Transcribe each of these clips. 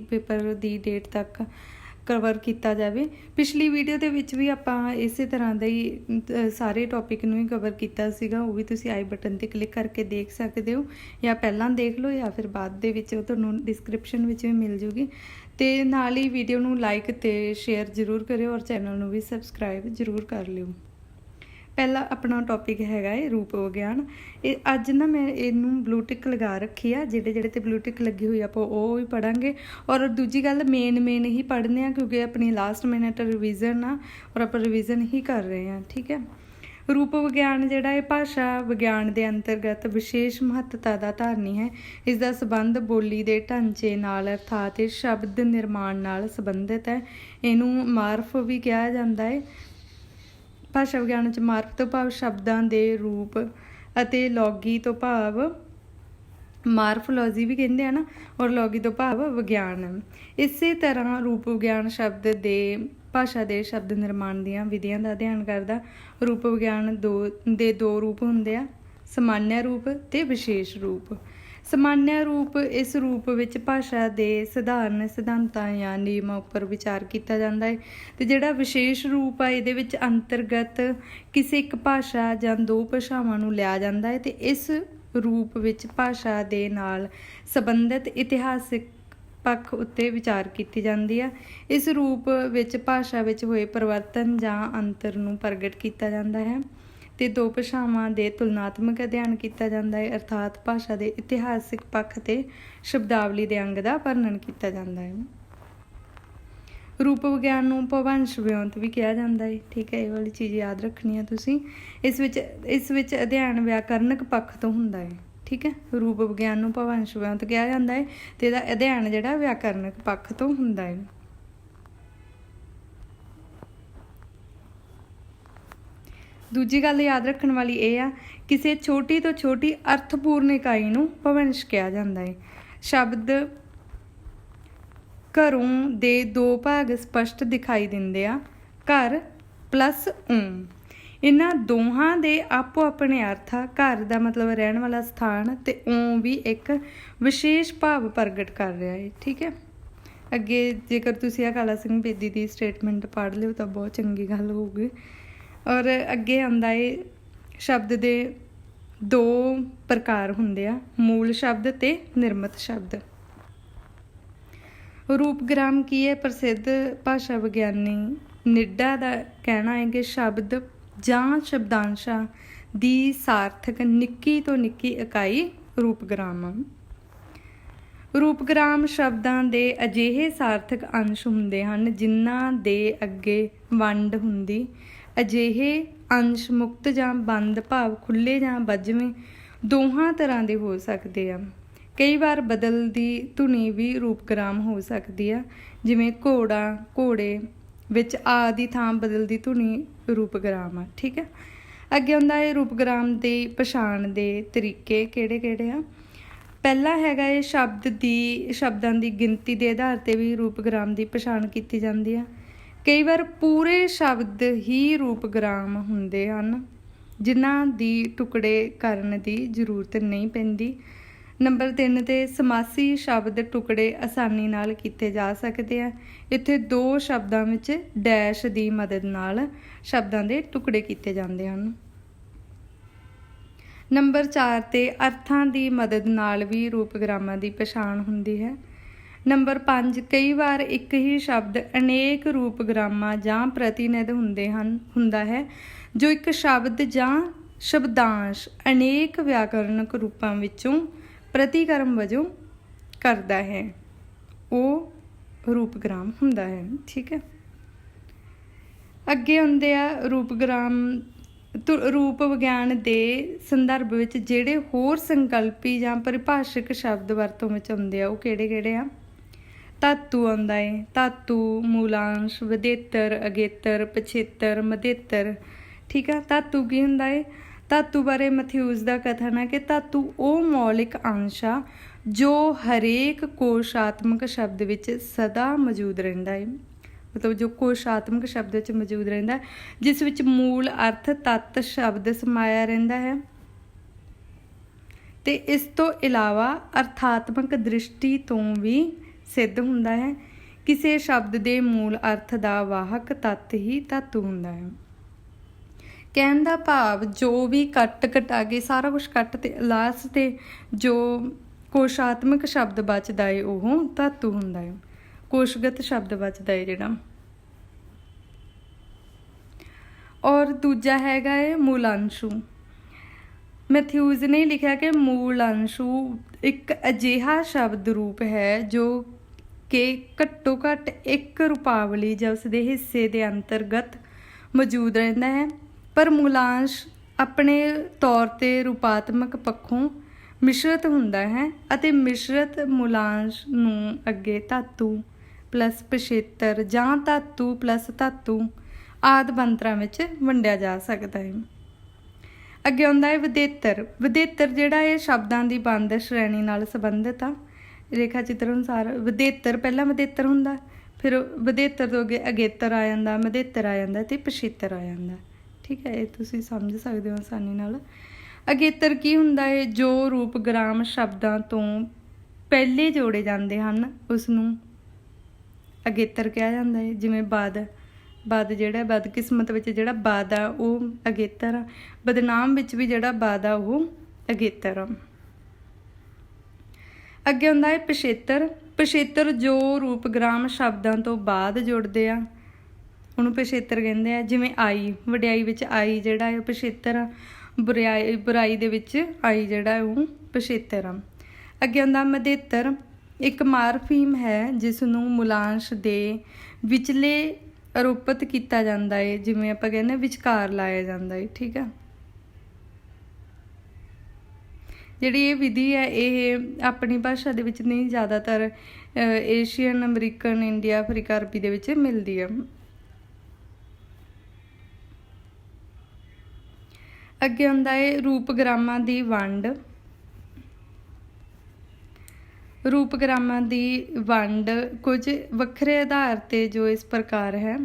Paper की date तक cover किया जाए। पिछली वीडियो के विच भी आपां इसे तरह का ही सारे टॉपिक नूं ही कवर किया सीगा, वो भी तुसीं आई बटन ते क्लिक करके देख सकते हो, या पहलां देख लो या फिर बाद दे विच तुहानूं डिस्क्रिप्शन विच भी मिल जूगी। ते नाल ही वीडियो नूं लाइक ते शेयर जरूर करियो और चैनल नूं भी सबसक्राइब जरूर कर लियो। पहला अपना टॉपिक हैगा है रूप विग्यान। अज ना मैं इनू ब्लू टिक लगा रखी है, जेडे जेडे ते ब्लू टिक लगी हुई आप भी पढ़ांगे। और दूजी गल मेन ही पढ़ने हैं क्योंकि अपनी लास्ट मिनट रिविजन आ और आप रिविजन ही कर रहे हैं। ठीक है। रूप विग्यान जिहड़ा है भाषा विग्यान के अंतर्गत विशेष महत्ता का धारनी है। इसका संबंध बोली के ढांचे नाल अर्थात शब्द निर्माण नाल संबंधित है। इनू मार्फ भी कहा जाता है। भाषा विग्यान च मार्फ तो भाव शब्दों के रूप अते लॉगी तो भाव मार्फोलॉजी भी कहते हैं ना, और लॉगी तो भाव विग्यान। इसी तरह रूप विग्यान शब्द दे भाषा के शब्द निर्माण दीयां विधियां का अध्ययन करदा। रूप विग्यान दो रूप हुंदे आ, सामान्य रूप ते विशेष रूप। सामान्य रूप इस रूप विच भाषा के सधारण सिद्धांतां या नियमां उपर विचार किया जाता है। तो जिहड़ा विशेष रूप आ इहदे विच अंतर्गत किसी एक भाषा जां दो भाषावां नूं लिया जाता है। तो इस रूप विच भाषा दे नाल संबंधित इतिहासिक पक्ष उत्ते विचार की जाती है। इस रूप विच भाषा विच होए परिवर्तन जां अंतर नूं प्रगट किया जाता है ते दो भाषावां दे तुलनात्मक अध्ययन किया जाता है, अर्थात भाषा के इतिहासिक पक्ष ते शब्दावली के अंग का वर्णन किया जाता है। रूप विग्यान नूं भवंश विਉਂਤ भी कहा जाता है। ठीक है, ये वाली चीज़ याद रखनी है तुसीं। इस विच अध्ययन व्याकरणक पक्ष तो हुंदा है। ठीक है, रूप विग्यान नूं भवंश विਉਂਤ कहा जाता है तो इहदा अध्ययन जिहड़ा व्याकरणक पक्ष तो हुंदा है। दूजी गल याद रखने वाली ये आ, किसी छोटी तो छोटी अर्थपूर्ण इकाई नूं भवंश कहा जाता है। शब्द घरों दे दो भाग स्पष्ट दिखाई दिंदे आ, घर प्लस इन्हां दोहां दे आपो अपने अर्थ आ। घर का मतलब रहने वाला स्थान ते भी एक विशेष भाव प्रगट कर रहा है। ठीक है, अगे जेकर तुसीं अकाला सिंह बेदी की स्टेटमेंट पढ़ लियो तो बहुत चंगी गल होगी। और अगे आंदा है शब्द दे दो प्रकार हुंदे आ, मूल शब्द ते निर्मित शब्द। रूपग्राम की है प्रसिद्ध भाषा विग्यानी निड्डा का कहना है कि शब्द जां शब्दांशां दी सार्थक निक्की तो निक्की इकाई रूपग्राम। रूपग्राम शब्दां दे अजिहे सार्थक अंश हुंदे हन जिन्हां दे अगे वंड हुंदी। अजिहे अंश मुक्त जां बंद भाव खुले जां बजवें दोहां तरह के हो सकते हैं। कई बार बदलती धुनी भी रूपग्राम हो सकती है, जिमें घोड़ा घोड़े विच आ दी थां बदलती धुनी रूपग्राम है। ठीक है, अगे आउंदा है रूपग्राम की पछाण दे तरीके किहड़े किहड़े आ। पहला हैगा ये शब्दां की गिनती के आधार पर भी रूपग्राम की पछाण की जाती है। कई बार पूरे शब्द ही रूपग्राम हुंदे हन जिन्हां दी टुकड़े करन की जरूरत नहीं पैंदी। नंबर 3 ते समासी शब्द टुकड़े आसानी नाल कीते जा सकते हैं। इत्थे दो शब्दां विच डैश की मदद नाल शब्दां दे टुकड़े कीते जांदे हन। नंबर 4 ते अर्थां की मदद नाल भी रूपग्रामां की पछाण हुंदी है। नंबर 5 कई बार एक ही शब्द अनेक रूपग्रामां जां प्रतिनिध हुंदा है जो एक शब्द जां शब्दांश अनेक व्याकरणक रूपां विचों प्रतिक्रम वजों करता है, वो रूपग्राम हुंदा है। ठीक है, अगे आउंदे आ रूपग्राम रूप विग्यान के संदर्भ विच जिहड़े होर संकल्पी जां परिभाषिक शब्द वरतों विच आउंदे आ, वो किहड़े किहड़े आ। धातु आउंदा है, धातु मूलांश विधेतर अगेतर पछेतर मधेतर। ठीक है, धातु की हुंदा है, धातु बारे मैथ्यूज का कथन है कि धातु वो मौलिक अंश आ जो हरेक कोशात्मक शब्द विच सदा मौजूद रहिंदा है। मतलब जो कोशात्मक शब्द विच मौजूद रहिंदा है, जिस विच मूल अर्थ तत्त शब्द समाया रहिंदा है ते इस तो इलावा अर्थात्मक दृष्टि तो भी ਸਿੱਧ ਹੁੰਦਾ ਹੈ। ਕਿਸੇ ਸ਼ਬਦ ਦੇ ਮੂਲ ਅਰਥ ਦਾ ਵਾਹਕ ਤੱਤ ਹੀ ਧਾਤੂ ਹੁੰਦਾ ਹੈ। ਕਹਿਣ ਦਾ ਭਾਵ ਜੋ ਵੀ ਕੱਟ ਕਟਾ ਕੇ ਸਾਰਾ ਕੁਛ ਕੱਟ ਤੇ ਲਾਸਟ ਤੇ ਜੋ ਕੋਸ਼ਾਤਮਕ ਸ਼ਬਦ ਬਚਦਾ ਹੈ ਉਹ ਧਾਤੂ ਹੁੰਦਾ ਹੈ। ਕੋਸ਼ਗਤ ਸ਼ਬਦ ਬਚਦਾ ਹੈ ਜਿਹੜਾ। ਔਰ ਦੂਜਾ ਹੈਗਾ ਹੈ ਮੂਲਾਂਸ਼ੂ। ਮੈਥਿਊਜ਼ ਨੇ ਲਿਖਿਆ ਕਿ ਮੂਲਾਂਸ਼ੂ ਇੱਕ ਅਜਿਹਾ ਸ਼ਬਦ ਰੂਪ ਹੈ ਜੋ ਕਿ ਘੱਟੋ ਘੱਟ ਇੱਕ ਰੂਪਾਵਲੀ ਜਾਂ ਉਸਦੇ ਹਿੱਸੇ ਦੇ ਅੰਤਰਗਤ ਮੌਜੂਦ ਰਹਿੰਦਾ ਹੈ, ਪਰ ਮੂਲਾਂਸ਼ ਆਪਣੇ ਤੌਰ 'ਤੇ ਰੂਪਾਤਮਕ ਪੱਖੋਂ ਮਿਸ਼ਰਤ ਹੁੰਦਾ ਹੈ ਅਤੇ ਮਿਸ਼ਰਤ ਮੂਲਾਂਸ਼ ਨੂੰ ਅੱਗੇ ਧਾਤੂ ਪਲੱਸ ਪਿਛੇਤਰ ਜਾਂ ਧਾਤੂ ਪਲੱਸ ਧਾਤੂ ਆਦਿ ਬਣਤਰਾਂ ਵਿੱਚ ਵੰਡਿਆ ਜਾ ਸਕਦਾ ਹੈ। ਅੱਗੇ ਆਉਂਦਾ ਹੈ ਵਿਦੇਤਰ। ਵਿਦੇਤਰ ਜਿਹੜਾ ਇਹ ਸ਼ਬਦਾਂ ਦੀ ਬੰਦ ਸ਼੍ਰੇਣੀ ਨਾਲ ਸੰਬੰਧਿਤ ਆ। ਰੇਖਾ ਚਿੱਤਰ ਅਨੁਸਾਰ ਵਿਦੇਤਰ ਪਹਿਲਾਂ ਵਿਦੇਤਰ ਹੁੰਦਾ, ਫਿਰ ਵਿਦੇਤਰ ਤੋਂ ਅੱਗੇ ਅਗੇਤਰ ਆ ਜਾਂਦਾ, ਮਧੇਤਰ ਆ ਜਾਂਦਾ ਅਤੇ ਪਿਛੇਤਰ ਆ ਜਾਂਦਾ। ਠੀਕ ਹੈ, ਇਹ ਤੁਸੀਂ ਸਮਝ ਸਕਦੇ ਹੋ ਆਸਾਨੀ ਨਾਲ। ਅਗੇਤਰ ਕੀ ਹੁੰਦਾ ਹੈ? ਜੋ ਰੂਪਗ੍ਰਾਮ ਸ਼ਬਦਾਂ ਤੋਂ ਪਹਿਲੇ ਜੋੜੇ ਜਾਂਦੇ ਹਨ ਉਸ ਨੂੰ ਅਗੇਤਰ ਕਿਹਾ ਜਾਂਦਾ ਹੈ। ਜਿਵੇਂ ਬਦ ਜਿਹੜਾ ਬਦਕਿਸਮਤ ਵਿੱਚ ਜਿਹੜਾ ਬਦ ਆ ਉਹ ਅਗੇਤਰ ਆ। ਬਦਨਾਮ ਵਿੱਚ ਵੀ ਜਿਹੜਾ ਬਦ ਆ ਉਹ ਅਗੇਤਰ ਆ। ਅੱਗੇ ਹੁੰਦਾ ਹੈ ਪਿਛੇਤਰ। ਪਿਛੇਤਰ ਜੋ ਰੂਪਗ੍ਰਾਮ ਸ਼ਬਦਾਂ ਤੋਂ ਬਾਅਦ ਜੁੜਦੇ ਆ ਉਹਨੂੰ ਪਿਛੇਤਰ ਕਹਿੰਦੇ ਆ। ਜਿਵੇਂ ਆਈ, ਵਡਿਆਈ ਵਿੱਚ ਆਈ ਜਿਹੜਾ ਹੈ ਉਹ ਪਿਛੇਤਰ ਆ। ਬੁਰਾਈ ਦੇ ਵਿੱਚ ਆਈ ਜਿਹੜਾ ਉਹ ਪਿਛੇਤਰ ਆ। ਅੱਗੇ ਹੁੰਦਾ ਮਧੇਤਰ। ਇੱਕ ਮਾਰਫੀਮ ਹੈ ਜਿਸ ਨੂੰ ਮੂਲਾਂਸ਼ ਦੇ ਵਿਚਲੇ ਆਰੋਪਿਤ ਕੀਤਾ ਜਾਂਦਾ ਹੈ। ਜਿਵੇਂ ਆਪਾਂ ਕਹਿੰਦੇ ਵਿਚਕਾਰ ਲਾਇਆ ਜਾਂਦਾ ਹੈ। ਠੀਕ ਆ, ਜਿਹੜੀ ਇਹ ਵਿਧੀ ਹੈ ਇਹ ਆਪਣੀ ਭਾਸ਼ਾ ਦੇ ਵਿੱਚ ਨਹੀਂ, ਜ਼ਿਆਦਾਤਰ ਏਸ਼ੀਅਨ, ਅਮਰੀਕਨ, ਇੰਡੀਆ, ਅਫਰੀਕਾ, ਅਰਬੀ ਦੇ ਵਿੱਚ ਮਿਲਦੀ ਹੈ। ਅੱਗੇ ਹੁੰਦਾ ਹੈ ਰੂਪਗ੍ਰਾਮਾਂ ਦੀ ਵੰਡ। ਰੂਪਗ੍ਰਾਮਾਂ ਦੀ ਵੰਡ ਕੁਝ ਵੱਖਰੇ ਆਧਾਰ 'ਤੇ ਜੋ ਇਸ ਪ੍ਰਕਾਰ ਹੈ।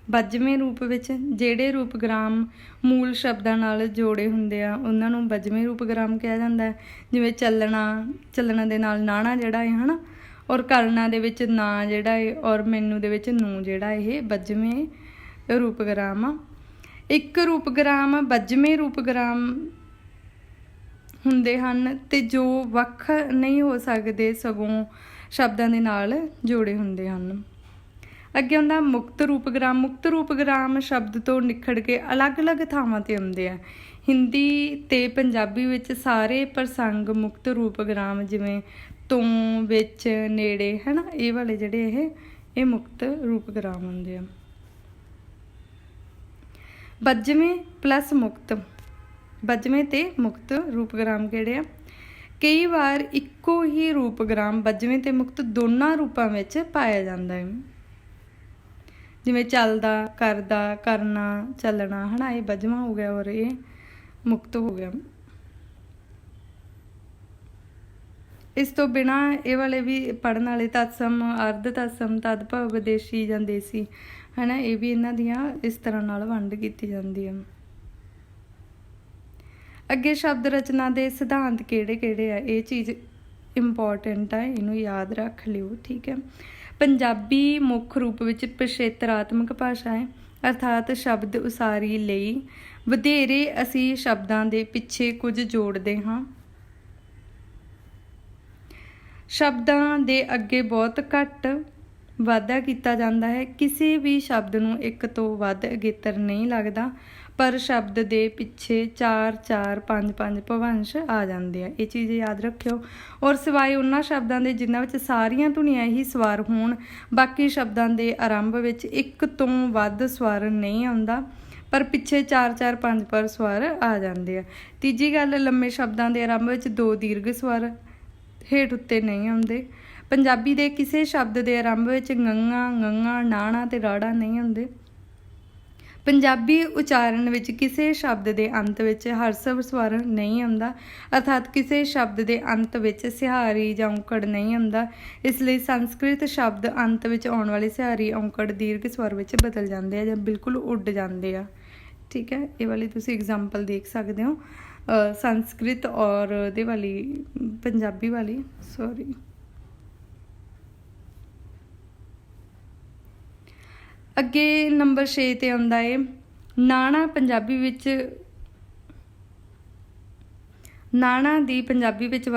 ਬੱਝਵੇਂ ਰੂਪ ਵਿੱਚ ਜਿਹੜੇ ਰੂਪਗ੍ਰਾਮ ਮੂਲ ਸ਼ਬਦਾਂ ਨਾਲ ਜੋੜੇ ਹੁੰਦੇ ਆ ਉਹਨਾਂ ਨੂੰ ਬੱਝਵੇਂ ਰੂਪਗ੍ਰਾਮ ਕਿਹਾ ਜਾਂਦਾ ਹੈ। ਜਿਵੇਂ ਚੱਲਣਾ ਦੇ ਨਾਲ ਨਾਣਾ ਜਿਹੜਾ ਹੈ ਹੈ ਨਾ, ਔਰ ਕਰਨਾ ਦੇ ਵਿੱਚ ਨਾ ਜਿਹੜਾ ਹੈ, ਔਰ ਮੈਨੂੰ ਦੇ ਵਿੱਚ ਨੂੰ ਜਿਹੜਾ ਇਹ ਬੱਝਵੇਂ ਰੂਪਗ੍ਰਾਮ ਆ। ਇੱਕ ਰੂਪਗ੍ਰਾਮ ਬੱਝਵੇਂ ਰੂਪਗ੍ਰਾਮ ਹੁੰਦੇ ਹਨ ਅਤੇ ਜੋ ਵੱਖ ਨਹੀਂ ਹੋ ਸਕਦੇ, ਸਗੋਂ ਸ਼ਬਦਾਂ ਦੇ ਨਾਲ ਜੋੜੇ ਹੁੰਦੇ ਹਨ। ਅੱਗੇ ਹੁੰਦਾ ਮੁਕਤ ਰੂਪਗ੍ਰਾਮ। ਮੁਕਤ ਰੂਪਗ੍ਰਾਮ ਸ਼ਬਦ ਤੋਂ ਨਿਖੜ ਕੇ ਅਲੱਗ-ਅਲੱਗ ਥਾਵਾਂ 'ਤੇ ਆਉਂਦੇ ਆ। ਹਿੰਦੀ ਅਤੇ ਪੰਜਾਬੀ ਵਿੱਚ ਸਾਰੇ ਪ੍ਰਸੰਗ ਮੁਕਤ ਰੂਪਗ੍ਰਾਮ ਜਿਵੇਂ ਤੋਂ, ਵਿੱਚ, ਨੇੜੇ ਹੈ ਨਾ, ਇਹ ਵਾਲੇ ਜਿਹੜੇ ਇਹ ਮੁਕਤ ਰੂਪਗ੍ਰਾਮ ਹੁੰਦੇ ਆ। ਬੱਝਵੇਂ ਪਲੱਸ ਮੁਕਤ। ਬੱਝਵੇਂ ਅਤੇ ਮੁਕਤ ਰੂਪਗ੍ਰਾਮ ਕਿਹੜੇ ਆ? ਕਈ ਵਾਰ ਇੱਕੋ ਹੀ ਰੂਪਗ੍ਰਾਮ ਬੱਝਵੇਂ ਅਤੇ ਮੁਕਤ ਦੋਨਾਂ ਰੂਪਾਂ ਵਿੱਚ ਪਾਇਆ ਜਾਂਦਾ ਹੈ। ਜਿਵੇਂ ਚੱਲਦਾ, ਕਰਦਾ, ਕਰਨਾ, ਚੱਲਣਾ ਹੈ ਨਾ, ਇਹ ਬੱਝਵਾਂ ਹੋ ਗਿਆ ਔਰ ਇਹ ਮੁਕਤ ਹੋ ਗਿਆ। ਇਸ ਤੋਂ ਬਿਨਾਂ ਇਹ ਵਾਲੇ ਵੀ ਪੜ੍ਹਨ ਵਾਲੇ ਤਤਸਮ, ਅਰਧ ਤਤਸਮ, ਤਦਭਵ, ਵਿਦੇਸ਼ੀ ਜਾਂ ਦੇਸੀ ਹੈ ਨਾ, ਇਹ ਵੀ ਇਹਨਾਂ ਦੀਆਂ ਇਸ ਤਰ੍ਹਾਂ ਨਾਲ ਵੰਡ ਕੀਤੀ ਜਾਂਦੀ ਹੈ। ਅੱਗੇ ਸ਼ਬਦ ਰਚਨਾ ਦੇ ਸਿਧਾਂਤ ਕਿਹੜੇ-ਕਿਹੜੇ ਆ? ਇਹ ਚੀਜ਼ ਇੰਪੋਰਟੈਂਟ ਆ, ਇਹਨੂੰ ਯਾਦ ਰੱਖ ਲਿਓ। ਠੀਕ ਹੈ, ਪੰਜਾਬੀ ਮੁੱਖ ਰੂਪ ਵਿੱਚ ਪਿਛੇਤਰਾਤਮਕ ਭਾਸ਼ਾ ਹੈ, ਅਰਥਾਤ ਸ਼ਬਦ ਉਸਾਰੀ ਲਈ ਵਧੇਰੇ ਅਸੀਂ ਸ਼ਬਦਾਂ ਦੇ ਪਿੱਛੇ ਕੁਝ ਜੋੜਦੇ ਹਾਂ। ਸ਼ਬਦਾਂ ਦੇ ਅੱਗੇ ਬਹੁਤ ਘੱਟ ਵਾਧਾ ਕੀਤਾ ਜਾਂਦਾ ਹੈ। ਕਿਸੇ ਵੀ ਸ਼ਬਦ ਨੂੰ ਇੱਕ ਤੋਂ ਵੱਧ ਅਗੇਤਰ ਨਹੀਂ ਲੱਗਦਾ, ਪਰ ਸ਼ਬਦ ਦੇ ਪਿੱਛੇ 4-4, 5-5 ਭਵੰਸ਼ ਆ ਜਾਂਦੇ ਆ। ਇਹ ਚੀਜ਼ ਯਾਦ ਰੱਖਿਓ। ਔਰ ਸਿਵਾਏ ਉਹਨਾਂ ਸ਼ਬਦਾਂ ਦੇ ਜਿਨ੍ਹਾਂ ਵਿੱਚ ਸਾਰੀਆਂ ਧੁਨੀਆਂ ਹੀ ਸਵਰ ਹੋਣ, ਬਾਕੀ ਸ਼ਬਦਾਂ ਦੇ ਆਰੰਭ ਵਿੱਚ ਇੱਕ ਤੋਂ ਵੱਧ ਸਵਰ ਨਹੀਂ ਆਉਂਦਾ, ਪਰ ਪਿੱਛੇ 4-4, 5 ਪਰ ਸਵਰ ਆ ਜਾਂਦੇ ਆ। ਤੀਜੀ ਗੱਲ, ਲੰਮੇ ਸ਼ਬਦਾਂ ਦੇ ਆਰੰਭ ਵਿੱਚ 2 ਦੀਰਘ ਸਵਰ ਹੇਠ ਉੱਤੇ ਨਹੀਂ ਆਉਂਦੇ। ਪੰਜਾਬੀ ਦੇ ਕਿਸੇ ਸ਼ਬਦ ਦੇ ਆਰੰਭ ਵਿੱਚ ੰਗਾਂ, ਨਾਣਾ ਅਤੇ ਰਾੜਾ ਨਹੀਂ ਆਉਂਦੇ। ਪੰਜਾਬੀ ਉਚਾਰਨ ਵਿੱਚ ਕਿਸੇ ਸ਼ਬਦ ਦੇ ਅੰਤ ਵਿੱਚ ਹਰਸਵ ਸਵਰ ਨਹੀਂ ਆਉਂਦਾ, ਅਰਥਾਤ ਕਿਸੇ ਸ਼ਬਦ ਦੇ ਅੰਤ ਵਿੱਚ ਸਿਹਾਰੀ ਜਾਂ ਔਂਕੜ ਨਹੀਂ ਆਉਂਦਾ। ਇਸ ਲਈ ਸੰਸਕ੍ਰਿਤ ਸ਼ਬਦ ਅੰਤ ਵਿੱਚ ਆਉਣ ਵਾਲੇ ਸਿਹਾਰੀ, ਔਂਕੜ ਦੀਰਘ ਸਵਰ ਵਿੱਚ ਬਦਲ ਜਾਂਦੇ ਆ ਜਾਂ ਬਿਲਕੁਲ ਉੱਡ ਜਾਂਦੇ ਆ। ਠੀਕ ਹੈ, ਇਹ ਵਾਲੀ ਤੁਸੀਂ ਐਗਜ਼ਾਮਪਲ ਦੇਖ ਸਕਦੇ ਹੋ, ਸੰਸਕ੍ਰਿਤ ਔਰ ਇਹਦੇ ਵਾਲੀ ਪੰਜਾਬੀ ਵਾਲੀ, ਸੌਰੀ। ਅੱਗੇ ਨੰਬਰ 6 ਤੇ ਆਉਂਦਾ ਹੈ ਨਾਣਾ। ਪੰਜਾਬੀ ਵਿੱਚ ਨਾਣਾ ਦੀ ਪੰਜਾਬੀ ਵਿੱਚ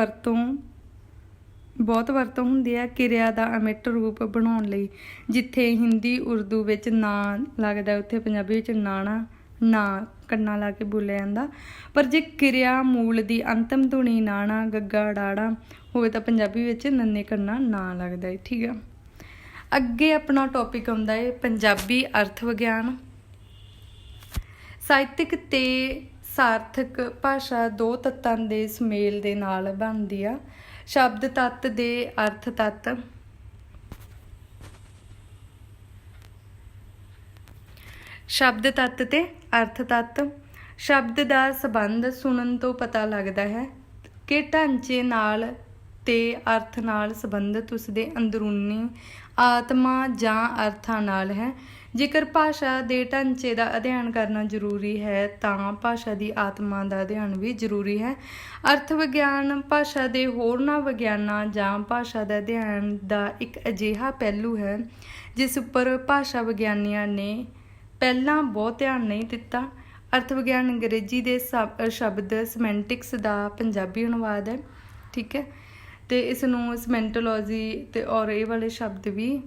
ਬਹੁਤ ਵਰਤੋਂ ਹੁੰਦੀ ਹੈ ਕਿਰਿਆ ਦਾ ਅਮਿੱਟ ਰੂਪ ਬਣਾਉਣ ਲਈ। ਜਿੱਥੇ ਹਿੰਦੀ ਉਰਦੂ ਵਿੱਚ ਨਾਂ ਲੱਗਦਾ ਉੱਥੇ ਪੰਜਾਬੀ ਵਿੱਚ ਨਾਣਾ ਨਾ ਕੰਨਾ ਲਾ ਕੇ ਬੋਲਿਆ ਜਾਂਦਾ। ਪਰ ਜੇ ਕਿਰਿਆ ਮੂਲ ਦੀ ਅੰਤਮ ਧੁਨੀ ਨਾਣਾ ਗੱਗਾ ਡਾੜਾ ਹੋਵੇ ਤਾਂ ਪੰਜਾਬੀ ਵਿੱਚ ਨੰਨੇ ਕੰਨਾ ਨਾ ਲੱਗਦਾ ਹੈ। ਠੀਕ ਆ, ਅੱਗੇ ਆਪਣਾ ਟੌਪਿਕ ਆਉਂਦਾ ਹੈ ਪੰਜਾਬੀ ਅਰਥ ਵਿਗਿਆਨ। ਸਾਹਿਤਕ ਤੇ ਸਾਰਥਕ ਭਾਸ਼ਾ ਦੋ ਤੱਤਾਂ ਦੇ ਸੁਮੇਲ ਦੇ ਨਾਲ ਬਣਦੀ ਆ। ਸ਼ਬਦ ਤੱਤ ਦੇ ਅਰਥ ਤੱਤ। ਸ਼ਬਦ ਤੱਤ ਤੇ ਅਰਥ ਤੱਤ। ਸ਼ਬਦ ਦਾ ਸੰਬੰਧ ਸੁਣਨ ਤੋਂ ਪਤਾ ਲੱਗਦਾ ਹੈ ਕਿ ਢਾਂਚੇ ਨਾਲ ਤੇ ਅਰਥ ਨਾਲ ਸੰਬੰਧਿਤ ਉਸਦੇ ਅੰਦਰੂਨੀ ਆਤਮਾ ਜਾਂ ਅਰਥਾਂ ਨਾਲ ਹੈ। ਜੇਕਰ ਭਾਸ਼ਾ ਦੇ ਢਾਂਚੇ ਦਾ ਅਧਿਐਨ ਕਰਨਾ ਜ਼ਰੂਰੀ ਹੈ ਤਾਂ ਭਾਸ਼ਾ ਦੀ ਆਤਮਾ ਦਾ ਅਧਿਐਨ ਵੀ ਜ਼ਰੂਰੀ ਹੈ। ਅਰਥ ਵਿਗਿਆਨ ਭਾਸ਼ਾ ਦੇ ਹੋਰਨਾਂ ਵਿਗਿਆਨਾਂ ਜਾਂ ਭਾਸ਼ਾ ਦਾ ਅਧਿਐਨ ਦਾ ਇੱਕ ਅਜਿਹਾ ਪਹਿਲੂ ਹੈ ਜਿਸ ਉੱਪਰ ਭਾਸ਼ਾ ਵਿਗਿਆਨੀਆਂ ਨੇ ਪਹਿਲਾਂ ਬਹੁਤ ਧਿਆਨ ਨਹੀਂ ਦਿੱਤਾ। ਅਰਥ ਵਿਗਿਆਨ ਅੰਗਰੇਜ਼ੀ ਦੇ ਸ਼ਬਦ ਸਮੈਂਟਿਕਸ ਦਾ ਪੰਜਾਬੀ ਅਨੁਵਾਦ ਹੈ। ਠੀਕ ਹੈ, ਅਤੇ ਇਸ ਨੂੰ ਸਮੈਂਟੋਲੋਜੀ ਅਤੇ ਔਰ ਇਹ ਵਾਲੇ ਸ਼ਬਦ ਵੀ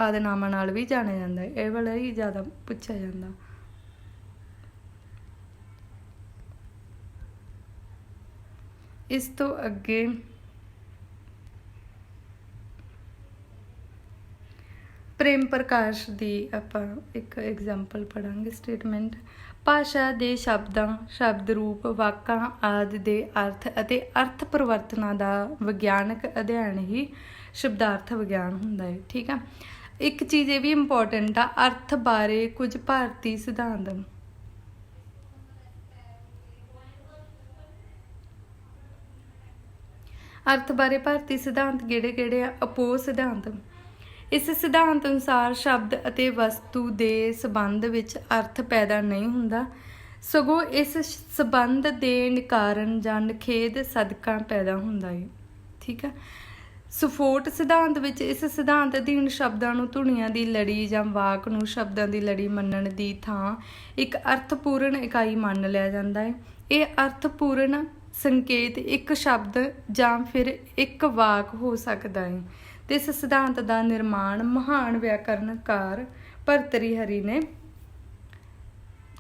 ਆਦਿ ਨਾਮਾਂ ਨਾਲ ਵੀ ਜਾਣਿਆ ਜਾਂਦਾ ਹੈ। ਇਹ ਵਾਲਾ ਹੀ ਜ਼ਿਆਦਾ ਪੁੱਛਿਆ ਜਾਂਦਾ। ਇਸ ਤੋਂ ਅੱਗੇ ਪ੍ਰੇਮ ਪ੍ਰਕਾਸ਼ ਦੀ ਆਪਾਂ ਇੱਕ ਐਗਜ਼ਾਮਪਲ ਪੜ੍ਹਾਂਗੇ ਸਟੇਟਮੈਂਟ। ਭਾਸ਼ਾ ਦੇ ਸ਼ਬਦਾਂ ਸ਼ਬਦ ਰੂਪ ਵਾਕਾਂ ਆਦਿ ਦੇ ਅਰਥ ਅਤੇ ਅਰਥ ਪਰਿਵਰਤਨਾਂ ਦਾ ਵਿਗਿਆਨਕ ਅਧਿਐਨ ਹੀ ਸ਼ਬਦਾਰਥ ਵਿਗਿਆਨ ਹੁੰਦਾ ਹੈ। ਠੀਕ ਆ, ਇੱਕ ਚੀਜ਼ ਇਹ ਵੀ ਇੰਪੋਰਟੈਂਟ ਆ, ਅਰਥ ਬਾਰੇ ਕੁਝ ਭਾਰਤੀ ਸਿਧਾਂਤ। ਅਰਥ ਬਾਰੇ ਭਾਰਤੀ ਸਿਧਾਂਤ ਕਿਹੜੇ ਆ? ਅਪੋਹ ਸਿਧਾਂਤ। ਇਸ ਸਿਧਾਂਤ ਅਨੁਸਾਰ ਸ਼ਬਦ ਅਤੇ ਵਸਤੂ ਦੇ ਸੰਬੰਧ ਵਿੱਚ ਅਰਥ ਪੈਦਾ ਨਹੀਂ ਹੁੰਦਾ, ਸਗੋਂ ਇਸ ਸੰਬੰਧ ਦੇ ਨਿਕਾਰਨ ਜਾਂ ਨਿਖੇਧ ਸਦਕਾ ਪੈਦਾ ਹੁੰਦਾ ਹੈ। ਠੀਕ ਆ, ਸਫੋਟ ਸਿਧਾਂਤ ਵਿੱਚ ਇਸ ਸਿਧਾਂਤ ਅਧੀਨ ਸ਼ਬਦਾਂ ਨੂੰ ਧੁਨੀਆਂ ਦੀ ਲੜੀ ਜਾਂ ਵਾਕ ਨੂੰ ਸ਼ਬਦਾਂ ਦੀ ਲੜੀ ਮੰਨਣ ਦੀ ਥਾਂ ਇੱਕ ਅਰਥਪੂਰਨ ਇਕਾਈ ਮੰਨ ਲਿਆ ਜਾਂਦਾ ਹੈ। ਇਹ ਅਰਥਪੂਰਨ ਸੰਕੇਤ ਇੱਕ ਸ਼ਬਦ ਜਾਂ ਫਿਰ ਇੱਕ ਵਾਕ ਹੋ ਸਕਦਾ ਹੈ ਅਤੇ ਇਸ ਸਿਧਾਂਤ ਦਾ ਨਿਰਮਾਣ ਮਹਾਨ ਵਿਆਕਰਨਕਾਰ ਭਰਤਰੀ ਨੇ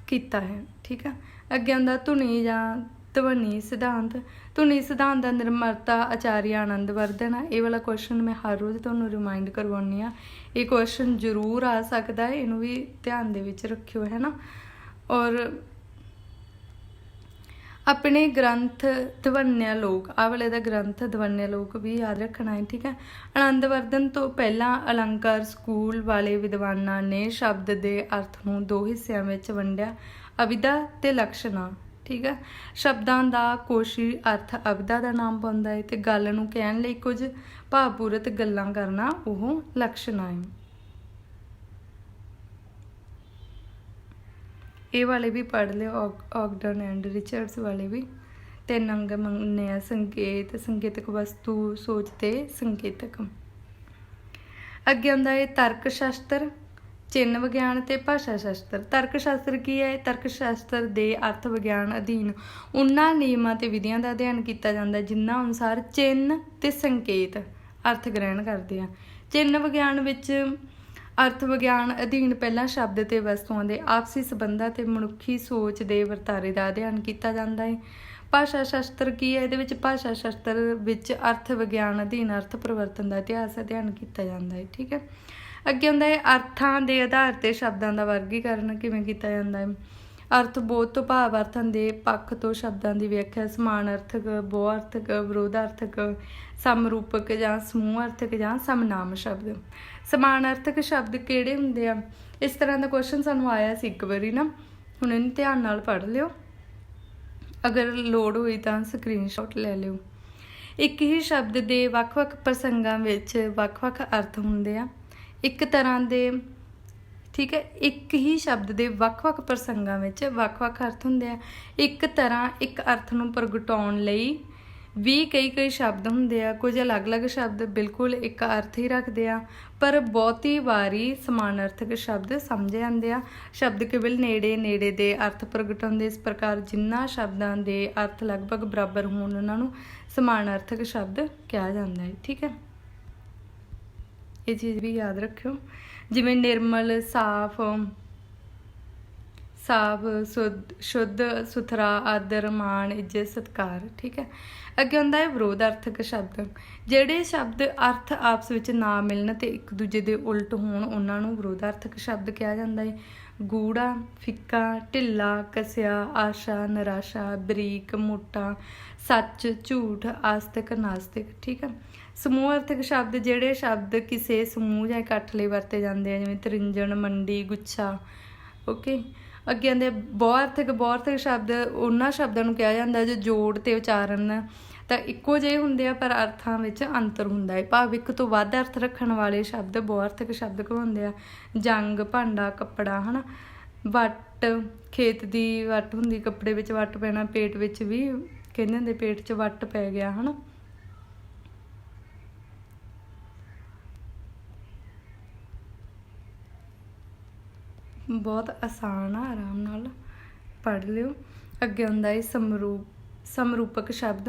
ਕੀਤਾ ਹੈ। ਠੀਕ ਆ, ਅੱਗੇ ਆਉਂਦਾ ਧੁਨੀ ਜਾਂ ਧਵਨੀ ਸਿਧਾਂਤ। ਧੁਨੀ ਸਿਧਾਂਤ ਦਾ ਨਿਰਮਾਤਾ ਆਚਾਰੀਆ ਆਨੰਦ ਵਰਧਨ ਹੈ। ਇਹ ਵਾਲਾ ਕੁਐਸਚਨ ਮੈਂ ਹਰ ਰੋਜ਼ ਤੁਹਾਨੂੰ ਰਿਮਾਈਂਡ ਕਰਵਾਉਂਦੀ ਹਾਂ। ਇਹ ਕੁਐਸਚਨ ਜ਼ਰੂਰ ਆ ਸਕਦਾ ਹੈ, ਇਹਨੂੰ ਵੀ ਧਿਆਨ ਦੇ ਵਿੱਚ ਰੱਖਿਓ, ਹੈ ਨਾ। ਔਰ ਆਪਣੇ ਗ੍ਰੰਥ ਧਵਨਿਆ ਲੋਕ, ਆਹ ਵਾਲੇ ਦਾ ਗ੍ਰੰਥ ਧਵਨਿਆ ਲੋਕ ਵੀ ਯਾਦ ਰੱਖਣਾ ਹੈ। ਠੀਕ ਹੈ, ਆਨੰਦ ਵਰਧਨ ਤੋਂ ਪਹਿਲਾਂ ਅਲੰਕਾਰ ਸਕੂਲ ਵਾਲੇ ਵਿਦਵਾਨਾਂ ਨੇ ਸ਼ਬਦ ਦੇ ਅਰਥ ਨੂੰ ਦੋ ਹਿੱਸਿਆਂ ਵਿੱਚ ਵੰਡਿਆ, ਅਵਿਦਾ ਤੇ ਲਕਸ਼ਣਾ। ਠੀਕ ਹੈ, ਸ਼ਬਦਾਂ ਦਾ ਕੋਸ਼ੀ ਅਰਥ ਅਵਿਦਾ ਦਾ ਨਾਮ ਪਾਉਂਦਾ ਹੈ ਅਤੇ ਗੱਲ ਨੂੰ ਕਹਿਣ ਲਈ ਕੁਝ ਭਾਵਪੂਰਤ ਗੱਲਾਂ ਕਰਨਾ ਉਹ ਲਕਸ਼ਣਾ ਹੈ। ਇਹ ਵਾਲੇ ਵੀ ਪੜ੍ਹ ਲਿਓ, ਔਗਡਨ ਐਂਡ ਰਿਚਰਡਸ ਵਾਲੇ ਵੀ। ਤਿੰਨ ਅੰਗ ਮੰਨਿਆ ਸੰਕੇਤ, ਸੰਕੇਤਕ ਵਸਤੂ, ਸੋਚ ਤੇ ਸੰਕੇਤਕ। ਅੱਗੇ ਆਉਂਦਾ ਹੈ ਤਰਕ ਸ਼ਾਸਤਰ, ਚਿੰਨ੍ਹ ਵਿਗਿਆਨ ਤੇ ਭਾਸ਼ਾ ਸ਼ਾਸਤਰ। ਤਰਕ ਸ਼ਾਸਤਰ ਕੀ ਹੈ? ਤਰਕ ਸ਼ਾਸਤਰ ਦੇ ਅਰਥ ਵਿਗਿਆਨ ਅਧੀਨ ਉਹਨਾਂ ਨਿਯਮਾਂ ਤੇ ਵਿਧੀਆਂ ਦਾ ਅਧਿਐਨ ਕੀਤਾ ਜਾਂਦਾ ਜਿਨ੍ਹਾਂ ਅਨੁਸਾਰ ਚਿੰਨ੍ਹ ਤੇ ਸੰਕੇਤ ਅਰਥ ਗ੍ਰਹਿਣ ਕਰਦੇ ਆ। ਚਿੰਨ੍ਹ ਵਿਗਿਆਨ ਵਿੱਚ ਅਰਥ ਵਿਗਿਆਨ ਅਧੀਨ ਪਹਿਲਾਂ ਸ਼ਬਦ ਤੇ ਵਸਤੂਆਂ ਦੇ ਆਪਸੀ ਸੰਬੰਧਾਂ ਤੇ ਮਨੁੱਖੀ ਸੋਚ ਦੇ ਵਰਤਾਰੇ ਦਾ ਅਧਿਐਨ ਕੀਤਾ ਜਾਂਦਾ ਹੈ। ਭਾਸ਼ਾ ਸ਼ਾਸਤਰ ਕੀ ਹੈ? ਇਹਦੇ ਵਿੱਚ ਭਾਸ਼ਾ ਸ਼ਾਸਤਰ ਵਿੱਚ ਅਰਥ ਵਿਗਿਆਨ ਅਧੀਨ ਅਰਥ ਪਰਿਵਰਤਨ ਦਾ ਇਤਿਹਾਸ ਅਧਿਐਨ ਕੀਤਾ ਜਾਂਦਾ ਹੈ। ਠੀਕ ਹੈ, ਅੱਗੇ ਹੁੰਦਾ ਹੈ ਅਰਥਾਂ ਦੇ ਆਧਾਰ ਤੇ ਸ਼ਬਦਾਂ ਦਾ ਵਰਗੀਕਰਨ ਕਿਵੇਂ ਕੀਤਾ ਜਾਂਦਾ ਹੈ। ਅਰਥ ਬੋਧ ਤੋਂ ਭਾਵ ਅਰਥਾਂ ਦੇ ਪੱਖ ਤੋਂ ਸ਼ਬਦਾਂ ਦੀ ਵਿਆਖਿਆ ਸਮਾਨ ਅਰਥਕ, ਬਹੁ ਅਰਥਕ, ਵਿਰੋਧਾਰਥਕ, ਸਮਰੂਪਕ ਜਾਂ ਸਮੂਹ ਅਰਥਕ ਜਾਂ ਸਮਨਾਮ ਸ਼ਬਦ। ਸਮਾਨ ਅਰਥਕ ਸ਼ਬਦ ਕਿਹੜੇ ਹੁੰਦੇ ਆ? ਇਸ ਤਰ੍ਹਾਂ ਦਾ ਕੁਐਸਚਨ ਸਾਨੂੰ ਆਇਆ ਸੀ ਇੱਕ ਵਾਰੀ ਨਾ, ਹੁਣ ਇਹਨੂੰ ਧਿਆਨ ਨਾਲ ਪੜ੍ਹ ਲਿਓ, ਅਗਰ ਲੋੜ ਹੋਈ ਤਾਂ ਸਕਰੀਨਸ਼ਾਟ ਲੈ ਲਿਓ। ਇੱਕ ਹੀ ਸ਼ਬਦ ਦੇ ਵੱਖ-ਵੱਖ ਪ੍ਰਸੰਗਾਂ ਵਿੱਚ ਵੱਖ-ਵੱਖ ਅਰਥ ਹੁੰਦੇ ਆ। ਇੱਕ ਤਰ੍ਹਾਂ ਦੇ, ਠੀਕ ਹੈ, ਇੱਕ ਹੀ ਸ਼ਬਦ ਦੇ ਵੱਖ-ਵੱਖ ਪ੍ਰਸੰਗਾਂ ਵਿੱਚ ਵੱਖ-ਵੱਖ ਅਰਥ ਹੁੰਦੇ ਆ। ਇੱਕ ਤਰ੍ਹਾਂ ਇੱਕ ਅਰਥ ਨੂੰ ਪ੍ਰਗਟਾਉਣ ਲਈ ਵੀ ਕਈ ਸ਼ਬਦ ਹੁੰਦੇ ਆ, ਕੁਝ ਅਲੱਗ-ਅਲੱਗ ਸ਼ਬਦ ਬਿਲਕੁਲ ਇੱਕ ਅਰਥ ਹੀ ਰੱਖਦੇ ਆ, ਪਰ ਬਹੁਤੀ ਵਾਰੀ ਸਮਾਨਾਰਥਕ ਸ਼ਬਦ ਸਮਝੇ ਜਾਂਦੇ ਆ। ਸ਼ਬਦ ਕੇਵਲ ਨੇੜੇ ਦੇ ਅਰਥ ਪ੍ਰਗਟ ਹੁੰਦੇ। ਇਸ ਪ੍ਰਕਾਰ ਜਿਨ੍ਹਾਂ ਸ਼ਬਦਾਂ ਦੇ ਅਰਥ ਲਗਭਗ ਬਰਾਬਰ ਹੋਣ ਉਹਨਾਂ ਨੂੰ ਸਮਾਨਾਰਥਕ ਸ਼ਬਦ ਕਿਹਾ ਜਾਂਦਾ ਹੈ। ਠੀਕ ਹੈ, ਇਹ ਚੀਜ਼ ਵੀ ਯਾਦ ਰੱਖਿਓ। ਜਿਵੇਂ ਨਿਰਮਲ, ਸਾਫ਼, ਸ਼ੁੱਧ, ਸੁਥਰਾ, ਆਦਰ, ਮਾਣ, ਇੱਜ਼ਤ, ਸਤਿਕਾਰ। ਠੀਕ ਹੈ, ਅੱਗੇ ਹੁੰਦਾ ਹੈ ਵਿਰੋਧਾਰਥਕ ਸ਼ਬਦ। ਜਿਹੜੇ ਸ਼ਬਦ ਅਰਥ ਆਪਸ ਵਿੱਚ ਨਾ ਮਿਲਣ ਤੇ ਇੱਕ ਦੂਜੇ ਦੇ ਉਲਟ ਹੋਣ ਉਹਨਾਂ ਨੂੰ ਵਿਰੋਧਾਰਥਕ ਸ਼ਬਦ ਕਿਹਾ ਜਾਂਦਾ ਹੈ। ਗੂੜਾ, ਫਿੱਕਾ, ਢਿੱਲਾ, ਕਸਿਆ, ਆਸ਼ਾ, ਨਿਰਾਸ਼ਾ, ਬਰੀਕ, ਮੋਟਾ, ਸੱਚ, ਝੂਠ, ਆਸਤਿਕ, ਨਾਸਤਿਕ। ਠੀਕ ਹੈ, ਸਮੂਹ ਅਰਥਕ ਸ਼ਬਦ। ਜਿਹੜੇ ਸ਼ਬਦ ਕਿਸੇ ਸਮੂਹ ਜਾਂ ਇਕੱਠ ਲਈ ਵਰਤੇ ਜਾਂਦੇ ਆ, ਜਿਵੇਂ ਤ੍ਰਿੰਜਣ, ਮੰਡੀ, ਗੁੱਛਾ। ਓਕੇ, ਅੱਗੇ ਆਉਂਦੇ ਬਹੁਅਰਥਕ ਸ਼ਬਦ। ਉਹਨਾਂ ਸ਼ਬਦਾਂ ਨੂੰ ਕਿਹਾ ਜਾਂਦਾ ਜੋ ਜੋੜ ਤੇ ਉਚਾਰਨ ਤਾਂ ਇੱਕੋ ਜਿਹੇ ਹੁੰਦੇ ਆ ਪਰ ਅਰਥਾਂ ਵਿੱਚ ਅੰਤਰ ਹੁੰਦਾ ਹੈ। ਭਾਵ ਇੱਕ ਤੋਂ ਵੱਧ ਅਰਥ ਰੱਖਣ ਵਾਲੇ ਸ਼ਬਦ ਬਹੁਅਰਥਕ ਸ਼ਬਦ ਕਹਾਉਂਦੇ ਆ। ਜੰਗ, ਭਾਂਡਾ, ਕੱਪੜਾ, ਹੈ ਨਾ। ਵੱਟ, ਖੇਤ ਦੀ ਵੱਟ ਹੁੰਦੀ, ਕੱਪੜੇ ਵਿੱਚ ਵੱਟ ਪੈਣਾ, ਪੇਟ ਵਿੱਚ ਵੀ ਕਹਿੰਦੇ ਹੁੰਦੇ ਪੇਟ 'ਚ ਵੱਟ ਪੈ ਗਿਆ, ਹੈ ਨਾ। ਬਹੁਤ ਆਸਾਨ ਆ, ਆਰਾਮ ਨਾਲ ਪੜ੍ਹ ਲਿਓ। ਅੱਗੇ ਹੁੰਦਾ ਹੈ ਸਮਰੂਪਕ ਸ਼ਬਦ।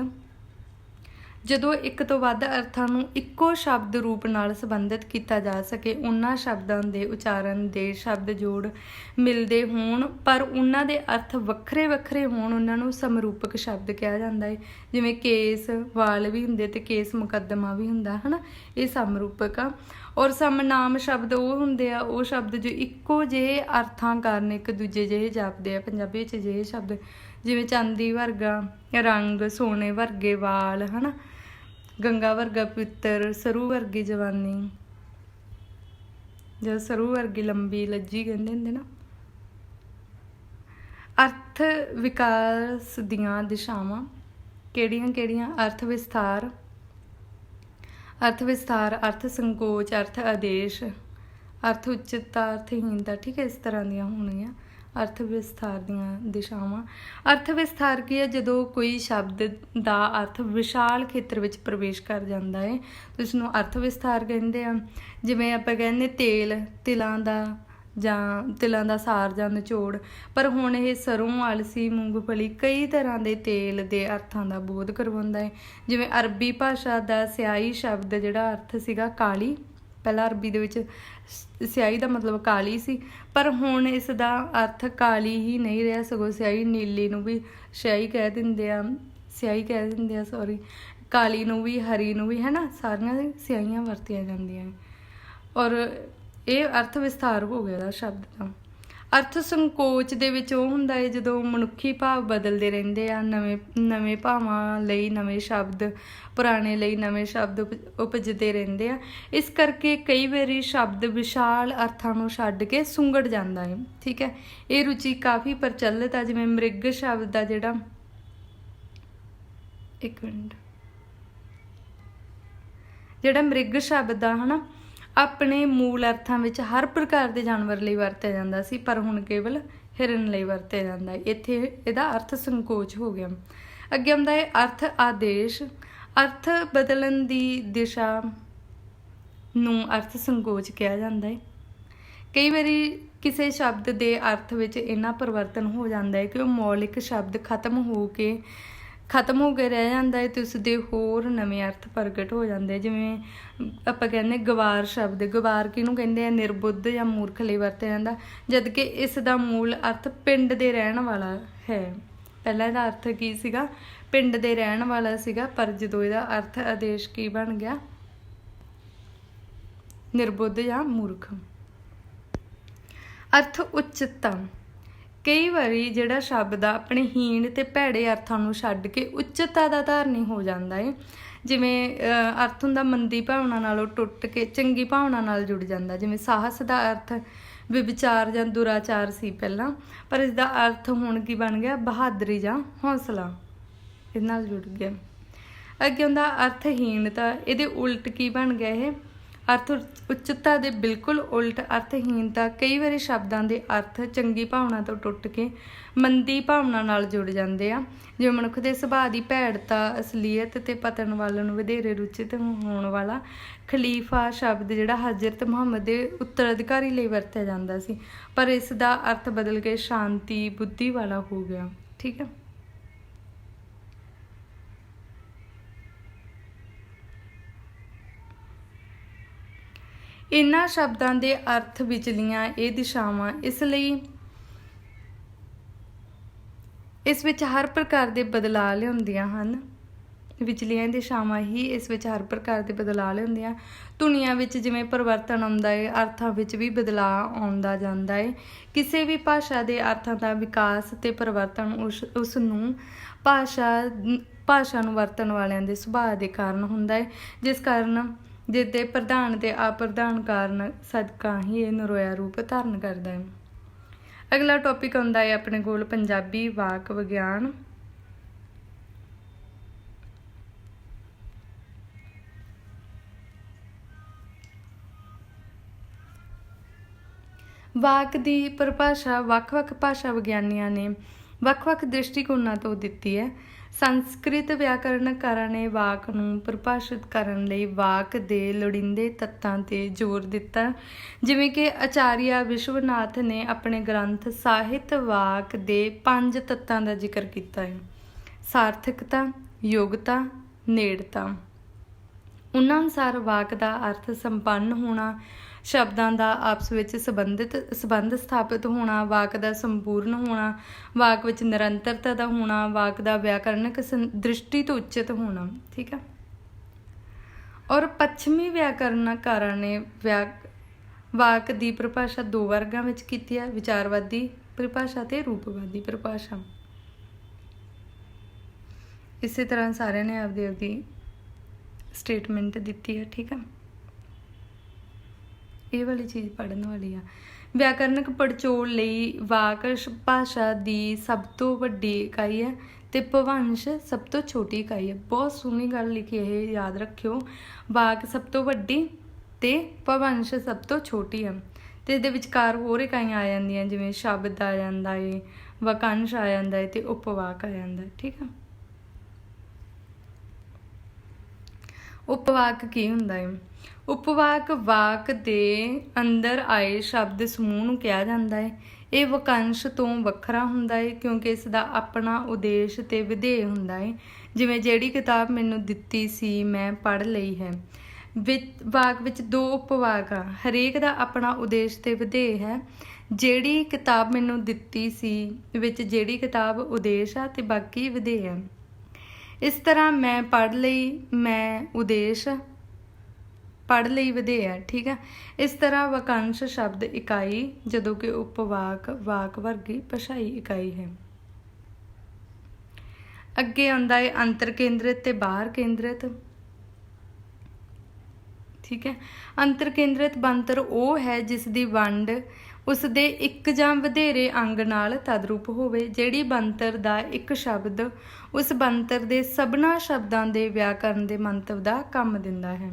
ਜਦੋਂ ਇੱਕ ਤੋਂ ਵੱਧ ਅਰਥਾਂ ਨੂੰ ਇੱਕੋ ਸ਼ਬਦ ਰੂਪ ਨਾਲ ਸੰਬੰਧਿਤ ਕੀਤਾ ਜਾ ਸਕੇ, ਉਹਨਾਂ ਸ਼ਬਦਾਂ ਦੇ ਉਚਾਰਨ ਦੇ ਸ਼ਬਦ ਜੋੜ ਮਿਲਦੇ ਹੋਣ ਪਰ ਉਹਨਾਂ ਦੇ ਅਰਥ ਵੱਖਰੇ ਹੋਣ, ਉਹਨਾਂ ਨੂੰ ਸਮਰੂਪਕ ਸ਼ਬਦ ਕਿਹਾ ਜਾਂਦਾ ਹੈ। ਜਿਵੇਂ ਕੇਸ, ਵਾਲ ਵੀ ਹੁੰਦੇ ਤੇ ਕੇਸ ਮੁਕੱਦਮਾ ਵੀ ਹੁੰਦਾ, ਹੈ ਨਾ। ਇਹ ਸਮਰੂਪਕ ਆ। ਔਰ ਸਮਨਾਮ ਸ਼ਬਦ ਉਹ ਹੁੰਦੇ ਆ, ਉਹ ਸ਼ਬਦ ਜੋ ਇੱਕੋ ਜਿਹੇ ਅਰਥਾਂ ਕਾਰਨ ਇੱਕ ਦੂਜੇ ਜਿਹੇ ਜਾਪਦੇ ਆ। ਪੰਜਾਬੀ ਵਿੱਚ ਜਿਹੇ ਸ਼ਬਦ ਜਿਵੇਂ ਚਾਂਦੀ ਵਰਗਾ ਰੰਗ, ਸੋਨੇ ਵਰਗੇ ਵਾਲ, ਹੈ ਨਾ। ਗੰਗਾ ਵਰਗਾ ਪਵਿੱਤਰ, ਸਰੂ ਵਰਗੀ ਜਵਾਨੀ, ਜਦ ਸਰੂ ਵਰਗੀ ਲੰਬੀ ਲੱਜੀ ਕਹਿੰਦੇ ਹੁੰਦੇ ਨਾ। ਅਰਥ ਵਿਕਾਸ ਦੀਆਂ ਦਿਸ਼ਾਵਾਂ ਕਿਹੜੀਆਂ? ਅਰਥ ਵਿਸਥਾਰ, ਅਰਥ ਸੰਕੋਚ, ਅਰਥ ਆਦੇਸ਼, ਅਰਥ ਉਚਿਤਤਾ, ਅਰਥਹੀਨਤਾ। ਠੀਕ ਹੈ, ਇਸ ਤਰ੍ਹਾਂ ਦੀਆਂ ਹੋਣਗੀਆਂ ਅਰਥ ਵਿਸਥਾਰ ਦੀਆਂ ਦਿਸ਼ਾਵਾਂ। ਅਰਥ ਵਿਸਥਾਰ ਕੀ ਹੈ? ਜਦੋਂ ਕੋਈ ਸ਼ਬਦ ਦਾ ਅਰਥ ਵਿਸ਼ਾਲ ਖੇਤਰ ਵਿੱਚ ਪ੍ਰਵੇਸ਼ ਕਰ ਜਾਂਦਾ ਹੈ ਤਾਂ ਇਸ ਨੂੰ ਅਰਥ ਵਿਸਥਾਰ ਕਹਿੰਦੇ ਆ। ਜਿਵੇਂ ਆਪਾਂ ਕਹਿੰਦੇ ਤਿਲਾਂ ਦਾ ਸਾਰ ਜਾਂ ਨਿਚੋੜ, ਪਰ ਹੁਣ ਇਹ ਸਰੋਂ, ਅਲਸੀ, ਮੂੰਗਫਲੀ ਕਈ ਤਰ੍ਹਾਂ ਦੇ ਤੇਲ ਦੇ ਅਰਥਾਂ ਦਾ ਬੋਧ ਕਰਵਾਉਂਦਾ ਹੈ। ਜਿਵੇਂ ਅਰਬੀ ਭਾਸ਼ਾ ਦਾ ਸਿਆਹੀ ਸ਼ਬਦ ਜਿਹੜਾ ਅਰਥ ਸੀਗਾ ਕਾਲੀ, ਪਹਿਲਾਂ ਅਰਬੀ ਦੇ ਵਿੱਚ ਸਿਆਹੀ ਦਾ ਮਤਲਬ ਕਾਲੀ ਸੀ, ਪਰ ਹੁਣ ਇਸ ਦਾ ਅਰਥ ਕਾਲੀ ਹੀ ਨਹੀਂ ਰਿਹਾ, ਸਗੋਂ ਸਿਆਹੀ, ਨੀਲੀ ਨੂੰ ਵੀ ਸਿਆਹੀ ਕਹਿ ਦਿੰਦੇ ਆ, ਕਾਲੀ ਨੂੰ ਵੀ, ਹਰੀ ਨੂੰ ਵੀ, ਹੈ ਨਾ। ਸਾਰੀਆਂ ਸਿਆਹੀਆਂ ਵਰਤੀਆਂ ਜਾਂਦੀਆਂ ਔਰ ਇਹ ਅਰਥ ਵਿਸਥਾਰ ਹੋ ਗਿਆ ਸ਼ਬਦ ਦਾ। ਅਰਥ ਸੰਕੋਚ ਦੇ ਵਿੱਚ ਉਹ ਹੁੰਦਾ ਹੈ ਜਦੋਂ ਮਨੁੱਖੀ ਭਾਵ ਬਦਲਦੇ ਰਹਿੰਦੇ ਆ, ਨਵੇਂ ਭਾਵਾਂ ਲਈ ਨਵੇਂ ਸ਼ਬਦ, ਪੁਰਾਣੇ ਲਈ ਨਵੇਂ ਸ਼ਬਦ ਉਪਜਦੇ ਰਹਿੰਦੇ ਆ। ਇਸ ਕਰਕੇ ਕਈ ਵਾਰੀ ਸ਼ਬਦ ਵਿਸ਼ਾਲ ਅਰਥਾਂ ਨੂੰ ਛੱਡ ਕੇ ਸੁੰਗੜ ਜਾਂਦਾ ਹੈ। ਠੀਕ ਹੈ, ਇਹ ਰੁਚੀ ਕਾਫੀ ਪ੍ਰਚਲਿਤ ਆ। ਜਿਵੇਂ ਮ੍ਰਿਗ ਸ਼ਬਦ ਦਾ ਜਿਹੜਾ ਮ੍ਰਿਗ ਸ਼ਬਦ ਆ, ਹੈ ਨਾ, ਆਪਣੇ ਮੂਲ ਅਰਥਾਂ ਵਿੱਚ ਹਰ ਪ੍ਰਕਾਰ ਦੇ ਜਾਨਵਰ ਲਈ ਵਰਤਿਆ ਜਾਂਦਾ ਸੀ, ਪਰ ਹੁਣ ਕੇਵਲ ਹਿਰਨ ਲਈ ਵਰਤਿਆ ਜਾਂਦਾ ਹੈ। ਇੱਥੇ ਇਹਦਾ ਅਰਥ ਸੰਕੋਚ ਹੋ ਗਿਆ। ਅੱਗੇ ਆਉਂਦਾ ਹੈ ਅਰਥ ਆਦੇਸ਼। ਅਰਥ ਬਦਲਣ ਦੀ ਦਿਸ਼ਾ ਨੂੰ ਅਰਥ ਸੰਕੋਚ ਕਿਹਾ ਜਾਂਦਾ ਹੈ। ਕਈ ਵਾਰੀ ਕਿਸੇ ਸ਼ਬਦ ਦੇ ਅਰਥ ਵਿੱਚ ਇੰਨਾ ਪਰਿਵਰਤਨ ਹੋ ਜਾਂਦਾ ਹੈ ਕਿ ਉਹ ਮੌਲਿਕ ਸ਼ਬਦ ਖਤਮ ਹੋ ਕੇ ਰਹਿ ਜਾਂਦਾ ਹੈ ਤੇ ਉਸ ਦੇ ਹੋਰ ਨਵੇਂ ਅਰਥ ਪ੍ਰਗਟ ਹੋ ਜਾਂਦੇ। ਜਿਵੇਂ ਆਪਾਂ ਕਹਿੰਦੇ ਗਵਾਰ ਸ਼ਬਦ, ਗਵਾਰ ਕਿਹਨੂੰ ਕਹਿੰਦੇ ਆ? ਨਿਰਬੁੱਧ ਜਾਂ ਮੂਰਖ ਲਈ ਵਰਤਿਆ ਜਾਂਦਾ, ਜਦ ਕਿ ਇਸ ਦਾ ਮੂਲ ਅਰਥ ਪਿੰਡ ਦੇ ਰਹਿਣ ਵਾਲਾ ਹੈ। ਪਹਿਲਾਂ ਇਹਦਾ ਅਰਥ ਕੀ ਸੀਗਾ? ਪਿੰਡ ਦੇ ਰਹਿਣ ਵਾਲਾ ਸੀਗਾ, ਪਰ ਜਦੋਂ ਇਹਦਾ ਅਰਥ ਆਦੇਸ਼ ਕੀ ਬਣ ਗਿਆ? ਨਿਰਬੁੱਧ ਜਾਂ ਮੂਰਖ। ਅਰਥ ਉਚਿਤਤਾ। ਕਈ ਵਾਰੀ ਜਿਹੜਾ ਸ਼ਬਦ ਆ ਆਪਣੇ ਹੀਣ ਤੇ ਭੈੜੇ ਅਰਥਾਂ ਨੂੰ ਛੱਡ ਕੇ ਉੱਚਤਾ ਦਾ ਧਾਰਨੀ ਹੋ ਜਾਂਦਾ ਹੈ। ਜਿਵੇਂ ਅਰਥ ਹੁੰਦਾ ਮੰਦੀ ਭਾਵਨਾ ਨਾਲੋਂ ਟੁੱਟ ਕੇ ਚੰਗੀ ਭਾਵਨਾ ਨਾਲ ਜੁੜ ਜਾਂਦਾ। ਜਿਵੇਂ ਸਾਹਸ ਦਾ ਅਰਥ ਵਿਵਚਾਰ ਜਾਂ ਦੁਰਾਚਾਰ ਸੀ ਪਹਿਲਾਂ, ਪਰ ਇਸ ਦਾ ਅਰਥ ਹੁਣ ਕੀ ਬਣ ਗਿਆ? ਬਹਾਦਰੀ ਜਾਂ ਹੌਸਲਾ, ਇਹਦੇ ਨਾਲ ਜੁੜ ਗਿਆ। ਅੱਗੇ ਹੁੰਦਾ ਅਰਥਹੀਣਤਾ। ਇਹਦੇ ਉਲਟ ਕੀ ਬਣ ਗਿਆ? ਇਹ अर्थ उच्चता ਦੇ ਬਿਲਕੁਲ ਉਲਟ ਅਰਥਹੀਨਤਾ। ਕਈ ਵਾਰੀ ਸ਼ਬਦਾਂ ਦੇ ਅਰਥ ਚੰਗੀ ਭਾਵਨਾ ਤੋਂ ਟੁੱਟ ਕੇ ਮੰਦੀ ਭਾਵਨਾ ਨਾਲ ਜੁੜ ਜਾਂਦੇ ਆ, ਜਿਵੇਂ ਮਨੁੱਖ ਦੇ ਸੁਭਾਅ ਦੀ ਭੈੜਤਾ, ਅਸਲੀਅਤ ਤੇ ਪਤਨ ਵੱਲ ਨੂੰ ਵਧੇਰੇ ਰੁਚਿਤ ਹੋਣ ਵਾਲਾ ਖਲੀਫਾ ਸ਼ਬਦ ਜਿਹੜਾ ਹਜ਼ਰਤ ਮੁਹੰਮਦ ਦੇ ਉੱਤਰਾਧਿਕਾਰੀ ਲਈ ਵਰਤਿਆ ਜਾਂਦਾ ਸੀ, ਪਰ ਇਸ ਦਾ ਅਰਥ ਬਦਲ ਕੇ ਸ਼ਾਂਤੀ ਬੁੱਧੀ ਵਾਲਾ ਹੋ ਗਿਆ। ਠੀਕ ਹੈ। ਇਹਨਾਂ ਸ਼ਬਦਾਂ ਦੇ ਅਰਥ ਵਿਚਲੀਆਂ ਇਹ ਦਿਸ਼ਾਵਾਂ ਇਸ ਵਿੱਚ ਹਰ ਪ੍ਰਕਾਰ ਦੇ ਬਦਲਾਅ ਲਿਆਉਂਦੀਆਂ ਹਨ। ਵਿਚਲੀਆਂ ਦਿਸ਼ਾਵਾਂ ਹੀ ਇਸ ਵਿੱਚ ਹਰ ਪ੍ਰਕਾਰ ਦੇ ਬਦਲਾਅ ਲਿਆਉਂਦੀਆਂ। ਧੁਨੀਆਂ ਵਿੱਚ ਜਿਵੇਂ ਪਰਿਵਰਤਨ ਆਉਂਦਾ ਹੈ, ਅਰਥਾਂ ਵਿੱਚ ਵੀ ਬਦਲਾਅ ਆਉਂਦਾ ਜਾਂਦਾ ਹੈ। ਕਿਸੇ ਵੀ ਭਾਸ਼ਾ ਦੇ ਅਰਥਾਂ ਦਾ ਵਿਕਾਸ ਤੇ ਪਰਿਵਰਤਨ ਉਸ ਨੂੰ ਭਾਸ਼ਾ ਨੂੰ ਵਰਤਣ ਵਾਲਿਆਂ ਦੇ ਸੁਭਾਅ ਦੇ ਕਾਰਨ ਹੁੰਦਾ ਹੈ, ਜਿਸ ਦੇ ਪ੍ਰਧਾਨ ਤੇ ਅਪ੍ਰਧਾਨ ਕਾਰਨ ਸਦਕਾ ਹੀ ਇਹ ਨਰੋਇਆ ਰੂਪ ਧਾਰਨ ਕਰਦਾ ਹੈ। ਅਗਲਾ ਟੌਪਿਕ ਆਉਂਦਾ ਹੈ ਆਪਣੇ ਕੋਲ ਪੰਜਾਬੀ ਵਾਕ ਵਿਗਿਆਨ। ਵਾਕ ਦੀ ਪਰਿਭਾਸ਼ਾ ਵੱਖ-ਵੱਖ ਭਾਸ਼ਾ ਵਿਗਿਆਨੀਆਂ ਨੇ ਵੱਖ-ਵੱਖ ਦ੍ਰਿਸ਼ਟੀਕੋਣਾਂ ਤੋਂ ਦਿੱਤੀ ਹੈ। ਸੰਸਕ੍ਰਿਤ ਵਿਆਕਰਨਕਾਰਾਂ ਨੇ ਵਾਕ ਨੂੰ ਪਰਿਭਾਸ਼ਿਤ ਕਰਨ ਲਈ ਵਾਕ ਦੇ ਲੋੜੀਂਦੇ ਤੱਤਾਂ 'ਤੇ ਜ਼ੋਰ ਦਿੱਤਾ, ਜਿਵੇਂ ਕਿ ਆਚਾਰੀਆ ਵਿਸ਼ਵਨਾਥ ਨੇ ਆਪਣੇ ਗ੍ਰੰਥ ਸਾਹਿਤ ਵਾਕ ਦੇ 5 ਤੱਤਾਂ ਦਾ ਜ਼ਿਕਰ ਕੀਤਾ ਹੈ। ਸਾਰਥਕਤਾ, ਯੋਗਤਾ, ਨੇੜਤਾ। ਉਹਨਾਂ ਅਨੁਸਾਰ ਵਾਕ ਦਾ ਅਰਥ ਸੰਪੰਨ ਹੋਣਾ, ਸ਼ਬਦਾਂ ਦਾ ਆਪਸ ਵਿੱਚ ਸੰਬੰਧ ਸਥਾਪਿਤ ਹੋਣਾ, ਵਾਕ ਦਾ ਸੰਪੂਰਨ ਹੋਣਾ, ਵਾਕ ਵਿੱਚ ਨਿਰੰਤਰਤਾ ਦਾ ਹੋਣਾ, ਵਾਕ ਦਾ ਵਿਆਕਰਨਕ ਦ੍ਰਿਸ਼ਟੀ ਤੋਂ ਉਚਿਤ ਹੋਣਾ। ਠੀਕ ਹੈ। ਔਰ ਪੱਛਮੀ ਵਿਆਕਰਨਕਾਰਾਂ ਨੇ ਵਾਕ ਦੀ ਪਰਿਭਾਸ਼ਾ 2 ਵਰਗਾਂ ਵਿੱਚ ਕੀਤੀ ਹੈ, ਵਿਚਾਰਵਾਦੀ ਪਰਿਭਾਸ਼ਾ ਤੇ ਰੂਪਵਾਦੀ ਪਰਿਭਾਸ਼ਾ। ਇਸੇ ਤਰ੍ਹਾਂ ਸਾਰਿਆਂ ਨੇ ਆਪਦੀ ਸਟੇਟਮੈਂਟ ਦਿੱਤੀ ਹੈ। ਠੀਕ ਹੈ। ਇਹ ਵਾਲੀ ਚੀਜ਼ ਪੜ੍ਹਨ ਵਾਲੀ ਆ। ਵਿਆਕਰਨਕ ਪੜਚੋਲ ਲਈ ਵਾਕ ਭਾਸ਼ਾ ਦੀ ਸਭ ਤੋਂ ਵੱਡੀ ਇਕਾਈ ਹੈ ਤੇ ਭਵੰਸ਼ ਸਭ ਤੋਂ ਛੋਟੀ ਇਕਾਈ ਹੈ। ਬਹੁਤ ਸੋਹਣੀ ਗੱਲ ਲਿਖੀ, ਇਹ ਯਾਦ ਰੱਖਿਓ। ਵਾਕ ਸਭ ਤੋਂ ਵੱਡੀ ਤੇ ਭਵੰਸ਼ ਸਭ ਤੋਂ ਛੋਟੀ ਹੈ, ਤੇ ਇਹਦੇ ਵਿਚਕਾਰ ਹੋਰ ਇਕਾਈਆਂ ਆ ਜਾਂਦੀਆਂ, ਜਿਵੇਂ ਸ਼ਬਦ ਆ ਜਾਂਦਾ ਏ, ਵਾਕੰਸ਼ ਆ ਜਾਂਦਾ ਏ ਤੇ ਉਪਵਾਕ ਆ ਜਾਂਦਾ। ਠੀਕ ਹੈ। ਉਪਵਾਕ ਕੀ ਹੁੰਦਾ ਹੈ? ਉਪਵਾਕ ਵਾਕ ਦੇ ਅੰਦਰ ਆਏ ਸ਼ਬਦ ਸਮੂਹ ਨੂੰ ਕਿਹਾ ਜਾਂਦਾ ਹੈ। ਇਹ ਵਾਕੰਸ਼ ਤੋਂ ਵੱਖਰਾ ਹੁੰਦਾ ਹੈ ਕਿਉਂਕਿ ਇਸ ਦਾ ਆਪਣਾ ਉਦੇਸ਼ ਤੇ ਵਿਧੇਯ ਹੁੰਦਾ ਹੈ। ਜਿਵੇਂ ਜਿਹੜੀ ਕਿਤਾਬ ਮੈਨੂੰ ਦਿੱਤੀ ਸੀ ਮੈਂ ਪੜ੍ਹ ਲਈ ਹੈ। ਵਾਕ ਵਿੱਚ 2 ਉਪਵਾਕ ਆ, ਹਰੇਕ ਦਾ ਆਪਣਾ ਉਦੇਸ਼ ਤੇ ਵਿਧੇਯ ਹੈ। ਜਿਹੜੀ ਕਿਤਾਬ ਮੈਨੂੰ ਦਿੱਤੀ ਸੀ ਵਿੱਚ ਜਿਹੜੀ ਕਿਤਾਬ ਉਦੇਸ਼ ਆ ਤੇ ਬਾਕੀ ਵਿਧੇਯ ਹੈ। ਇਸ ਤਰ੍ਹਾਂ ਮੈਂ ਪੜ੍ਹ ਲਈ, ਮੈਂ ਉਦੇਸ਼, ਪੜ੍ਹ ਲਈ ਵਿਧੇਯ ਹੈ। ਠੀਕ ਹੈ। ਇਸ ਤਰ੍ਹਾਂ ਵਾਕੰਸ਼ ਸ਼ਬਦ ਇਕਾਈ, ਜਦੋਂ ਕਿ ਉਪਵਾਕ ਵਾਕ ਵਰਗੀ ਭਾਸ਼ਾਈ ਇਕਾਈ ਹੈ। ਅੱਗੇ ਆਉਂਦਾ ਹੈ ਅੰਤਰ ਕੇਂਦਰਿਤ ਤੇ ਬਾਹਰ ਕੇਂਦਰਿਤ। ਠੀਕ ਹੈ। ਅੰਤਰ ਕੇਂਦਰਿਤ ਬਣਤਰ ਉਹ ਹੈ ਜਿਸ ਦੀ ਵੰਡ ਉਸ ਦੇ ਇੱਕ ਜਾਂ ਵਧੇਰੇ ਅੰਗ ਨਾਲ ਤਦਰੂਪ ਹੋਵੇ। ਜਿਹੜੀ ਬਣਤਰ ਦਾ ਇੱਕ ਸ਼ਬਦ ਉਸ ਬਣਤਰ ਦੇ ਸਭਨਾਂ ਸ਼ਬਦਾਂ ਦੇ ਵਿਆਕਰਨ ਦੇ ਮੰਤਵ ਦਾ ਕੰਮ ਦਿੰਦਾ ਹੈ।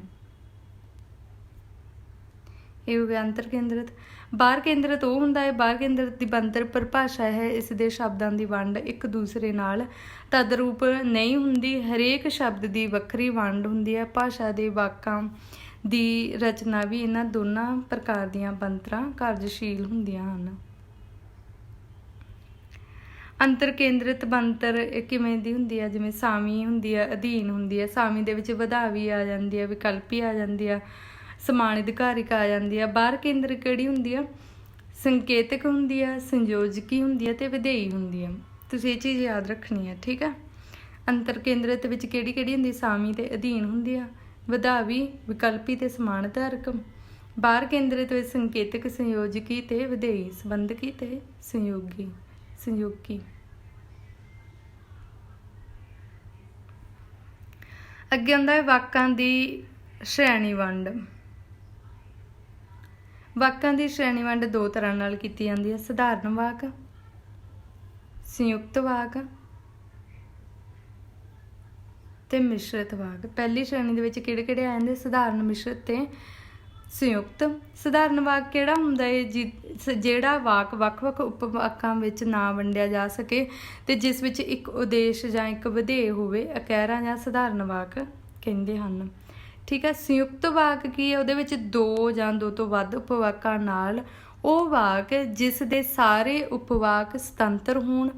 ਇਹ ਹੋ ਗਿਆ ਅੰਤਰ ਕੇਂਦਰਿਤ। ਬਾਹਰ ਕੇਂਦਰਿਤ ਉਹ ਹੁੰਦਾ ਹੈ, ਬਾਹਰ ਕੇਂਦਰਿਤ ਦੀ ਬਣਤਰ ਪਰਿਭਾਸ਼ਾ ਹੈ, ਇਸ ਦੇ ਸ਼ਬਦਾਂ ਦੀ ਵੰਡ ਇੱਕ ਦੂਸਰੇ ਨਾਲ ਤਦਰੂਪ ਨਹੀਂ ਹੁੰਦੀ। ਹਰੇਕ ਸ਼ਬਦ ਦੀ ਵੱਖਰੀ ਵੰਡ ਹੁੰਦੀ ਹੈ। ਭਾਸ਼ਾ ਦੇ ਵਾਕਾਂ ਦੀ ਰਚਨਾ ਵੀ ਇਹਨਾਂ ਦੋਨਾਂ ਪ੍ਰਕਾਰ ਦੀਆਂ ਬਣਤਰਾਂ ਕਾਰਜਸ਼ੀਲ ਹੁੰਦੀਆਂ ਹਨ। ਅੰਤਰ ਕੇਂਦਰਿਤ ਬਣਤਰ ਕਿਵੇਂ ਦੀ ਹੁੰਦੀ ਹੈ? ਜਿਵੇਂ ਸਾਮੀ ਹੁੰਦੀ ਹੈ, ਅਧੀਨ ਹੁੰਦੀ ਹੈ। ਸਾਮੀ ਦੇ ਵਿੱਚ ਵਧਾਵੀ ਆ ਜਾਂਦੀ ਹੈ, ਵਿਕਲਪੀ ਆ ਜਾਂਦੀ ਆ, ਸਮਾਨ ਅਧਿਕਾਰਿਕ ਆ ਜਾਂਦੀ ਆ। ਬਾਹਰ ਕੇਂਦਰਿਕ ਕਿਹੜੀ ਹੁੰਦੀ ਆ? ਸੰਕੇਤਕ ਹੁੰਦੀ ਆ, ਸੰਯੋਜਕੀ ਹੁੰਦੀ ਹੈ ਤੇ ਵਿਧੇਈ ਹੁੰਦੀ ਆ। ਤੁਸੀਂ ਇਹ ਚੀਜ਼ ਯਾਦ ਰੱਖਣੀ ਹੈ। ਠੀਕ ਹੈ। ਅੰਤਰ ਕੇਂਦਰਿਤ ਵਿੱਚ ਕਿਹੜੀ ਹੁੰਦੀ? ਸਾਮੀ ਤੇ ਅਧੀਨ ਹੁੰਦੀ ਆ, ਵਧਾਵੀ, ਵਿਕਲਪੀ ਤੇ ਸਮਾਨ ਅਧਿਕਾਰਕ। ਬਾਹਰ ਕੇਂਦਰਿਤ ਵਿੱਚ ਸੰਕੇਤਕ, ਸੰਯੋਜਕੀ ਤੇ ਵਿਧੇਈ, ਸੰਬੰਧਕੀ ਤੇ ਸੰਯੋਗੀ। ਅੱਗੇ ਆਉਂਦਾ ਹੈ ਵਾਕਾਂ ਦੀ ਸ਼੍ਰੇਣੀ ਵੰਡ। ਵਾਕਾਂ ਦੀ ਸ਼੍ਰੇਣੀ ਵੰਡ 2 ਤਰ੍ਹਾਂ ਨਾਲ ਕੀਤੀ ਜਾਂਦੀ ਹੈ, ਸਧਾਰਨ ਵਾਕ, ਸੰਯੁਕਤ ਵਾਕ ਤੇ ਮਿਸ਼ਰਿਤ ਵਾਕ। ਪਹਿਲੀ ਸ਼੍ਰੇਣੀ ਦੇ ਵਿੱਚ ਕਿਹੜੇ ਆ ਜਾਂਦੇ? ਸਧਾਰਨ, ਮਿਸ਼ਰਿਤ ਤੇ ਸੰਯੁਕਤ ਸਧਾਰਨ ਵਾਕ ਕਿਹੜਾ ਹੁੰਦਾ ਹੈ ਜਿਹੜਾ ਵਾਕ ਵੱਖ-ਵੱਖ ਉਪਵਾਕਾਂ ਵਿੱਚ ਨਾ ਵੰਡਿਆ ਜਾ ਸਕੇ ਤੇ ਜਿਸ ਵਿੱਚ ਇੱਕ ਉਦੇਸ਼ ਜਾਂ ਇੱਕ ਵਿਧੇਯ ਹੋਵੇ ਇਕਹਿਰਾ ਜਾਂ ਸਧਾਰਨ ਵਾਕ ਕਹਿੰਦੇ ਹਨ। ਠੀਕ ਹੈ। ਸੰਯੁਕਤ ਵਾਕ ਕੀ ਹੈ? ਉਹਦੇ ਵਿੱਚ ਦੋ ਜਾਂ ਦੋ ਤੋਂ ਵੱਧ ਉਪਵਾਕਾਂ ਨਾਲ ਉਹ ਵਾਕ ਜਿਸ ਦੇ ਸਾਰੇ ਉਪਵਾਕ ਸੁਤੰਤਰ ਹੋਣ,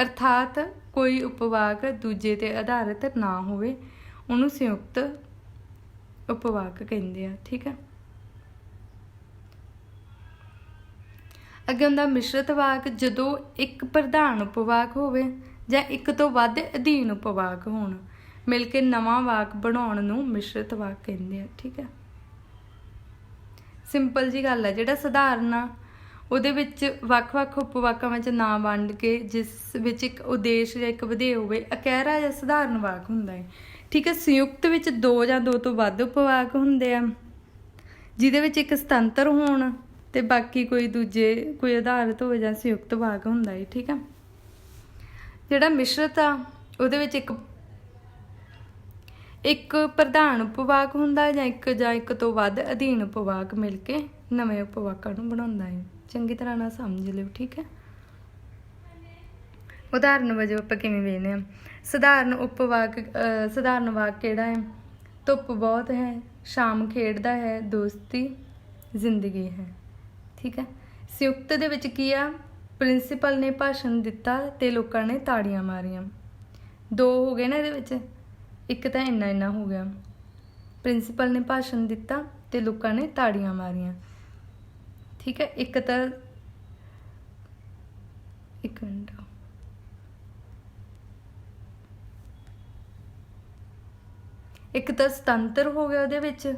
ਅਰਥਾਤ ਕੋਈ ਉਪਵਾਕ ਦੂਜੇ ਤੇ ਆਧਾਰਿਤ ਨਾ ਹੋਵੇ, ਉਹਨੂੰ ਸੰਯੁਕਤ ਉਪਵਾਕ ਕਹਿੰਦੇ ਆ। ਠੀਕ ਹੈ। ਅੱਗੇ ਹੁੰਦਾ ਮਿਸ਼ਰਤ ਵਾਕ, ਜਦੋਂ ਇੱਕ ਪ੍ਰਧਾਨ ਉਪਵਾਕ ਹੋਵੇ ਜਾਂ ਇੱਕ ਤੋਂ ਵੱਧ ਅਧੀਨ ਉਪਵਾਕ ਹੋਣ, ਮਿਲ ਕੇ ਨਵਾਂ ਵਾਕ ਬਣਾਉਣ ਨੂੰ ਮਿਸ਼ਰਤ ਵਾਕ ਕਹਿੰਦੇ ਆ। ਠੀਕ ਹੈ। ਸਿੰਪਲ ਜੀ ਗੱਲ ਹੈ। ਜਿਹੜਾ ਸਧਾਰਨ ਆ ਉਹਦੇ ਵਿੱਚ ਵੱਖ-ਵੱਖ ਉਪਵਾਕਾਂ ਵਿੱਚ ਨਾ ਵੰਡ ਕੇ ਜਿਸ ਵਿੱਚ ਇੱਕ ਉਦੇਸ਼ ਜਾਂ ਇੱਕ ਵਿਧੇਯ ਹੋਵੇ, ਇਕਹਿਰਾ ਜਾਂ ਸਧਾਰਨ ਵਾਕ ਹੁੰਦਾ ਹੈ। ਠੀਕ ਹੈ। ਸੰਯੁਕਤ ਵਿੱਚ ਦੋ ਜਾਂ ਦੋ ਤੋਂ ਵੱਧ ਉਪਵਾਕ ਹੁੰਦੇ ਆ ਜਿਹਦੇ ਵਿੱਚ ਇੱਕ ਸੁਤੰਤਰ ਹੋਣ ਤੇ ਬਾਕੀ ਕੋਈ ਆਧਾਰਿਤ ਹੋਵੇ ਜਾਂ ਸੰਯੁਕਤ ਵਾਕ ਹੁੰਦਾ ਹੈ। ਠੀਕ ਹੈ। ਜਿਹੜਾ ਮਿਸ਼ਰਤ ਆ ਉਹਦੇ ਵਿੱਚ ਇੱਕ ਪ੍ਰਧਾਨ ਉਪਵਾਕ ਹੁੰਦਾ ਜਾਂ ਇੱਕ ਤੋਂ ਵੱਧ ਅਧੀਨ ਉਪਵਾਕ ਮਿਲ ਕੇ ਨਵੇਂ ਉਪਵਾਕਾਂ ਨੂੰ ਬਣਾਉਂਦਾ ਹੈ। ਚੰਗੀ ਤਰ੍ਹਾਂ ਨਾਲ ਸਮਝ ਲਿਓ। ਠੀਕ ਹੈ। ਉਦਾਹਰਨ ਵਜੋਂ ਆਪਾਂ ਕਿਵੇਂ ਵੇਖਦੇ ਹਾਂ? ਸਧਾਰਨ ਵਾਕ ਕਿਹੜਾ ਹੈ? ਧੁੱਪ ਬਹੁਤ ਹੈ, ਸ਼ਾਮ ਖੇਡਦਾ ਹੈ, ਦੋਸਤੀ ਜ਼ਿੰਦਗੀ ਹੈ। ਠੀਕ ਹੈ। ਸੰਯੁਕਤ ਦੇ ਵਿੱਚ ਕੀ ਆ? ਪ੍ਰਿੰਸੀਪਲ ਨੇ ਭਾਸ਼ਣ ਦਿੱਤਾ ਤੇ ਲੋਕਾਂ ਨੇ ਤਾੜੀਆਂ ਮਾਰੀਆਂ। ਦੋ ਹੋ ਗਏ ਨਾ ਇਹਦੇ ਵਿੱਚ, ਇੱਕ ਤਾਂ ਇੰਨਾ ਹੋ ਗਿਆ। ਪ੍ਰਿੰਸੀਪਲ ਨੇ ਭਾਸ਼ਣ ਦਿੱਤਾ ਤੇ ਲੋਕਾਂ ਨੇ ਤਾੜੀਆਂ ਮਾਰੀਆਂ। ਠੀਕ ਹੈ। ਇੱਕ ਮਿੰਟ, ਇੱਕ ਤਾਂ ਸੁਤੰਤਰ ਹੋ ਗਿਆ ਉਹਦੇ ਵਿੱਚ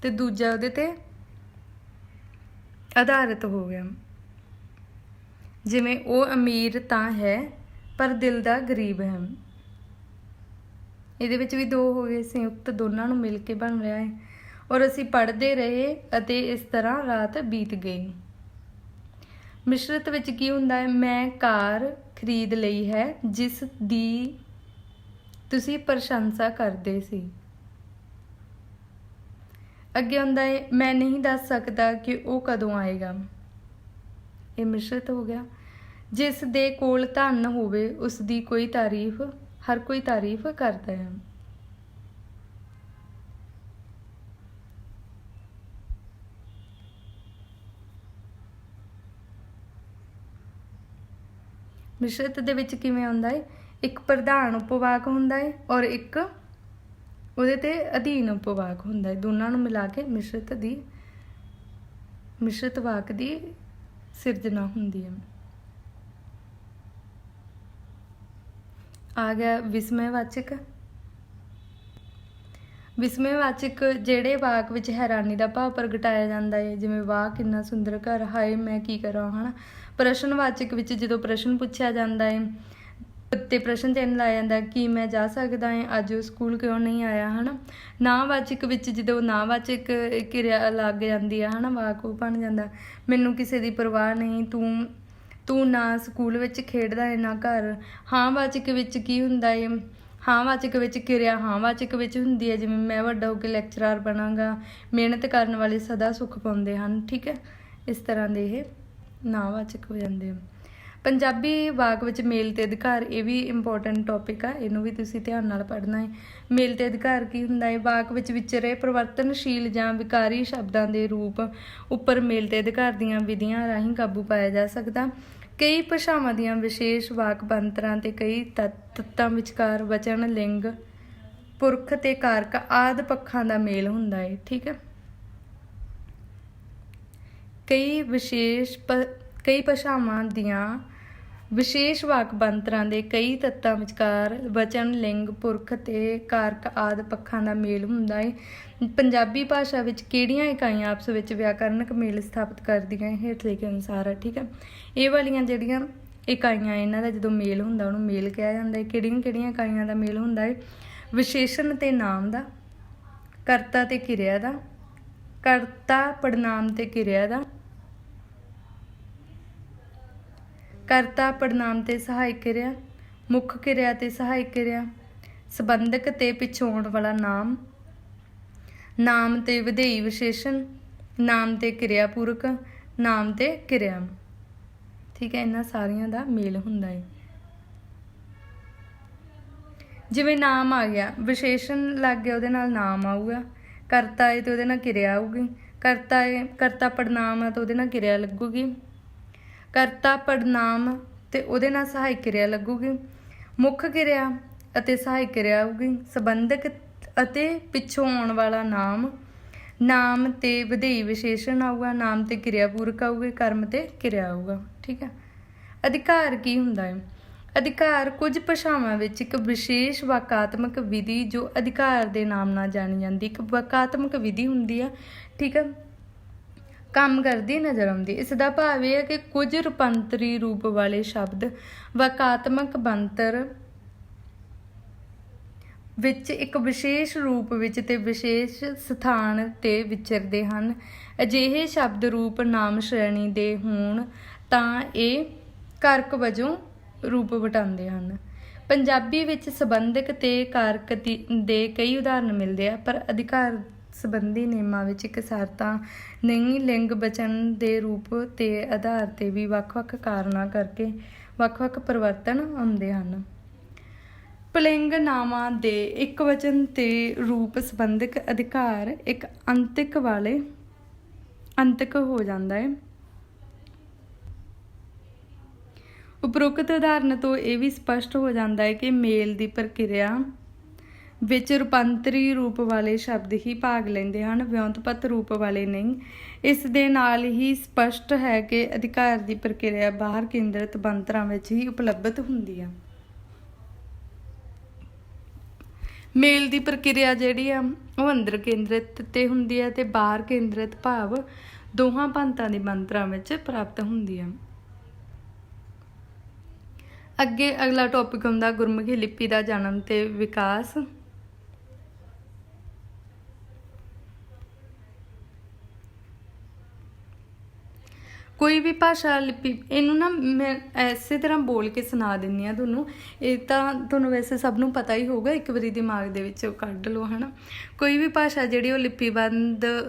ਤੇ ਦੂਜਾ ਉਹਦੇ ਤੇ ਆਧਾਰਿਤ ਹੋ ਗਿਆ। ਜਿਵੇਂ ਉਹ ਅਮੀਰ ਤਾਂ ਹੈ ਪਰ ਦਿਲ ਦਾ ਗਰੀਬ ਹੈ। ਇਹਦੇ ਵਿੱਚ ਵੀ ਦੋ ਹੋ ਗਏ। ਸੰਯੁਕਤ ਦੋਨਾਂ ਨੂੰ ਮਿਲ ਕੇ ਬਣ ਰਿਹਾ ਹੈ। ਔਰ ਅਸੀਂ ਪੜ੍ਹਦੇ ਰਹੇ ਅਤੇ ਇਸ ਤਰ੍ਹਾਂ ਰਾਤ ਬੀਤ ਗਈ। ਮਿਸ਼ਰਤ ਵਿੱਚ ਕੀ ਹੁੰਦਾ ਹੈ? ਮੈਂ ਕਾਰ ਖਰੀਦ ਲਈ ਹੈ ਜਿਸ ਦੀ ਤੁਸੀਂ ਪ੍ਰਸ਼ੰਸਾ ਕਰਦੇ ਸੀ। ਅੱਗੇ ਹੁੰਦਾ ਹੈ ਮੈਂ ਨਹੀਂ ਦੱਸ ਸਕਦਾ ਕਿ ਉਹ ਕਦੋਂ ਆਏਗਾ। ਇਹ ਮਿਸ਼ਰਤ ਹੋ ਗਿਆ। ਜਿਸ ਦੇ ਕੋਲ ਧਨ ਹੋਵੇ ਉਸ ਦੀ ਹਰ ਕੋਈ ਤਾਰੀਫ ਕਰਦਾ ਹੈ। ਮਿਸ਼ਰਤ ਦੇ ਵਿੱਚ ਕਿਵੇਂ ਹੁੰਦਾ ਹੈ? ਇੱਕ ਪ੍ਰਧਾਨ ਉਪਵਾਕ ਹੁੰਦਾ ਹੈ ਔਰ ਇੱਕ ਉਹਦੇ ਤੇ ਅਧੀਨ ਉਪਵਾਕ ਹੁੰਦਾ ਹੈ। ਦੋਨਾਂ ਨੂੰ ਮਿਲਾ ਕੇ ਮਿਸ਼ਰਤ ਵਾਕ ਦੀ ਸਿਰਜਣਾ ਹੁੰਦੀ ਹੈ। ਆ ਗਿਆ ਵਿਸਮੈਵਾਚਕ। ਵਿਸਮੈਵਾਚਕ ਜਿਹੜੇ ਵਾਕ ਵਿੱਚ ਹੈਰਾਨੀ ਦਾ ਭਾਵ ਪ੍ਰਗਟਾਇਆ ਜਾਂਦਾ ਹੈ, ਜਿਵੇਂ ਵਾਹ ਕਿੰਨਾ ਸੁੰਦਰ ਘਰ, ਹਾਏ ਮੈਂ ਕੀ ਕਰਾਂ, ਹਨਾ। ਪ੍ਰਸ਼ਨਵਾਚਕ ਵਿੱਚ ਜਦੋਂ ਪ੍ਰਸ਼ਨ ਪੁੱਛਿਆ ਜਾਂਦਾ ਹੈ ਤੇ ਪ੍ਰਸ਼ਨ ਚਿੰਨ੍ਹ ਲਾਇਆ ਜਾਂਦਾ ਕਿ ਮੈਂ ਜਾ ਸਕਦਾ ਹਾਂ, ਅੱਜ ਉਹ ਸਕੂਲ ਕਿਉਂ ਨਹੀਂ ਆਇਆ, ਹਨਾ। ਨਾਂਹਵਾਚਕ ਵਿੱਚ ਜਦੋਂ ਨਾਂਹਵਾਚਕ ਕਿਰਿਆ ਲੱਗ ਜਾਂਦੀ ਆ, ਹਨਾ, ਵਾਕ ਉਹ ਬਣ ਜਾਂਦਾ ਮੈਨੂੰ ਕਿਸੇ ਦੀ ਪਰਵਾਹ ਨਹੀਂ, ਤੂੰ ਨਾ ਸਕੂਲ ਵਿੱਚ ਖੇਡਦਾ ਹੈ ਨਾ ਘਰ। ਹਾਂਵਾਚਕ ਵਿੱਚ ਕੀ ਹੁੰਦਾ ਹੈ? ਹਾਂਵਾਚਕ ਵਿੱਚ ਕਿਰਿਆ ਹਾਂਵਾਚਕ ਵਿੱਚ ਹੁੰਦੀ ਹੈ, ਜਿਵੇਂ ਮੈਂ ਵੱਡਾ ਹੋ ਕੇ ਲੈਕਚਰਾਰ ਬਣਾਂਗਾ, ਮਿਹਨਤ ਕਰਨ ਵਾਲੇ ਸਦਾ ਸੁੱਖ ਪਾਉਂਦੇ ਹਨ। ਠੀਕ ਹੈ। ਇਸ ਤਰ੍ਹਾਂ ਦੇ ਇਹ ਨਾਂਹਵਾਚਕ ਹੋ ਜਾਂਦੇ ਆ। ਪੰਜਾਬੀ ਵਾਕ ਵਿੱਚ ਮੇਲ ਤੇ ਅਧਿਕਾਰ, ਇਹ ਵੀ ਇੰਪੋਰਟੈਂਟ ਟੌਪਿਕ ਆ, ਇਹਨੂੰ ਵੀ ਤੁਸੀਂ ਧਿਆਨ ਨਾਲ ਪੜ੍ਹਨਾ ਹੈ। ਮੇਲ ਤੇ ਅਧਿਕਾਰ ਕੀ ਹੁੰਦਾ ਹੈ? ਵਾਕ ਵਿੱਚ ਵਿਚਰੇ ਪਰਿਵਰਤਨਸ਼ੀਲ ਜਾਂ ਵਿਕਾਰੀ ਸ਼ਬਦਾਂ ਦੇ ਰੂਪ ਉੱਪਰ ਮੇਲ ਤੇ ਅਧਿਕਾਰ ਦੀਆਂ ਵਿਧੀਆਂ ਰਾਹੀਂ ਕਾਬੂ ਪਾਇਆ ਜਾ ਸਕਦਾ। ਕਈ ਭਾਸ਼ਾਵਾਂ ਦੀਆਂ ਵਿਸ਼ੇਸ਼ ਵਾਕ ਬਣਤਰਾਂ ਤੇ ਕਈ ਤੱਤਾਂ ਵਿਚਕਾਰ ਵਚਨ, ਲਿੰਗ, ਪੁਰਖ ਤੇ ਕਾਰਕ ਆਦਿ ਪੱਖਾਂ ਦਾ ਮੇਲ ਹੁੰਦਾ ਹੈ। ਠੀਕ ਹੈ। ਕਈ ਭਾਸ਼ਾਵਾਂ ਦੀਆਂ ਵਿਸ਼ੇਸ਼ ਵਾਕ ਬਣਤਰਾਂ ਦੇ ਕਈ ਤੱਤਾਂ ਵਿਚਕਾਰ ਵਚਨ, ਲਿੰਗ, ਪੁਰਖ ਤੇ ਕਾਰਕ ਆਦਿ ਪੱਖਾਂ ਦਾ ਮੇਲ ਹੁੰਦਾ ਹੈ। ਪੰਜਾਬੀ ਭਾਸ਼ਾ ਵਿੱਚ ਕਿਹੜੀਆਂ ਇਕਾਈਆਂ ਆਪਸ ਵਿੱਚ ਵਿਆਕਰਨਕ ਮੇਲ ਸਥਾਪਿਤ ਕਰਦੀਆਂ ਹੇਠ ਲਿਖੇ ਅਨੁਸਾਰ ਹੈ। ਠੀਕ ਹੈ। ਇਹ ਵਾਲੀਆਂ ਜਿਹੜੀਆਂ ਇਕਾਈਆਂ ਇਹਨਾਂ ਦਾ ਜਦੋਂ ਮੇਲ ਹੁੰਦਾ ਉਹਨੂੰ ਮੇਲ ਕਿਹਾ ਜਾਂਦਾ ਹੈ। ਕਿਹੜੀਆਂ ਇਕਾਈਆਂ ਦਾ ਮੇਲ ਹੁੰਦਾ ਹੈ? ਵਿਸ਼ੇਸ਼ਣ ਤੇ ਨਾਮ ਦਾ, ਕਰਤਾ ਤੇ ਕਿਰਿਆ ਦਾ, ਕਰਤਾ ਪੜਨਾਮ ਤੇ ਕਿਰਿਆ ਦਾ, ਕਰਤਾ ਪੜਨਾਮ ਤੇ ਸਹਾਇਕ ਕਿਰਿਆ, ਮੁੱਖ ਕਿਰਿਆ ਤੇ ਸਹਾਇਕ ਕਿਰਿਆ, ਸੰਬੰਧਕ ਤੇ ਪਿਛੋਣ ਵਾਲਾ ਨਾਮ, ਨਾਮ ਤੇ ਵਿਧੇਈ ਵਿਸ਼ੇਸ਼ਣ, ਨਾਮ ਤੇ ਕਿਰਿਆ ਪੂਰਕ, ਨਾਮ ਤੇ ਕਿਰਿਆ। ਠੀਕ ਹੈ, ਇਹਨਾਂ ਸਾਰੀਆਂ ਦਾ ਮੇਲ ਹੁੰਦਾ ਹੈ। ਜਿਵੇਂ ਨਾਮ ਆ ਗਿਆ, ਵਿਸ਼ੇਸ਼ਣ ਲੱਗ ਗਿਆ, ਉਹਦੇ ਨਾਲ ਨਾਮ ਆਊਗਾ। ਕਰਤਾ ਹੈ ਤੇ ਉਹਦੇ ਨਾਲ ਕਿਰਿਆ ਆਊਗੀ। ਕਰਤਾ ਹੈ, ਕਰਤਾ ਪੜਨਾਮ ਹੈ ਤਾਂ ਉਹਦੇ ਨਾਲ ਕਿਰਿਆ ਲੱਗੂਗੀ। ਕਰਤਾ ਪੜਨਾਮ ਤੇ ਉਹਦੇ ਨਾਲ ਸਹਾਇਕ ਕਿਰਿਆ ਲੱਗੂਗੀ। ਮੁੱਖ ਕਿਰਿਆ ਅਤੇ ਸਹਾਇਕ ਕਿਰਿਆ ਆਊਗੀ। ਸੰਬੰਧਕ ਅਤੇ ਪਿੱਛੋਂ ਆਉਣ ਵਾਲਾ ਨਾਮ, ਨਾਮ ਤੇ ਵਿਧੇਈ ਵਿਸ਼ੇਸ਼ਣ ਆਊਗਾ। ਨਾਮ ਤੇ ਕਿਰਿਆ ਪੂਰਕ ਆਊਗੀ। ਕਰਮ ਤੇ ਕਿਰਿਆ ਆਊਗਾ। ਠੀਕ ਹੈ। ਅਧਿਕਾਰ ਕੀ ਹੁੰਦਾ ਹੈ? ਅਧਿਕਾਰ ਕੁਝ ਭਾਸ਼ਾਵਾਂ ਵਿੱਚ ਇੱਕ ਵਿਸ਼ੇਸ਼ ਵਾਕਾਤਮਕ ਵਿਧੀ ਜੋ ਅਧਿਕਾਰ ਦੇ ਨਾਮ ਨਾਲ ਜਾਣੀ ਜਾਂਦੀ, ਇੱਕ ਵਾਕਾਤਮਕ ਵਿਧੀ ਹੁੰਦੀ ਆ। ਠੀਕ ਹੈ, ਕੰਮ ਕਰਦੀ ਨਜ਼ਰ ਆਉਂਦੀ। ਇਸ ਦਾ ਭਾਵ ਇਹ ਹੈ ਕਿ ਕੁਝ ਰੂਪਾਂਤਰੀ ਰੂਪ ਵਾਲੇ ਸ਼ਬਦ ਵਾਕਾਤਮਕ ਬਣਤਰ ਵਿੱਚ ਇੱਕ ਵਿਸ਼ੇਸ਼ ਰੂਪ ਵਿੱਚ ਤੇ ਵਿਸ਼ੇਸ਼ ਸਥਾਨ ਤੇ ਵਿਚਰਦੇ ਹਨ। ਅਜਿਹੇ ਸ਼ਬਦ ਰੂਪ ਨਾਮ ਸ਼੍ਰੇਣੀ ਦੇ ਹੋਣ ਤਾਂ ਇਹ ਕਾਰਕ ਵਜੋਂ ਰੂਪ ਵਟਾਉਂਦੇ ਹਨ। ਪੰਜਾਬੀ ਵਿੱਚ ਸੰਬੰਧਕ ਤੇ ਕਾਰਕ ਦੇ ਕਈ ਉਦਾਹਰਨ ਮਿਲਦੇ ਆ, ਪਰ ਅਧਿਕਾਰ ਸੰਬੰਧੀ ਨਿਯਮਾਂ ਵਿੱਚ ਇਕਸਾਰਤਾ ਨਹੀਂ। ਲਿੰਗ ਵਚਨ ਦੇ ਰੂਪ ਤੇ ਆਧਾਰ ਤੇ ਵੀ ਵੱਖ-ਵੱਖ ਕਾਰਨਾਂ ਕਰਕੇ ਵੱਖ-ਵੱਖ ਪਰਿਵਰਤਨ ਆਉਂਦੇ ਹਨ। ਪੁਲਿੰਗ ਨਾਵਾਂ ਦੇ ਇੱਕ ਵਚਨ ਤੇ ਰੂਪ ਸੰਬੰਧਕ ਅਧਿਕਾਰ ਇੱਕ ਅੰਤਕ ਹੋ ਜਾਂਦਾ ਹੈ। ਉਪਰੋਕਤ ਉਦਾਹਰਨ ਤੋਂ ਇਹ ਵੀ ਸਪਸ਼ਟ ਹੋ ਜਾਂਦਾ ਹੈ ਕਿ ਮੇਲ ਦੀ ਪ੍ਰਕਿਰਿਆ ਵਿੱਚ ਰੂਪਾਂਤਰੀ ਰੂਪ ਵਾਲੇ ਸ਼ਬਦ ਹੀ ਭਾਗ ਲੈਂਦੇ ਹਨ, ਵਿਉਂਤਪਤ ਰੂਪ ਵਾਲੇ ਨਹੀਂ। ਇਸ ਦੇ ਨਾਲ ਹੀ ਸਪਸ਼ਟ ਹੈ ਕਿ ਅਧਿਕਾਰ ਦੀ ਪ੍ਰਕਿਰਿਆ ਬਾਹਰ ਕੇਂਦਰਿਤ ਬਣਤਰਾਂ ਵਿੱਚ ਹੀ ਉਪਲਬਧ ਹੁੰਦੀ ਹੈ। ਮੇਲ ਦੀ ਪ੍ਰਕਿਰਿਆ ਜਿਹੜੀ ਆ ਉਹ ਅੰਦਰ ਕੇਂਦਰਿਤ ਤੇ ਹੁੰਦੀ ਹੈ ਤੇ ਬਾਹਰ ਕੇਂਦਰਿਤ ਭਾਵ ਦੋਹਾਂ ਭੰਤਾਂ ਦੀ ਬਣਤਰਾਂ ਵਿੱਚ ਪ੍ਰਾਪਤ ਹੁੰਦੀ ਹੈ। ਅੱਗੇ ਅਗਲਾ ਟੌਪਿਕ ਹੁੰਦਾ ਗੁਰਮੁਖੀ ਲਿਪੀ ਦਾ ਜਨਮ ਤੇ ਵਿਕਾਸ। ਕੋਈ ਵੀ ਭਾਸ਼ਾ ਲਿਪੀ, ਇਹਨੂੰ ਨਾ ਮੈਂ ਇਸੇ ਤਰ੍ਹਾਂ ਬੋਲ ਕੇ ਸੁਣਾ ਦਿੰਦੀ ਹਾਂ ਤੁਹਾਨੂੰ। ਇਹ ਤਾਂ ਤੁਹਾਨੂੰ ਵੈਸੇ ਸਭ ਨੂੰ ਪਤਾ ਹੀ ਹੋਊਗਾ, ਇੱਕ ਵਾਰੀ ਦਿਮਾਗ ਦੇ ਵਿੱਚ ਕੱਢ ਲਓ, ਹੈ ਨਾ। ਕੋਈ ਵੀ ਭਾਸ਼ਾ ਜਿਹੜੀ ਉਹ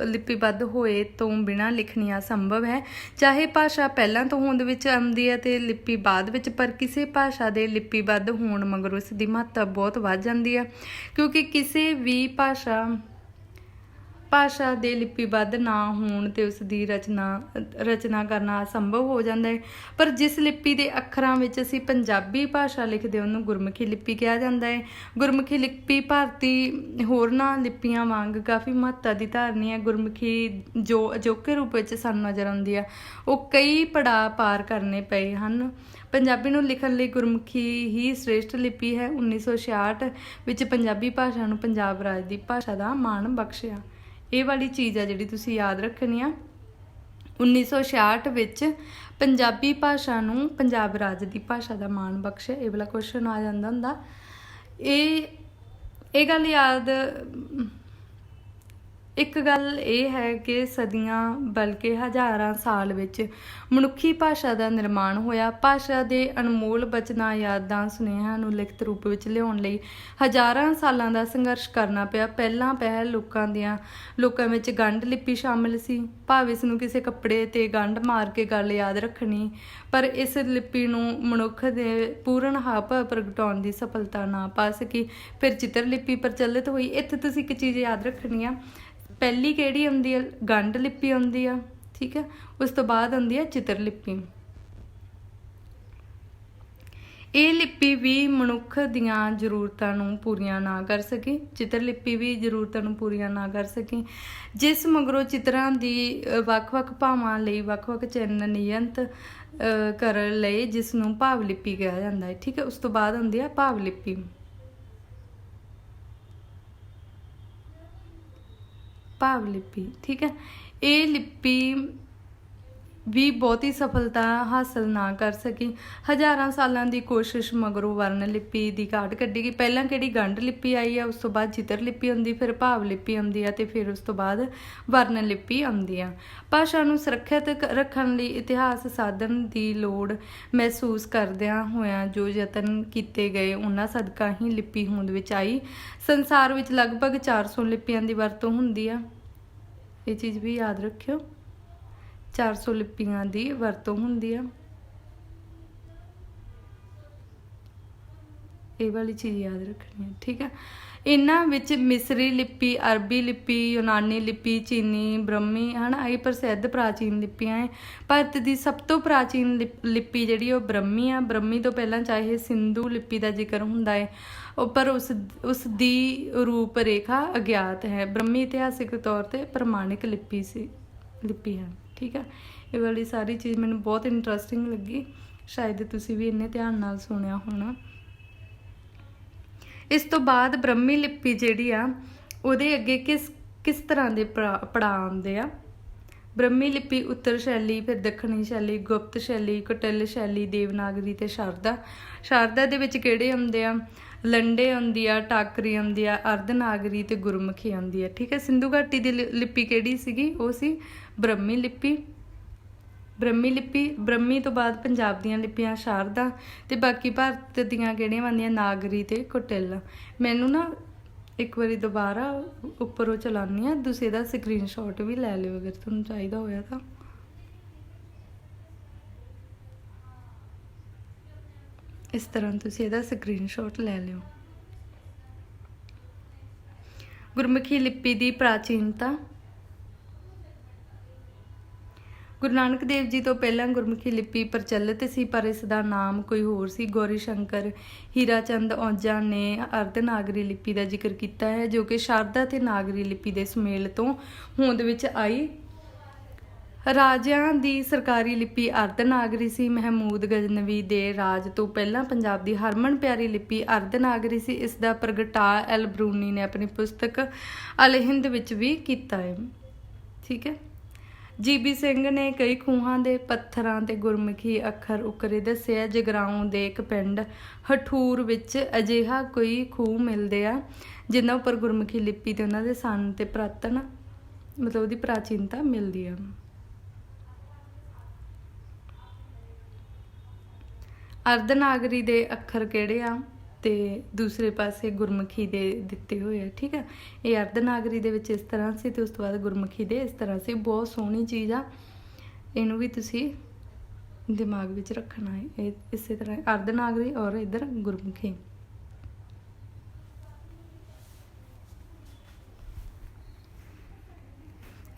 ਲਿਪੀਬੱਧ ਹੋਏ ਤੋਂ ਬਿਨਾਂ ਲਿਖਣੀ ਅਸੰਭਵ ਹੈ। ਚਾਹੇ ਭਾਸ਼ਾ ਪਹਿਲਾਂ ਤੋਂ ਹੋਂਦ ਵਿੱਚ ਆਉਂਦੀ ਹੈ ਤੇ ਲਿਪੀ ਬਾਅਦ ਵਿੱਚ, ਪਰ ਕਿਸੇ ਭਾਸ਼ਾ ਦੇ ਲਿਪੀਬੱਧ ਹੋਣ ਮਗਰੋਂ ਇਸ ਦੀ ਮਹੱਤਤਾ ਬਹੁਤ ਵੱਧ ਜਾਂਦੀ ਹੈ, ਕਿਉਂਕਿ ਕਿਸੇ ਵੀ ਭਾਸ਼ਾ ਦੇ ਲਿਪੀਬੱਧ ਨਾ ਹੋਣ ਤੇ ਉਸ ਦੀ ਰਚਨਾ ਕਰਨਾ ਅਸੰਭਵ ਹੋ ਜਾਂਦਾ ਹੈ। ਪਰ ਜਿਸ ਲਿਪੀ ਦੇ ਅੱਖਰਾਂ ਵਿੱਚ ਅਸੀਂ ਪੰਜਾਬੀ ਭਾਸ਼ਾ ਲਿਖਦੇ ਉਹਨੂੰ ਗੁਰਮੁਖੀ ਲਿਪੀ ਕਿਹਾ ਜਾਂਦਾ ਹੈ। ਗੁਰਮੁਖੀ ਲਿਪੀ ਭਾਰਤੀ ਹੋਰਨਾਂ ਲਿਪੀਆਂ ਵਾਂਗ ਕਾਫੀ ਮਹੱਤਤਾ ਦੀ ਧਾਰਨੀ ਹੈ। ਗੁਰਮੁਖੀ ਜੋ ਅਜੋਕੇ ਰੂਪ ਵਿੱਚ ਸਾਨੂੰ ਨਜ਼ਰ ਆਉਂਦੀ ਆ, ਉਹ ਕਈ ਪੜਾਅ ਪਾਰ ਕਰਨੇ ਪਏ ਹਨ। ਪੰਜਾਬੀ ਨੂੰ ਲਿਖਣ ਲਈ ਗੁਰਮੁਖੀ ਹੀ ਸ੍ਰੇਸ਼ਟ ਲਿਪੀ ਹੈ। 1966 ਵਿੱਚ ਪੰਜਾਬੀ ਭਾਸ਼ਾ ਨੂੰ ਪੰਜਾਬ ਰਾਜ ਦੀ ਭਾਸ਼ਾ ਦਾ ਮਾਣ ਬਖਸ਼ਿਆ। ਇਹ ਵਾਲੀ ਚੀਜ਼ ਆ ਜਿਹੜੀ ਤੁਸੀਂ ਯਾਦ ਰੱਖਣੀ ਆ। 1966 ਵਿੱਚ ਪੰਜਾਬੀ ਭਾਸ਼ਾ ਨੂੰ ਪੰਜਾਬ ਰਾਜ ਦੀ ਭਾਸ਼ਾ ਦਾ ਮਾਣ ਬਖਸ਼ਿਆ। ਇਹ ਵਾਲਾ ਕੁਐਸਚਨ ਆ ਜਾਂਦਾ ਹੁੰਦਾ। ਇਹ ਗੱਲ ਯਾਦ, ਇੱਕ ਗੱਲ ਇਹ ਹੈ ਕਿ ਸਦੀਆਂ ਬਲਕਿ ਹਜ਼ਾਰਾਂ ਸਾਲ ਵਿੱਚ ਮਨੁੱਖੀ ਭਾਸ਼ਾ ਦਾ ਨਿਰਮਾਣ ਹੋਇਆ। ਭਾਸ਼ਾ ਦੇ ਅਨਮੋਲ ਬਚਨਾਂ, ਯਾਦਾਂ, ਸੁਨੇਹਿਆਂ ਨੂੰ ਲਿਖਤ ਰੂਪ ਵਿੱਚ ਲਿਆਉਣ ਲਈ ਹਜ਼ਾਰਾਂ ਸਾਲਾਂ ਦਾ ਸੰਘਰਸ਼ ਕਰਨਾ ਪਿਆ। ਪਹਿਲ ਲੋਕਾਂ ਵਿੱਚ ਗੰਢ ਲਿਪੀ ਸ਼ਾਮਿਲ ਸੀ, ਭਾਵ ਇਸ ਨੂੰ ਕਿਸੇ ਕੱਪੜੇ ਤੇ ਗੰਢ ਮਾਰ ਕੇ ਗੱਲ ਯਾਦ ਰੱਖਣੀ। ਪਰ ਇਸ ਲਿਪੀ ਨੂੰ ਮਨੁੱਖ ਦੇ ਪੂਰਨ ਹਾਵ ਪ੍ਰਗਟਾਉਣ ਦੀ ਸਫਲਤਾ ਨਾ ਪਾ ਸਕੀ। ਫਿਰ ਚਿੱਤਰ ਲਿਪੀ ਪ੍ਰਚਲਿਤ ਹੋਈ। ਇੱਥੇ ਤੁਸੀਂ ਇੱਕ ਚੀਜ਼ ਯਾਦ ਰੱਖਣੀ ਆ, ਪਹਿਲੀ ਕਿਹੜੀ ਆਉਂਦੀ ਆ? ਗੰਢ ਲਿਪੀ ਆਉਂਦੀ ਆ, ਠੀਕ ਹੈ। ਉਸ ਤੋਂ ਬਾਅਦ ਆਉਂਦੀ ਆ ਚਿੱਤਰ ਲਿਪੀ। ਇਹ ਲਿਪੀ ਵੀ ਮਨੁੱਖ ਦੀਆਂ ਜ਼ਰੂਰਤਾਂ ਨੂੰ ਪੂਰੀਆਂ ਨਾ ਕਰ ਸਕੀ। ਚਿੱਤਰ ਲਿਪੀ ਵੀ ਜ਼ਰੂਰਤਾਂ ਨੂੰ ਪੂਰੀਆਂ ਨਾ ਕਰ ਸਕੀ, ਜਿਸ ਮਗਰੋਂ ਚਿੱਤਰਾਂ ਦੀ ਵੱਖ-ਵੱਖ ਭਾਵਾਂ ਲਈ ਵੱਖ-ਵੱਖ ਚਿੰਨ੍ਹ ਨਿਯੰਤ ਕਰਨ ਲਈ, ਜਿਸ ਨੂੰ ਭਾਵ ਲਿਪੀ ਕਿਹਾ ਜਾਂਦਾ ਹੈ, ਠੀਕ ਹੈ। ਉਸ ਤੋਂ ਬਾਅਦ ਆਉਂਦੀ ਆ ਭਾਵ ਲਿਪੀ। ਭਾਵ ਲਿਪੀ, ਠੀਕ ਹੈ। ਇਹ ਲਿਪੀ ਵੀ ਬਹੁਤੀ ਸਫਲਤਾ ਹਾਸਲ ਨਾ ਕਰ ਸਕੀ। ਹਜ਼ਾਰਾਂ ਸਾਲਾਂ ਦੀ ਕੋਸ਼ਿਸ਼ ਮਗਰੋਂ ਵਰਨ ਲਿਪੀ ਦੀ ਕਾਢ ਕੱਢੀ ਗਈ। ਪਹਿਲਾਂ ਕਿਹੜੀ? ਗੰਢ ਲਿਪੀ ਆਈ ਆ, ਉਸ ਤੋਂ ਬਾਅਦ ਚਿੱਤਰ ਲਿਪੀ ਆਉਂਦੀ, ਫਿਰ ਭਾਵ ਲਿਪੀ ਆਉਂਦੀ ਆ ਤੇ ਫਿਰ ਉਸ ਤੋਂ ਬਾਅਦ ਵਰਨ ਲਿਪੀ ਆਉਂਦੀ ਆ। ਭਾਸ਼ਾ ਨੂੰ ਸੁਰੱਖਿਅਤ ਰੱਖਣ ਲਈ ਇਤਿਹਾਸ ਸਾਧਨ ਦੀ ਲੋੜ ਮਹਿਸੂਸ ਕਰਦਿਆਂ ਹੋਇਆਂ ਜੋ ਯਤਨ ਕੀਤੇ ਗਏ, ਉਹਨਾਂ ਸਦਕਾ ਹੀ ਲਿਪੀ ਹੋਂਦ ਵਿੱਚ ਆਈ। ਸੰਸਾਰ ਵਿੱਚ ਲਗਭਗ 400 ਲਿਪੀਆਂ ਦੀ ਵਰਤੋਂ ਹੁੰਦੀ ਆ। ਇਹ ਚੀਜ਼ ਵੀ ਯਾਦ ਰੱਖਿਓ। 400 ਲਿਪੀਆਂ ਦੀ ਵਰਤੋਂ ਹੁੰਦੀ ਆ, ਇਹ ਵਾਲੀ ਚੀਜ਼ ਯਾਦ ਰੱਖਣੀ ਹੈ, ਠੀਕ ਹੈ। ਇਹਨਾਂ ਵਿੱਚ ਮਿਸਰੀ ਲਿਪੀ, ਅਰਬੀ ਲਿਪੀ, ਯੂਨਾਨੀ ਲਿਪੀ, ਚੀਨੀ, ਬ੍ਰਹਮੀ ਹਨਾ, ਇਹ ਪ੍ਰਸਿੱਧ ਪ੍ਰਾਚੀਨ ਲਿਪੀਆਂ ਹੈ। ਭਾਰਤ ਦੀ ਸਭ ਤੋਂ ਪ੍ਰਾਚੀਨ ਲਿਪੀ ਜਿਹੜੀ ਉਹ ਬ੍ਰਹਮੀ ਆ। ਬ੍ਰਹਮੀ ਤੋਂ ਪਹਿਲਾਂ ਚਾਹੇ ਸਿੰਧੂ ਲਿਪੀ ਦਾ ਜ਼ਿਕਰ ਹੁੰਦਾ ਹੈ, ਪਰ ਉਸ ਦੀ ਰੂਪ ਰੇਖਾ ਅਗਿਆਤ ਹੈ। ਬ੍ਰਹਮੀ ਇਤਿਹਾਸਿਕ ਤੌਰ ਤੇ ਪ੍ਰਮਾਣਿਕ ਲਿਪੀ ਹੈ, ਠੀਕ ਹੈ। ਇਹ ਵਾਲੀ ਸਾਰੀ ਚੀਜ਼ ਮੈਨੂੰ ਬਹੁਤ ਇੰਟਰਸਟਿੰਗ ਲੱਗੀ, ਸ਼ਾਇਦ ਤੁਸੀਂ ਵੀ ਇੰਨੇ ਧਿਆਨ ਨਾਲ ਸੁਣਿਆ ਹੋਣਾ। ਇਸ ਤੋਂ ਬਾਅਦ ਬ੍ਰਹਮੀ ਲਿਪੀ ਜਿਹੜੀ ਆ ਉਹਦੇ ਅੱਗੇ ਕਿਸ ਤਰ੍ਹਾਂ ਦੇ ਪੜਾਅ ਆਉਂਦੇ ਆ। ਬ੍ਰਹਮੀ ਲਿਪੀ ਉੱਤਰ ਸ਼ੈਲੀ, ਫਿਰ ਦੱਖਣੀ ਸ਼ੈਲੀ, ਗੁਪਤ ਸ਼ੈਲੀ, ਕੁਟਿਲ ਸ਼ੈਲੀ, ਦੇਵਨਾਗਰੀ ਤੇ ਸ਼ਾਰਦਾ ਦੇ ਵਿੱਚ ਕਿਹੜੇ ਆਉਂਦੇ ਆ, ਲੰਡੇ ਆਉਂਦੀ ਆ, ਟਾਕਰੀ ਆਉਂਦੀ ਆ, ਅਰਧਨਾਗਰੀ ਤੇ ਗੁਰਮੁਖੀ ਆਉਂਦੀ ਆ, ਠੀਕ ਹੈ। ਸਿੰਧੂ ਘਾਟੀ ਦੀ ਲਿਪੀ ਕਿਹੜੀ ਸੀਗੀ, ਉਹ ਸੀ ਬ੍ਰਹਮੀ ਲਿਪੀ। ਬ੍ਰਹਮੀ ਤੋਂ ਬਾਅਦ ਪੰਜਾਬ ਦੀਆਂ ਲਿਪੀਆਂ ਸ਼ਾਰਦਾ ਤੇ ਬਾਕੀ ਭਾਰਤ ਦੀਆਂ ਕਿਹੜੀਆਂ ਆਉਂਦੀਆਂ, ਨਾਗਰੀ ਤੇ ਕੁਟਿਲ। ਮੈਨੂੰ ਨਾ ਇੱਕ ਵਾਰੀ ਦੁਬਾਰਾ ਉੱਪਰੋਂ ਚਲਾਉਂਦੀ ਹਾਂ, ਤੁਸੀਂ ਇਹਦਾ ਸਕਰੀਨਸ਼ਾਟ ਵੀ ਲੈ ਲਿਓ ਅਗਰ ਤੁਹਾਨੂੰ ਚਾਹੀਦਾ ਹੋਇਆ ਤਾਂ। ਇਸ ਤਰ੍ਹਾਂ ਤੁਸੀਂ ਇਹਦਾ ਸਕਰੀਨਸ਼ਾਟ ਲੈ ਲਿਓ। ਗੁਰਮੁਖੀ ਲਿਪੀ ਦੀ ਪ੍ਰਾਚੀਨਤਾ। ਗੁਰੂ ਨਾਨਕ ਦੇਵ ਜੀ ਤੋਂ ਪਹਿਲਾਂ ਗੁਰਮੁਖੀ ਲਿਪੀ ਪ੍ਰਚਲਿਤ ਸੀ, ਪਰ ਇਸ ਦਾ ਨਾਮ ਕੋਈ ਹੋਰ ਸੀ। ਗੌਰੀ ਸ਼ੰਕਰ ਹੀਰਾਚੰਦ ਔਜਾ ਨੇ ਅਰਧਨਾਗਰੀ ਲਿਪੀ ਦਾ ਜ਼ਿਕਰ ਕੀਤਾ ਹੈ, ਜੋ ਕਿ ਸ਼ਾਰਦਾ ਤੇ ਨਾਗਰੀ ਲਿਪੀ ਦੇ ਸੁਮੇਲ ਤੋਂ ਹੋਂਦ ਵਿੱਚ ਆਈ। ਰਾਜਿਆਂ ਦੀ ਸਰਕਾਰੀ ਲਿਪੀ ਅਰਧਨਾਗਰੀ ਸੀ। ਮਹਿਮੂਦ ਗਜ਼ਨਵੀ ਦੇ ਰਾਜ ਤੋਂ ਪਹਿਲਾਂ ਪੰਜਾਬ ਦੀ ਹਰਮਨ ਪਿਆਰੀ ਲਿਪੀ ਅਰਧਨਾਗਰੀ ਸੀ। ਇਸ ਦਾ ਪ੍ਰਗਟਾਅ ਐਲ ਬਰੂਨੀ ਨੇ ਆਪਣੀ ਪੁਸਤਕ ਅਲ ਹਿੰਦ ਵਿੱਚ ਵੀ ਕੀਤਾ ਹੈ, ਠੀਕ ਹੈ। GB ਸਿੰਘ ਨੇ ਕਈ ਖੂਹਾਂ ਦੇ ਪੱਥਰਾਂ ਤੇ ਗੁਰਮੁਖੀ ਅੱਖਰ ਉਕਰੇ ਦੱਸਿਆ। ਜਗਰਾਉਂ ਦੇ ਇੱਕ ਪਿੰਡ ਹਠੂਰ ਵਿੱਚ ਅਜਿਹਾ ਕੋਈ ਖੂਹ ਮਿਲਦੇ ਆ ਜਿਨ੍ਹਾਂ ਉੱਪਰ ਗੁਰਮੁਖੀ ਲਿਪੀ ਤੇ ਉਹਨਾਂ ਦੇ ਸਨ ਤੇ ਪੁਰਾਤਨ ਮਤਲਬ ਉਹਦੀ ਪ੍ਰਾਚੀਨਤਾ ਮਿਲਦੀ ਆ। ਅਰਧਨਾਗਰੀ ਦੇ ਅੱਖਰ ਕਿਹੜੇ ਆ ਤੇ ਦੂਸਰੇ ਪਾਸੇ ਗੁਰਮੁਖੀ ਦੇ ਦਿੱਤੇ ਹੋਏ ਆ, ਠੀਕ ਹੈ। ਇਹ ਅਰਧਨਾਗਰੀ ਦੇ ਵਿੱਚ ਇਸ ਤਰ੍ਹਾਂ ਸੀ ਤੇ ਉਸ ਤੋਂ ਬਾਅਦ ਗੁਰਮੁਖੀ ਦੇ ਇਸ ਤਰ੍ਹਾਂ ਸੀ। ਬਹੁਤ ਸੋਹਣੀ ਚੀਜ਼ ਆ, ਇਹਨੂੰ ਵੀ ਤੁਸੀਂ ਦਿਮਾਗ ਵਿੱਚ ਰੱਖਣਾ ਹੈ। ਇਹ ਇਸੇ ਤਰ੍ਹਾਂ ਅਰਧਨਾਗਰੀ ਔਰ ਇੱਧਰ ਗੁਰਮੁਖੀ।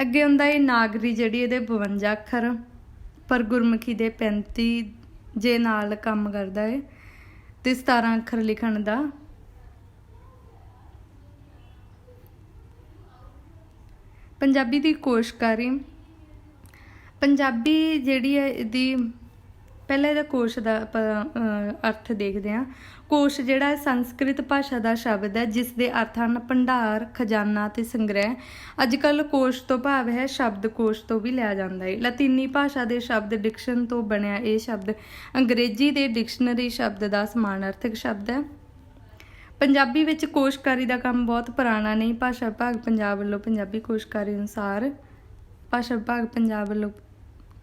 ਅੱਗੇ ਹੁੰਦਾ ਇਹ ਨਾਗਰੀ ਜਿਹੜੀ ਇਹਦੇ 52 ਅੱਖਰ ਪਰ ਗੁਰਮੁਖੀ ਦੇ 35 ਜੇ ਨਾਲ ਕੰਮ ਕਰਦਾ ਹੈ ਤੇ 17 ਅੱਖਰ ਲਿਖਣ ਦਾ। ਪੰਜਾਬੀ ਦੀ ਕੋਸ਼ਕਾਰੀ। ਪੰਜਾਬੀ ਜਿਹੜੀ ਹੈ ਇਹਦੀ ਪਹਿਲਾਂ ਇਹਦਾ ਕੋਸ਼ ਦਾ ਅਰਥ ਦੇਖਦੇ ਹਾਂ। ਕੋਸ਼ ਜਿਹੜਾ ਹੈ ਸੰਸਕ੍ਰਿਤ ਭਾਸ਼ਾ ਦਾ ਸ਼ਬਦ ਹੈ ਜਿਸ ਦੇ ਅਰਥ ਹਨ ਭੰਡਾਰ, ਖਜ਼ਾਨਾ ਤੇ ਸੰਗ੍ਰਹਿ। ਅੱਜ ਕੱਲ੍ਹ ਕੋਸ਼ ਤੋਂ ਭਾਵ ਹੈ ਸ਼ਬਦ ਕੋਸ਼ ਤੋਂ ਵੀ ਲਿਆ ਜਾਂਦਾ ਹੈ। ਲਾਤੀਨੀ ਭਾਸ਼ਾ ਦੇ ਸ਼ਬਦ ਡਿਕਸ਼ਨ ਤੋਂ ਬਣਿਆ ਇਹ ਸ਼ਬਦ ਅੰਗਰੇਜ਼ੀ ਦੇ ਡਿਕਸ਼ਨਰੀ ਸ਼ਬਦ ਦਾ ਸਮਾਨਾਰਥਕ ਸ਼ਬਦ ਹੈ। ਪੰਜਾਬੀ ਵਿੱਚ ਕੋਸ਼ਕਾਰੀ ਦਾ ਕੰਮ ਬਹੁਤ ਪੁਰਾਣਾ ਨਹੀਂ। ਭਾਸ਼ਾ ਵਿਭਾਗ ਪੰਜਾਬ ਵੱਲੋਂ ਪੰਜਾਬੀ ਕੋਸ਼ਕਾਰੀ ਅਨੁਸਾਰ ਭਾਸ਼ਾ ਵਿਭਾਗ ਪੰਜਾਬ ਵੱਲੋਂ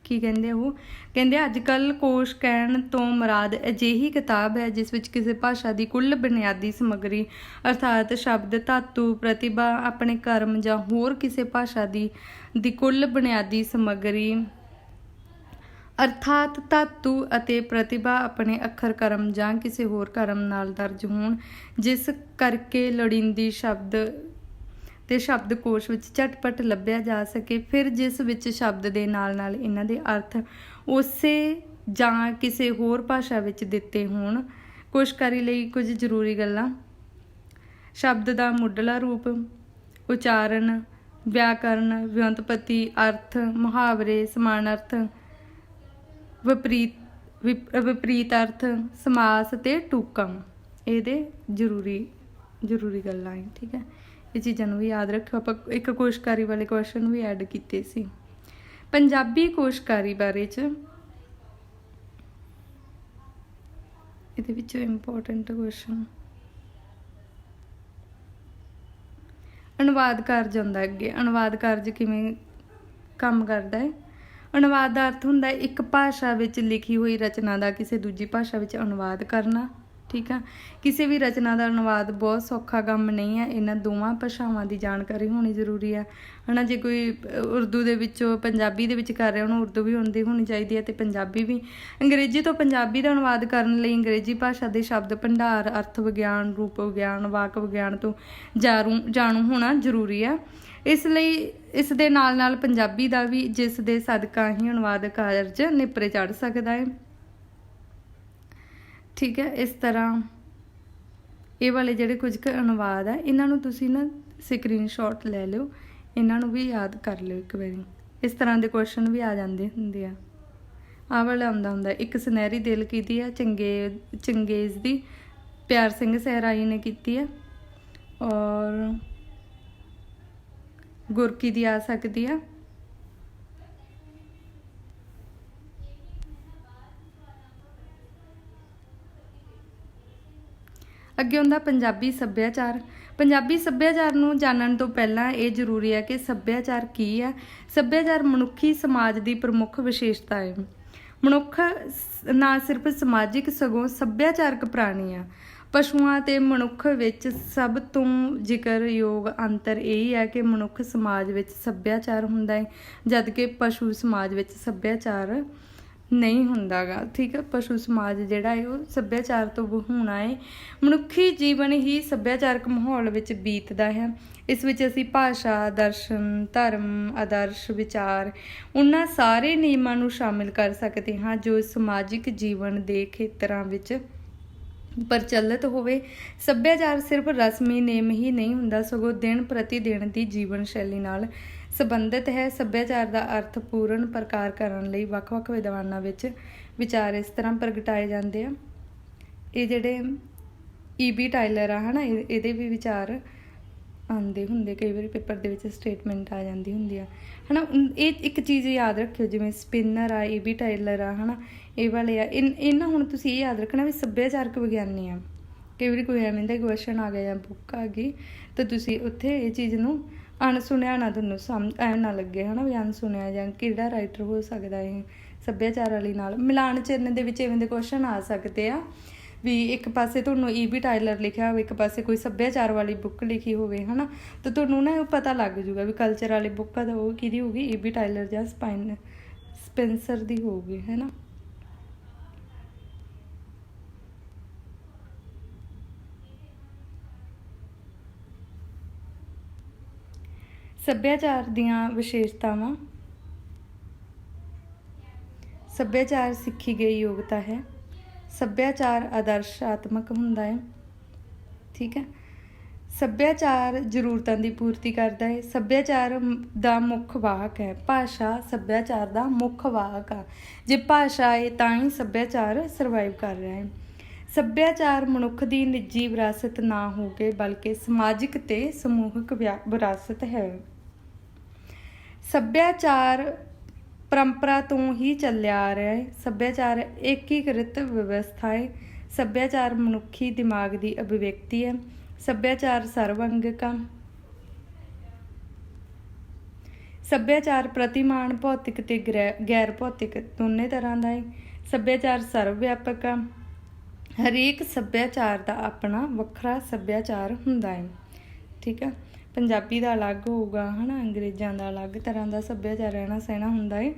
ਕੀ ਕਹਿੰਦੇ ਉਹ ਕਹਿੰਦੇ ਅੱਜ ਕੱਲ੍ਹ ਕੋਸ਼ ਕਹਿਣ ਤੋਂ ਮੁਰਾਦ ਅਜਿਹੀ ਕਿਤਾਬ ਹੈ ਜਿਸ ਵਿੱਚ ਕਿਸੇ ਭਾਸ਼ਾ ਦੀ ਕੁੱਲ ਬੁਨਿਆਦੀ ਸਮੱਗਰੀ ਅਰਥਾਤ ਸ਼ਬਦ, ਧਾਤੂ, ਪ੍ਰਤਿਭਾ, ਆਪਣੇ ਕਰਮ ਜਾਂ ਹੋਰ ਕਿਸੇ ਭਾਸ਼ਾ ਦੀ ਕੁੱਲ ਬੁਨਿਆਦੀ ਸਮੱਗਰੀ ਅਰਥਾਤ ਧਾਤੂ ਅਤੇ ਪ੍ਰਤਿਭਾ ਆਪਣੇ ਅੱਖਰ, ਕਰਮ ਜਾਂ ਕਿਸੇ ਹੋਰ ਕਰਮ ਨਾਲ ਦਰਜ ਹੋਣ, ਜਿਸ ਕਰਕੇ ਲੋੜੀਂਦੀ ਸ਼ਬਦ ਤੇ ਸ਼ਬਦਕੋਸ਼ ਵਿੱਚ ਝਟਪਟ ਲੱਭਿਆ ਜਾ ਸਕੇ। ਫਿਰ ਜਿਸ ਵਿੱਚ ਸ਼ਬਦ ਦੇ ਨਾਲ ਨਾਲ ਇਹਨਾਂ ਦੇ ਅਰਥ ਉਸੇ ਜਾਂ ਕਿਸੇ ਹੋਰ ਭਾਸ਼ਾ ਵਿੱਚ ਦਿੱਤੇ ਹੋਣ। ਕੋਸ਼ਕਾਰੀ ਲਈ ਕੁਝ ਜ਼ਰੂਰੀ ਗੱਲਾਂ। ਸ਼ਬਦ ਦਾ ਮੁੱਢਲਾ ਰੂਪ, ਉਚਾਰਨ, ਵਿਆਕਰਨ, ਵਿਉਂਤਪਤੀ, ਅਰਥ, ਮੁਹਾਵਰੇ, ਸਮਾਨਾਰਥ, ਵਿਪਰੀਤ ਅਰਥ, ਸਮਾਸ ਤੇ ਟੂਕਮ ਇਹਦੇ ਜ਼ਰੂਰੀ ਗੱਲਾਂ ਹੈ, ਠੀਕ ਹੈ। ਇਹ ਚੀਜ਼ਾਂ ਨੂੰ ਵੀ ਯਾਦ ਰੱਖਿਓ। ਆਪਾਂ ਇੱਕ ਕੋਸ਼ਕਾਰੀ ਵਾਲੇ ਕੁਐਸਚਨ ਵੀ ਐਡ ਕੀਤੇ ਸੀ। ਪੰਜਾਬੀ ਕੋਸ਼ਕਾਰੀ ਬਾਰੇ ਚ ਇਹਦੇ ਵਿੱਚੋਂ ਇੰਪੋਰਟੈਂਟ ਕੁਐਸਚਨ ਅਨੁਵਾਦ ਕਾਰਜ ਆਉਂਦਾ ਅੱਗੇ। ਅਨੁਵਾਦ ਕਾਰਜ ਕਿਵੇਂ ਕੰਮ ਕਰਦਾ ਹੈ? ਅਨੁਵਾਦ ਦਾ ਅਰਥ ਹੁੰਦਾ ਹੈ ਇੱਕ ਭਾਸ਼ਾ ਵਿੱਚ ਲਿਖੀ ਹੋਈ ਰਚਨਾ ਦਾ ਕਿਸੇ ਦੂਜੀ ਭਾਸ਼ਾ ਵਿੱਚ ਅਨੁਵਾਦ ਕਰਨਾ, ਠੀਕ ਆ। ਕਿਸੇ ਵੀ ਰਚਨਾ ਦਾ ਅਨੁਵਾਦ ਬਹੁਤ ਸੌਖਾ ਕੰਮ ਨਹੀਂ ਹੈ। ਇਹਨਾਂ ਦੋਵਾਂ ਭਾਸ਼ਾਵਾਂ ਦੀ ਜਾਣਕਾਰੀ ਹੋਣੀ ਜ਼ਰੂਰੀ ਆ, ਹੈ ਨਾ। ਜੇ ਕੋਈ ਉਰਦੂ ਦੇ ਵਿੱਚੋਂ ਪੰਜਾਬੀ ਦੇ ਵਿੱਚ ਕਰ ਰਿਹਾ, ਉਹਨੂੰ ਉਰਦੂ ਵੀ ਆਉਂਦੀ ਹੋਣੀ ਚਾਹੀਦੀ ਹੈ ਅਤੇ ਪੰਜਾਬੀ ਵੀ। ਅੰਗਰੇਜ਼ੀ ਤੋਂ ਪੰਜਾਬੀ ਦਾ ਅਨੁਵਾਦ ਕਰਨ ਲਈ ਅੰਗਰੇਜ਼ੀ ਭਾਸ਼ਾ ਦੇ ਸ਼ਬਦ ਭੰਡਾਰ, ਅਰਥ ਵਿਗਿਆਨ, ਰੂਪ ਵਿਗਿਆਨ, ਵਾਕ ਵਿਗਿਆਨ ਤੋਂ ਜਾਣੂ ਹੋਣਾ ਜ਼ਰੂਰੀ ਆ। ਇਸ ਲਈ ਇਸ ਦੇ ਨਾਲ ਨਾਲ ਪੰਜਾਬੀ ਦਾ ਵੀ, ਜਿਸ ਦੇ ਸਦਕਾ ਹੀ ਅਨੁਵਾਦ ਕਾਰਜ ਨਿਪਰੇ ਚੜ੍ਹ ਸਕਦਾ ਹੈ। ਠੀਕ ਹੈ। ਇਸ ਤਰ੍ਹਾਂ ਇਹ ਵਾਲੇ ਜਿਹੜੇ ਕੁਝ ਕੁ ਅਨੁਵਾਦ ਆ, ਇਹਨਾਂ ਨੂੰ ਤੁਸੀਂ ਨਾ ਸਕਰੀਨਸ਼ਾਟ ਲੈ ਲਿਓ, ਇਹਨਾਂ ਨੂੰ ਵੀ ਯਾਦ ਕਰ ਲਿਓ ਇੱਕ ਵਾਰੀ। ਇਸ ਤਰ੍ਹਾਂ ਦੇ ਕੁਐਸਚਨ ਵੀ ਆ ਜਾਂਦੇ ਹੁੰਦੇ ਆ। ਆਹ ਵਾਲਾ ਆਉਂਦਾ ਹੁੰਦਾ, ਇੱਕ ਸੁਨਹਿਰੀ ਦਿਲ ਕੀਤੀ ਆ ਚੰਗੇਜ਼ ਦੀ, ਪਿਆਰ ਸਿੰਘ ਸਹਿਰਾਈ ਨੇ ਕੀਤੀ ਹੈ। ਔਰ ਗੁਰਕੀ ਦੀ ਆ ਸਕਦੀ ਆ। ਅੱਗੇ ਹੁੰਦਾ ਪੰਜਾਬੀ ਸੱਭਿਆਚਾਰ। ਪੰਜਾਬੀ ਸੱਭਿਆਚਾਰ ਨੂੰ ਜਾਣਨ ਤੋਂ ਪਹਿਲਾਂ ਇਹ ਜ਼ਰੂਰੀ ਹੈ ਕਿ ਸੱਭਿਆਚਾਰ ਕੀ ਹੈ। ਸੱਭਿਆਚਾਰ ਮਨੁੱਖੀ ਸਮਾਜ ਦੀ ਪ੍ਰਮੁੱਖ ਵਿਸ਼ੇਸ਼ਤਾ ਹੈ। ਮਨੁੱਖ ਨਾ ਸਿਰਫ ਸਮਾਜਿਕ ਸਗੋਂ ਸੱਭਿਆਚਾਰਕ ਪ੍ਰਾਣੀ ਆ। ਪਸ਼ੂਆਂ ਅਤੇ ਮਨੁੱਖ ਵਿੱਚ ਸਭ ਤੋਂ ਜ਼ਿਕਰਯੋਗ ਅੰਤਰ ਇਹ ਹੈ ਕਿ ਮਨੁੱਖ ਸਮਾਜ ਵਿੱਚ ਸੱਭਿਆਚਾਰ ਹੁੰਦਾ ਹੈ, ਜਦ ਕਿ ਪਸ਼ੂ ਸਮਾਜ ਵਿੱਚ ਸੱਭਿਆਚਾਰ ਨਹੀਂ ਹੁੰਦਾ ਗਾ। ਠੀਕ ਹੈ। ਪਸ਼ੂ ਸਮਾਜ ਜਿਹੜਾ ਹੈ ਉਹ ਸੱਭਿਆਚਾਰ ਤੋਂ ਵਿਹੂਣਾ ਹੈ। ਮਨੁੱਖੀ ਜੀਵਨ ਹੀ ਸੱਭਿਆਚਾਰਕ ਮਾਹੌਲ ਵਿੱਚ ਬੀਤਦਾ ਹੈ। ਇਸ ਵਿੱਚ ਅਸੀਂ ਭਾਸ਼ਾ, ਦਰਸ਼ਨ, ਧਰਮ, ਆਦਰਸ਼, ਵਿਚਾਰ, ਉਹਨਾਂ ਸਾਰੇ ਨਿਯਮਾਂ ਨੂੰ ਸ਼ਾਮਿਲ ਕਰ ਸਕਦੇ ਹਾਂ ਜੋ ਸਮਾਜਿਕ ਜੀਵਨ ਦੇ ਖੇਤਰਾਂ ਵਿੱਚ ਪ੍ਰਚਲਿਤ ਹੋਵੇ। ਸੱਭਿਆਚਾਰ ਸਿਰਫ ਰਸਮੀ ਨੇਮ ਹੀ ਨਹੀਂ ਹੁੰਦਾ, ਸਗੋਂ ਦਿਨ ਪ੍ਰਤੀ ਦਿਨ ਦੀ ਜੀਵਨ ਸ਼ੈਲੀ ਨਾਲ ਸੰਬੰਧਿਤ ਹੈ। ਸੱਭਿਆਚਾਰ ਦਾ ਅਰਥ ਪੂਰਨ ਪ੍ਰਕਾਰ ਕਰਨ ਲਈ ਵੱਖ-ਵੱਖ ਵਿਦਵਾਨਾਂ ਵਿੱਚ ਵਿਚਾਰ ਇਸ ਤਰ੍ਹਾਂ ਪ੍ਰਗਟਾਏ ਜਾਂਦੇ ਆ। ਇਹ ਜਿਹੜੇ E.B. ਟਾਇਲਰ ਆ, ਹੈ ਨਾ, ਇਹਦੇ ਵੀ ਵਿਚਾਰ ਆਉਂਦੇ ਹੁੰਦੇ, ਕਈ ਵਾਰੀ ਪੇਪਰ ਦੇ ਵਿੱਚ ਸਟੇਟਮੈਂਟ ਆ ਜਾਂਦੀ ਹੁੰਦੀ ਆ, ਹੈ ਨਾ। ਇਹ ਇੱਕ ਚੀਜ਼ ਯਾਦ ਰੱਖਿਓ, ਜਿਵੇਂ ਸਪਿਨਰ ਆ, E.B. ਟਾਇਲਰ ਆ, ਹੈ ਨਾ, ਇਹ ਵਾਲੇ ਆ। ਇਹਨਾਂ ਹੁਣ ਤੁਸੀਂ ਇਹ ਯਾਦ ਰੱਖਣਾ ਵੀ ਸੱਭਿਆਚਾਰਕ ਵਿਗਿਆਨੀ ਆ। ਕਈ ਵਾਰੀ ਕੋਈ ਐਵੇਂ ਦਾ ਕੁਐਸਚਨ ਆ ਗਿਆ ਜਾਂ ਬੁੱਕ ਆ ਗਈ ਤਾਂ ਤੁਸੀਂ ਉੱਥੇ ਇਹ ਚੀਜ਼ ਨੂੰ ਅਣਸੁਣਿਆ ਨਾ, ਤੁਹਾਨੂੰ ਸਮਝ ਐਂ ਨਾ ਲੱਗੇ, ਹੈ ਨਾ, ਵੀ ਅਣਸੁਣਿਆ ਜਾਂ ਕਿਹੜਾ ਰਾਈਟਰ ਹੋ ਸਕਦਾ ਇਹ ਸੱਭਿਆਚਾਰ ਵਾਲੀ ਨਾਲ। ਮਿਲਾਨ ਚਿੰਨ੍ਹ ਦੇ ਵਿੱਚ ਇਵੇਂ ਦੇ ਕੁਐਸਚਨ ਆ ਸਕਦੇ ਆ ਵੀ ਇੱਕ ਪਾਸੇ ਤੁਹਾਨੂੰ E.B. ਟਾਇਲਰ ਲਿਖਿਆ ਹੋਵੇ, ਇੱਕ ਪਾਸੇ ਕੋਈ ਸੱਭਿਆਚਾਰ ਵਾਲੀ ਬੁੱਕ ਲਿਖੀ ਹੋਵੇ, ਹੈ ਨਾ, ਤਾਂ ਤੁਹਾਨੂੰ ਨਾ ਉਹ ਪਤਾ ਲੱਗ ਜੂਗਾ ਵੀ ਕਲਚਰ ਵਾਲੀ ਬੁੱਕ ਆ ਤਾਂ ਉਹ ਕਿਹਦੀ ਹੋਊਗੀ, E.B. ਟਾਇਲਰ ਜਾਂ ਸਪੈਂਸਰ ਦੀ ਹੋਊਗੀ, ਹੈ ਨਾ। ਸੱਭਿਆਚਾਰ ਦੀਆਂ ਵਿਸ਼ੇਸ਼ਤਾਵਾਂ। ਸੱਭਿਆਚਾਰ ਸਿੱਖੀ ਗਈ ਯੋਗਤਾ ਹੈ। ਸੱਭਿਆਚਾਰ ਆਦਰਸ਼ਾਤਮਕ ਹੁੰਦਾ ਹੈ। ਠੀਕ ਹੈ। ਸੱਭਿਆਚਾਰ ਜ਼ਰੂਰਤਾਂ ਦੀ ਪੂਰਤੀ ਕਰਦਾ ਹੈ। ਸੱਭਿਆਚਾਰ ਦਾ ਮੁੱਖ ਵਾਹਕ ਹੈ। ਭਾਸ਼ਾ ਸੱਭਿਆਚਾਰ ਦਾ ਮੁੱਖ ਵਾਹਕ ਆ। ਜੇ ਭਾਸ਼ਾ ਹੈ ਤਾਂ ਹੀ ਸੱਭਿਆਚਾਰ ਸਰਵਾਈਵ ਕਰ ਰਿਹਾ ਹੈ। ਸੱਭਿਆਚਾਰ ਮਨੁੱਖ ਦੀ ਨਿੱਜੀ ਵਿਰਾਸਤ ਨਾ ਹੋ ਕੇ ਬਲਕਿ ਸਮਾਜਿਕ ਤੇ ਸਮੂਹਿਕ ਵਿਰਾਸਤ ਹੈ। ਸੱਭਿਆਚਾਰ ਪਰੰਪਰਾ ਤੋਂ ਹੀ ਚੱਲਿਆ ਆ ਰਿਹਾ ਹੈ। ਸੱਭਿਆਚਾਰ ਏਕੀਕ੍ਰਿਤ ਵਿਵਸਥਾ ਹੈ। ਸੱਭਿਆਚਾਰ ਮਨੁੱਖੀ ਦਿਮਾਗ ਦੀ ਅਭਿਵਿਅਕਤੀ ਹੈ। ਸੱਭਿਆਚਾਰ ਸਰਵਅੰਗਕ ਆ। ਸੱਭਿਆਚਾਰ ਪ੍ਰਤਿਮਾਨ ਭੌਤਿਕ ਤੇ ਗੈਰ ਭੌਤਿਕ ਦੋਨੇ ਤਰ੍ਹਾਂ ਦਾ ਹੈ। ਸੱਭਿਆਚਾਰ ਸਰਵ ਵਿਆਪਕ ਆ। ਹਰੇਕ ਸੱਭਿਆਚਾਰ ਦਾ ਆਪਣਾ ਵੱਖਰਾ ਸੱਭਿਆਚਾਰ ਹੁੰਦਾ ਹੈ। ਠੀਕ ਆ। ਪੰਜਾਬੀ ਦਾ ਅਲੱਗ ਹੋਊਗਾ, ਹੈ ਨਾ, ਅੰਗਰੇਜ਼ਾਂ ਦਾ ਅਲੱਗ ਤਰ੍ਹਾਂ ਦਾ ਸੱਭਿਆਚਾਰ ਰਹਿਣਾ ਸਹਿਣਾ ਹੁੰਦਾ ਹੈ।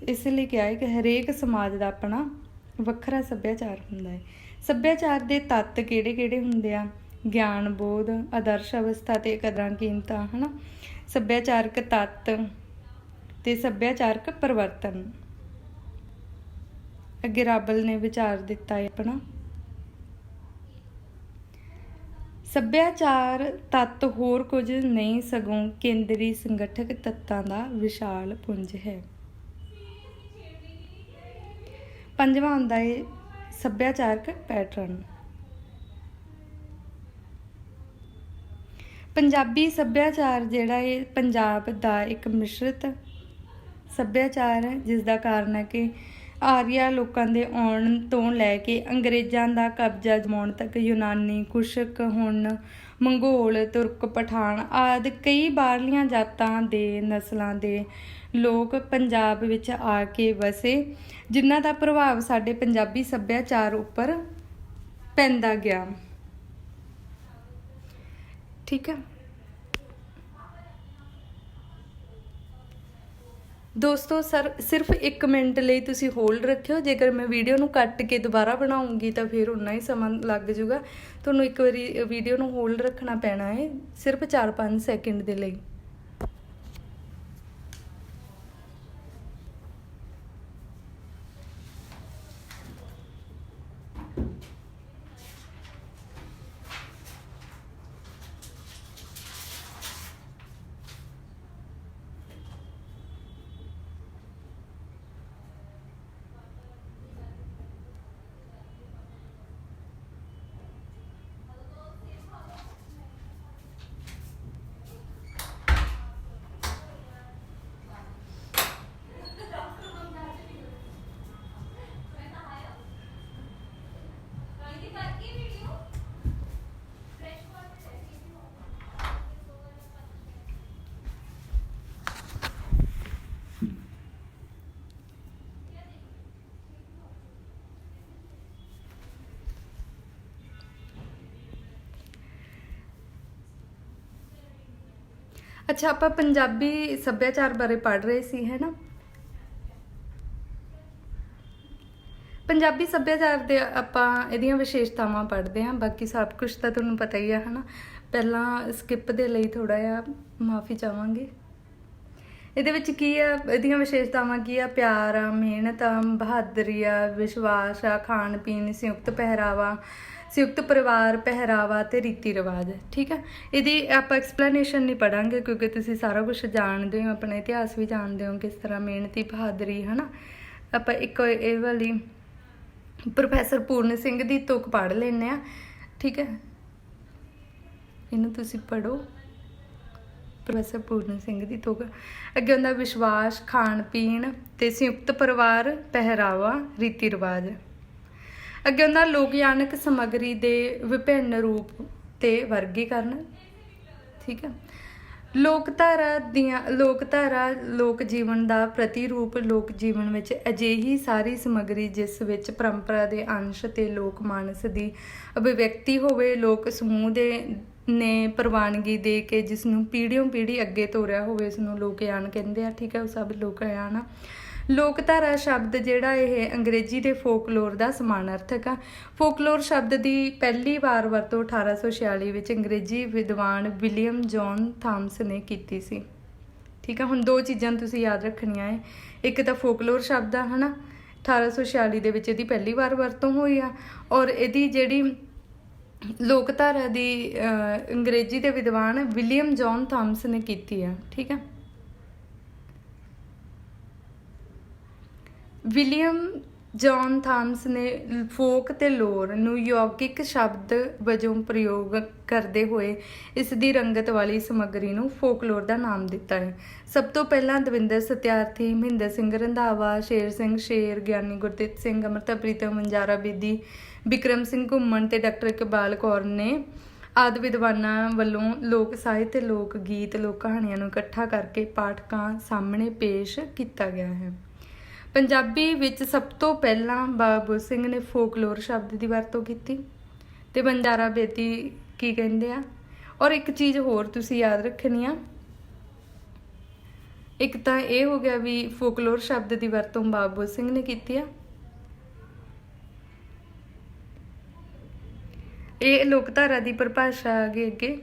ਇਸ ਲਈ ਕਿਹਾ ਹੈ ਕਿ ਹਰੇਕ ਸਮਾਜ ਦਾ ਆਪਣਾ ਵੱਖਰਾ ਸੱਭਿਆਚਾਰ ਹੁੰਦਾ ਹੈ। ਸੱਭਿਆਚਾਰ ਦੇ ਤੱਤ ਕਿਹੜੇ ਕਿਹੜੇ ਹੁੰਦੇ ਆ? ਗਿਆਨ, ਬੋਧ, ਆਦਰਸ਼ ਅਵਸਥਾ ਤੇ ਕਦਰਾਂ ਕੀਮਤਾਂ, ਹੈ ਨਾ, ਸੱਭਿਆਚਾਰਕ ਤੱਤ ਤੇ ਸੱਭਿਆਚਾਰਕ ਪਰਿਵਰਤਨ। ਅੱਗੇ ਰਾਬਲ ਨੇ ਵਿਚਾਰ ਦਿੱਤਾ ਹੈ ਆਪਣਾ। ਸੱਭਿਆਚਾਰ ਤੱਤ ਹੋਰ ਕੁਝ ਨਹੀਂ ਸਗੋਂ ਕੇਂਦਰੀ ਸੰਗਠਕ ਤੱਤਾਂ ਦਾ ਵਿਸ਼ਾਲ ਪੁੰਜ ਹੈ। ਪੰਜਵਾਂ ਹੁੰਦਾ ਹੈ ਸੱਭਿਆਚਾਰਕ ਪੈਟਰਨ। ਪੰਜਾਬੀ ਸੱਭਿਆਚਾਰ ਜਿਹੜਾ ਇਹ ਪੰਜਾਬ ਦਾ ਇੱਕ ਮਿਸ਼ਰਿਤ ਸੱਭਿਆਚਾਰ ਹੈ, ਜਿਸ ਦਾ ਕਾਰਨ ਹੈ ਕਿ ਆਰੀਆ ਲੋਕਾਂ ਦੇ ਆਉਣ ਤੋਂ ਲੈ ਕੇ ਅੰਗਰੇਜ਼ਾਂ ਦਾ ਕਬਜ਼ਾ ਜਮਾਉਣ ਤੱਕ ਯੂਨਾਨੀ, ਕੁਸ਼ਕ, ਹੁਣ ਮੰਗੋਲ, ਤੁਰਕ, ਪਠਾਨ ਆਦਿ ਕਈ ਬਾਹਰਲੀਆਂ ਜਾਤਾਂ ਦੇ ਨਸਲਾਂ ਦੇ ਲੋਕ ਪੰਜਾਬ ਵਿੱਚ ਆ ਕੇ ਵਸੇ, ਜਿਨ੍ਹਾਂ ਦਾ ਪ੍ਰਭਾਵ ਸਾਡੇ ਪੰਜਾਬੀ ਸੱਭਿਆਚਾਰ ਉੱਪਰ ਪੈਂਦਾ ਗਿਆ। ਠੀਕ ਹੈ ਦੋਸਤੋ, ਸਿਰਫ 1 ਮਿੰਟ ਲਈ ਤੁਸੀਂ ਹੋਲਡ ਰੱਖਿਓ। ਜੇਕਰ ਮੈਂ ਵੀਡੀਓ ਨੂੰ ਕੱਟ ਕੇ ਦੁਬਾਰਾ ਬਣਾਉਂਗੀ ਤਾਂ ਫਿਰ ਉਨਾ ਹੀ ਸਮਾਂ ਲੱਗ ਜਾਊਗਾ। ਤੁਹਾਨੂੰ ਇੱਕ ਵਾਰੀ ਵੀਡੀਓ ਨੂੰ ਹੋਲਡ ਰੱਖਣਾ ਪੈਣਾ ਹੈ ਸਿਰਫ 4-5 ਸੈਕਿੰਡ ਦੇ ਲਈ। ਅੱਛਾ, ਆਪਾਂ ਪੰਜਾਬੀ ਸੱਭਿਆਚਾਰ ਬਾਰੇ ਪੜ੍ਹ ਰਹੇ ਸੀ ਹੈ ਨਾ। ਪੰਜਾਬੀ ਸੱਭਿਆਚਾਰ ਦੇ ਆਪਾਂ ਇਹਦੀਆਂ ਵਿਸ਼ੇਸ਼ਤਾਵਾਂ ਪੜ੍ਹਦੇ ਹਾਂ। ਬਾਕੀ ਸਭ ਕੁਝ ਤਾਂ ਤੁਹਾਨੂੰ ਪਤਾ ਹੀ ਆ ਹੈ ਨਾ। ਪਹਿਲਾਂ ਸਕਿਪ ਦੇ ਲਈ ਥੋੜ੍ਹਾ ਜਿਹਾ ਮਾਫੀ ਚਾਹਾਂਗੇ। ਇਹਦੇ ਵਿੱਚ ਕੀ ਆ, ਇਹਦੀਆਂ ਵਿਸ਼ੇਸ਼ਤਾਵਾਂ ਕੀ ਆ? ਪਿਆਰ ਆ, ਮਿਹਨਤ ਆ, ਬਹਾਦਰੀ ਆ, ਵਿਸ਼ਵਾਸ ਆ, ਖਾਣ ਪੀਣ, ਸੰਯੁਕਤ ਪਹਿਰਾਵਾ, ਸੰਯੁਕਤ ਪਰਿਵਾਰ, ਪਹਿਰਾਵਾ ਤੇ ਰੀਤੀ ਰਿਵਾਜ। ਠੀਕ ਹੈ, ਇਹਦੀ ਆਪਾਂ ਐਕਸਪਲੇਨੇਸ਼ਨ ਨਹੀਂ ਪੜਾਂਗੇ ਕਿਉਂਕਿ ਤੁਸੀਂ ਸਾਰਾ ਕੁਝ ਜਾਣਦੇ ਹੋ, ਆਪਣਾ ਇਤਿਹਾਸ ਵੀ ਜਾਣਦੇ ਹੋ ਕਿਸ ਤਰ੍ਹਾਂ ਮਿਹਨਤੀ, ਬਹਾਦਰੀ ਹੈ ਨਾ। ਆਪਾਂ ਇੱਕ ਇਹ ਵਾਲੀ ਪ੍ਰੋਫੈਸਰ ਪੂਰਨ ਸਿੰਘ ਦੀ ਤੁਕ ਪੜ੍ਹ ਲੈਂਦੇ ਹਾਂ। ਠੀਕ ਹੈ, ਇਹਨੂੰ ਤੁਸੀਂ ਪੜ੍ਹੋ, ਪ੍ਰੋਫੈਸਰ ਪੂਰਨ ਸਿੰਘ ਦੀ ਤੁਕ। ਅੱਗੇ ਹੁੰਦਾ ਵਿਸ਼ਵਾਸ, ਖਾਣ ਪੀਣ ਤੇ ਸੰਯੁਕਤ ਪਰਿਵਾਰ, ਪਹਿਰਾਵਾ, ਰੀਤੀ ਰਿਵਾਜ। ਅੱਗੇ ਹੁੰਦਾ ਲੋਕਯਾਨਕ ਸਮੱਗਰੀ ਦੇ ਵਿਭਿੰਨ ਰੂਪ ਤੇ ਵਰਗੀਕਰਨ। ਠੀਕ ਹੈ, ਲੋਕਧਾਰਾ ਲੋਕ ਜੀਵਨ ਦਾ ਪ੍ਰਤੀਰੂਪ। ਲੋਕ ਜੀਵਨ ਵਿੱਚ ਅਜਿਹੀ ਸਾਰੀ ਸਮੱਗਰੀ ਜਿਸ ਵਿੱਚ ਪਰੰਪਰਾ ਦੇ ਅੰਸ਼ ਤੇ ਲੋਕ ਮਾਨਸ ਦੀ ਅਭਿਵਿਅਕਤੀ ਹੋਵੇ। ਲੋਕ ਸਮੂਹ ਨੇ ਪ੍ਰਵਾਨਗੀ ਦੇ ਕੇ ਜਿਸ ਨੂੰ ਪੀੜ੍ਹੀਓਂ ਪੀੜ੍ਹੀ ਅੱਗੇ ਤੋਰਿਆ ਹੋਵੇ, ਇਸ ਨੂੰ ਲੋਕਯਾਨ ਕਹਿੰਦੇ ਆ। ਠੀਕ ਹੈ, ਉਹ ਸਭ ਲੋਕਯਾਨ ਆ। ਲੋਕਧਾਰਾ ਸ਼ਬਦ ਜਿਹੜਾ ਇਹ ਅੰਗਰੇਜ਼ੀ ਦੇ ਫੋਕਲੋਰ ਦਾ ਸਮਾਨਾਰਥਕ ਆ। ਫੋਕਲੋਰ ਸ਼ਬਦ ਦੀ ਪਹਿਲੀ ਵਾਰ ਵਰਤੋਂ 1846 ਵਿੱਚ ਅੰਗਰੇਜ਼ੀ ਵਿਦਵਾਨ ਵਿਲੀਅਮ ਜੌਨ ਥਾਮਸ ਨੇ ਕੀਤੀ ਸੀ। ਠੀਕ ਆ, ਹੁਣ 2 ਚੀਜ਼ਾਂ ਤੁਸੀਂ ਯਾਦ ਰੱਖਣੀਆਂ ਹੈ। ਇੱਕ ਤਾਂ ਫੋਕਲੋਰ ਸ਼ਬਦ ਆ ਹੈ ਨਾ, 1846 ਦੇ ਵਿੱਚ ਇਹਦੀ ਪਹਿਲੀ ਵਾਰ ਵਰਤੋਂ ਹੋਈ ਆ। ਔਰ ਇਹਦੀ ਜਿਹੜੀ ਲੋਕਧਾਰਾ ਦੀ ਅੰਗਰੇਜ਼ੀ ਦੇ ਵਿਦਵਾਨ ਵਿਲੀਅਮ ਜੌਨ ਥਾਮਸ ਨੇ ਕੀਤੀ ਆ। ਠੀਕ ਆ, ਵਿਲੀਅਮ ਜੌਨ ਥਾਮਸ ਨੇ ਫੋਕ ਤੇ ਲੋਰ ਨੂੰ ਯੌਗਿਕ ਸ਼ਬਦ ਵਜੋਂ ਪ੍ਰਯੋਗ ਕਰਦੇ ਹੋਏ ਇਸ ਦੀ ਰੰਗਤ ਵਾਲੀ ਸਮੱਗਰੀ ਨੂੰ ਫੋਕਲੋਰ ਦਾ ਨਾਮ ਦਿੱਤਾ ਹੈ। ਸਭ ਤੋਂ ਪਹਿਲਾਂ ਦਵਿੰਦਰ ਸਤਿਆਰਥੀ, ਮਹਿੰਦਰ ਸਿੰਘ ਰੰਧਾਵਾ, ਸ਼ੇਰ ਸਿੰਘ ਸ਼ੇਰ, ਗਿਆਨੀ ਗੁਰਦਿੱਤ ਸਿੰਘ, ਅੰਮ੍ਰਿਤਾ ਪ੍ਰੀਤਮ, ਵਣਜਾਰਾ ਬੇਦੀ, ਬਿਕਰਮ ਸਿੰਘ ਘੁੰਮਣ ਤੇ ਡਾਕਟਰ ਇਕਬਾਲ ਕੌਰ ਨੇ ਆਦਿ ਵਿਦਵਾਨਾਂ ਵੱਲੋਂ ਲੋਕ ਸਾਹਿਤ, ਲੋਕ ਗੀਤ, ਲੋਕ ਕਹਾਣੀਆਂ ਨੂੰ ਇਕੱਠਾ ਕਰਕੇ ਪਾਠਕਾਂ ਸਾਹਮਣੇ ਪੇਸ਼ ਕੀਤਾ ਗਿਆ ਹੈ। ਪੰਜਾਬੀ ਵਿੱਚ ਸਭ ਤੋਂ ਪਹਿਲਾਂ ਬਾਬਾ ਸਿੰਘ ਨੇ ਫੋਕਲੋਰ ਸ਼ਬਦ ਦੀ ਵਰਤੋਂ ਕੀਤੀ ਤੇ ਵਣਜਾਰਾ ਬੇਦੀ ਕੀ ਕਹਿੰਦੇ ਆ। ਔਰ ਇੱਕ ਚੀਜ਼ ਹੋਰ ਤੁਸੀਂ ਯਾਦ ਰੱਖਣੀ ਆ, ਇੱਕ ਤਾਂ ਇਹ ਹੋ ਗਿਆ ਵੀ ਫੋਕਲੋਰ ਸ਼ਬਦ ਦੀ ਵਰਤੋਂ ਬਾਬਾ ਸਿੰਘ ਨੇ ਕੀਤੀ ਆ। ਇਹ ਲੋਕਧਾਰਾ ਦੀ ਪਰਿਭਾਸ਼ਾ ਅੱਗੇ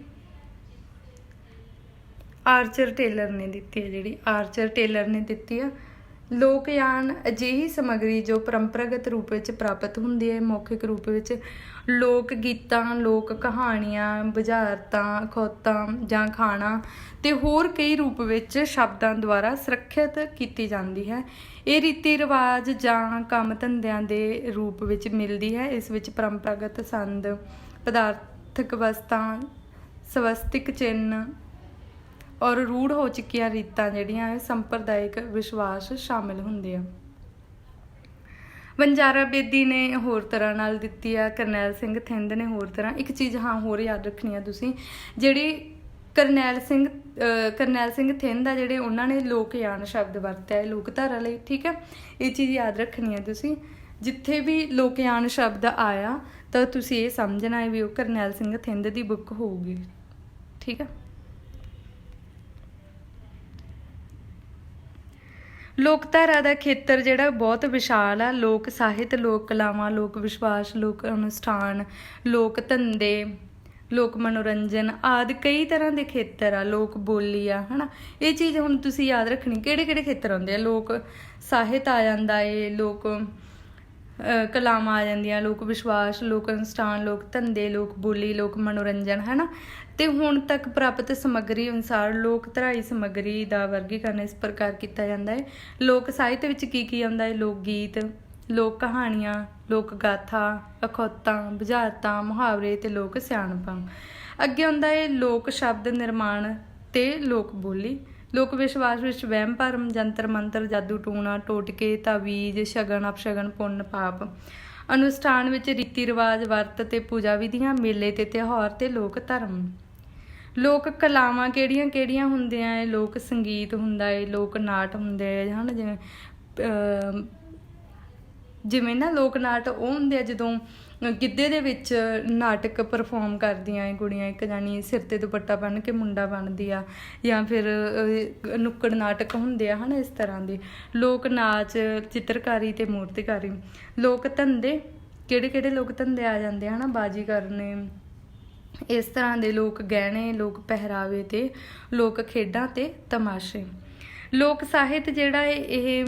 ਆਰਚਰ ਟੇਲਰ ਨੇ ਦਿੱਤੀ ਹੈ। ਜਿਹੜੀ ਆਰਚਰ ਟੇਲਰ ਨੇ ਦਿੱਤੀ ਆ, ਲੋਕਯਾਨ ਅਜਿਹੀ ਸਮੱਗਰੀ ਜੋ ਪਰੰਪਰਾਗਤ ਰੂਪ ਵਿੱਚ ਪ੍ਰਾਪਤ ਹੁੰਦੀ ਹੈ। ਮੌਖਿਕ ਰੂਪ ਵਿੱਚ ਲੋਕ ਗੀਤਾਂ, ਲੋਕ ਕਹਾਣੀਆਂ, ਬੁਝਾਰਤਾਂ, ਅਖੌਤਾਂ ਜਾਂ ਖਾਣਾ ਤੇ ਹੋਰ ਕਈ ਰੂਪ ਵਿੱਚ ਸ਼ਬਦਾਂ ਦੁਆਰਾ ਸੁਰੱਖਿਅਤ ਕੀਤੀ ਜਾਂਦੀ ਹੈ। ਇਹ ਰੀਤੀ ਰਿਵਾਜ ਜਾਂ ਕੰਮ ਧੰਦਿਆਂ ਦੇ ਰੂਪ ਵਿੱਚ ਮਿਲਦੀ ਹੈ। ਇਸ ਵਿੱਚ ਪਰੰਪਰਾਗਤ ਸੰਦ, ਪਦਾਰਥਕ ਵਸਤਾਂ, ਸਵਸਤਿਕ ਚਿੰਨ੍ਹ ਔਰ ਰੂੜ ਹੋ ਚੁੱਕੀਆਂ ਰੀਤਾਂ ਜਿਹੜੀਆਂ ਸੰਪਰਦਾਇਕ ਵਿਸ਼ਵਾਸ ਸ਼ਾਮਿਲ ਹੁੰਦੇ ਆ। ਵਣਜਾਰਾ ਬੇਦੀ ਨੇ ਹੋਰ ਤਰ੍ਹਾਂ ਨਾਲ ਦਿੱਤੀ ਆ, ਕਰਨੈਲ ਸਿੰਘ ਥਿੰਦ ਨੇ ਹੋਰ ਤਰ੍ਹਾਂ। ਇੱਕ ਚੀਜ਼ ਹੋਰ ਯਾਦ ਰੱਖਣੀ ਆ ਤੁਸੀਂ, ਜਿਹੜੀ ਕਰਨੈਲ ਸਿੰਘ ਥਿੰਦ ਆ ਜਿਹੜੇ ਉਹਨਾਂ ਨੇ ਲੋਕਯਾਨ ਸ਼ਬਦ ਵਰਤਿਆ ਹੈ ਲੋਕਧਾਰਾ ਲਈ। ਠੀਕ ਹੈ, ਇਹ ਚੀਜ਼ ਯਾਦ ਰੱਖਣੀ ਆ ਤੁਸੀਂ। ਜਿੱਥੇ ਵੀ ਲੋਕਯਾਨ ਸ਼ਬਦ ਆਇਆ ਤਾਂ ਤੁਸੀਂ ਇਹ ਸਮਝਣਾ ਹੈ ਵੀ ਉਹ ਕਰਨੈਲ ਸਿੰਘ ਥਿੰਦ ਦੀ ਬੁੱਕ ਹੋਊਗੀ। ਠੀਕ ਆ। ਲੋਕਧਾਰਾ ਦਾ ਖੇਤਰ ਜਿਹੜਾ ਬਹੁਤ ਵਿਸ਼ਾਲ ਆ। ਲੋਕ ਸਾਹਿਤ, ਲੋਕ ਕਲਾਵਾਂ, ਲੋਕ ਵਿਸ਼ਵਾਸ, ਲੋਕ ਅਨੁਸ਼ਠਾਨ, ਲੋਕ ਧੰਦੇ, ਲੋਕ ਮਨੋਰੰਜਨ ਆਦਿ ਕਈ ਤਰ੍ਹਾਂ ਦੇ ਖੇਤਰ ਆ। ਲੋਕ ਬੋਲੀ ਆ, ਹੈ ਨਾ। ਇਹ ਚੀਜ਼ ਹੁਣ ਤੁਸੀਂ ਯਾਦ ਰੱਖਣੀ, ਕਿਹੜੇ ਕਿਹੜੇ ਖੇਤਰ ਆਉਂਦੇ ਆ। ਲੋਕ ਸਾਹਿਤ ਆ ਜਾਂਦਾ ਏ, ਲੋਕ ਕਲਾਵਾਂ ਆ ਜਾਂਦੀਆਂ, ਲੋਕ ਵਿਸ਼ਵਾਸ, ਲੋਕ ਅਨੁਸ਼ਠਾਨ, ਲੋਕ ਧੰਦੇ, ਲੋਕ ਬੋਲੀ, ਲੋਕ ਮਨੋਰੰਜਨ, ਹੈ ਨਾ। ਤੇ ਹੁਣ ਤੱਕ ਪ੍ਰਾਪਤ ਸਮੱਗਰੀ ਅਨੁਸਾਰ ਲੋਕ ਧਾਰਾਈ ਸਮੱਗਰੀ ਦਾ ਵਰਗੀਕਰਨ ਇਸ ਪ੍ਰਕਾਰ ਕੀਤਾ ਜਾਂਦਾ ਹੈ। ਲੋਕ ਸਾਹਿਤ ਵਿੱਚ ਕੀ ਕੀ ਆਉਂਦਾ ਹੈ? ਲੋਕ ਗੀਤ, ਲੋਕ ਕਹਾਣੀਆਂ, ਲੋਕ ਗਾਥਾ, ਅਖੌਤਾਂ, ਬੁਝਾਰਤਾਂ, ਮੁਹਾਵਰੇ ਤੇ ਲੋਕ ਸਿਆਣਪਾਂ। ਅੱਗੇ ਆਉਂਦਾ ਹੈ ਲੋਕ ਸ਼ਬਦ ਨਿਰਮਾਣ ਤੇ ਲੋਕ ਬੋਲੀ। ਲੋਕ ਵਿਸ਼ਵਾਸ ਵਿੱਚ ਵਹਿਮ ਭਰਮ, ਜੰਤਰ ਮੰਤਰ, ਜਾਦੂ ਟੂਣਾ, ਟੋਟਕੇ, ਤਾਵੀਜ਼, ਸ਼ਗਨ, ਅਪਸ਼ਗਨ, ਪੁੰਨ ਪਾਪ। ਅਨੁਸ਼ਠਾਨ ਵਿੱਚ ਰੀਤੀ ਰਿਵਾਜ, ਵਰਤ ਤੇ ਪੂਜਾ ਵਿਧੀਆਂ, ਮੇਲੇ ਤੇ ਤਿਉਹਾਰ ਤੇ ਲੋਕ ਧਰਮ। ਲੋਕ ਕਲਾਵਾਂ ਕਿਹੜੀਆਂ ਕਿਹੜੀਆਂ ਹੁੰਦੀਆਂ ਹੈ? ਲੋਕ ਸੰਗੀਤ ਹੁੰਦਾ ਹੈ, ਲੋਕ ਨਾਟ ਹੁੰਦੇ ਹੈ, ਹਨ। ਜਿਵੇਂ ਨਾ ਲੋਕ ਨਾਟ ਉਹ ਹੁੰਦੇ ਆ ਜਦੋਂ ਗਿੱਧੇ ਦੇ ਵਿੱਚ ਨਾਟਕ ਪਰਫੋਰਮ ਕਰਦੀਆਂ ਹੈ ਕੁੜੀਆਂ, ਇੱਕ ਜਾਣੀ ਸਿਰ ਤੇ ਦੁਪੱਟਾ ਬੰਨ੍ਹ ਕੇ ਮੁੰਡਾ ਬਣਦੀ ਆ, ਜਾਂ ਫਿਰ ਨੁੱਕੜ ਨਾਟਕ ਹੁੰਦੇ ਆ, ਹਨ, ਇਸ ਤਰ੍ਹਾਂ ਦੇ। ਲੋਕ ਨਾਚ, ਚਿੱਤਰਕਾਰੀ ਤੇ ਮੂਰਤੀਕਾਰੀ। ਲੋਕ ਧੰਦੇ, ਕਿਹੜੇ ਕਿਹੜੇ ਲੋਕ ਧੰਦੇ ਆ ਜਾਂਦੇ ਹਨ? ਬਾਜੀ ਕਰਨੇ, ਇਸ ਤਰ੍ਹਾਂ ਦੇ। ਲੋਕ ਗਹਿਣੇ, ਲੋਕ ਪਹਿਰਾਵੇ ਤੇ ਲੋਕ ਖੇਡਾਂ ਤੇ ਤਮਾਸ਼ੇ। ਲੋਕ ਸਾਹਿਤ ਜਿਹੜਾ ਹੈ ਇਹ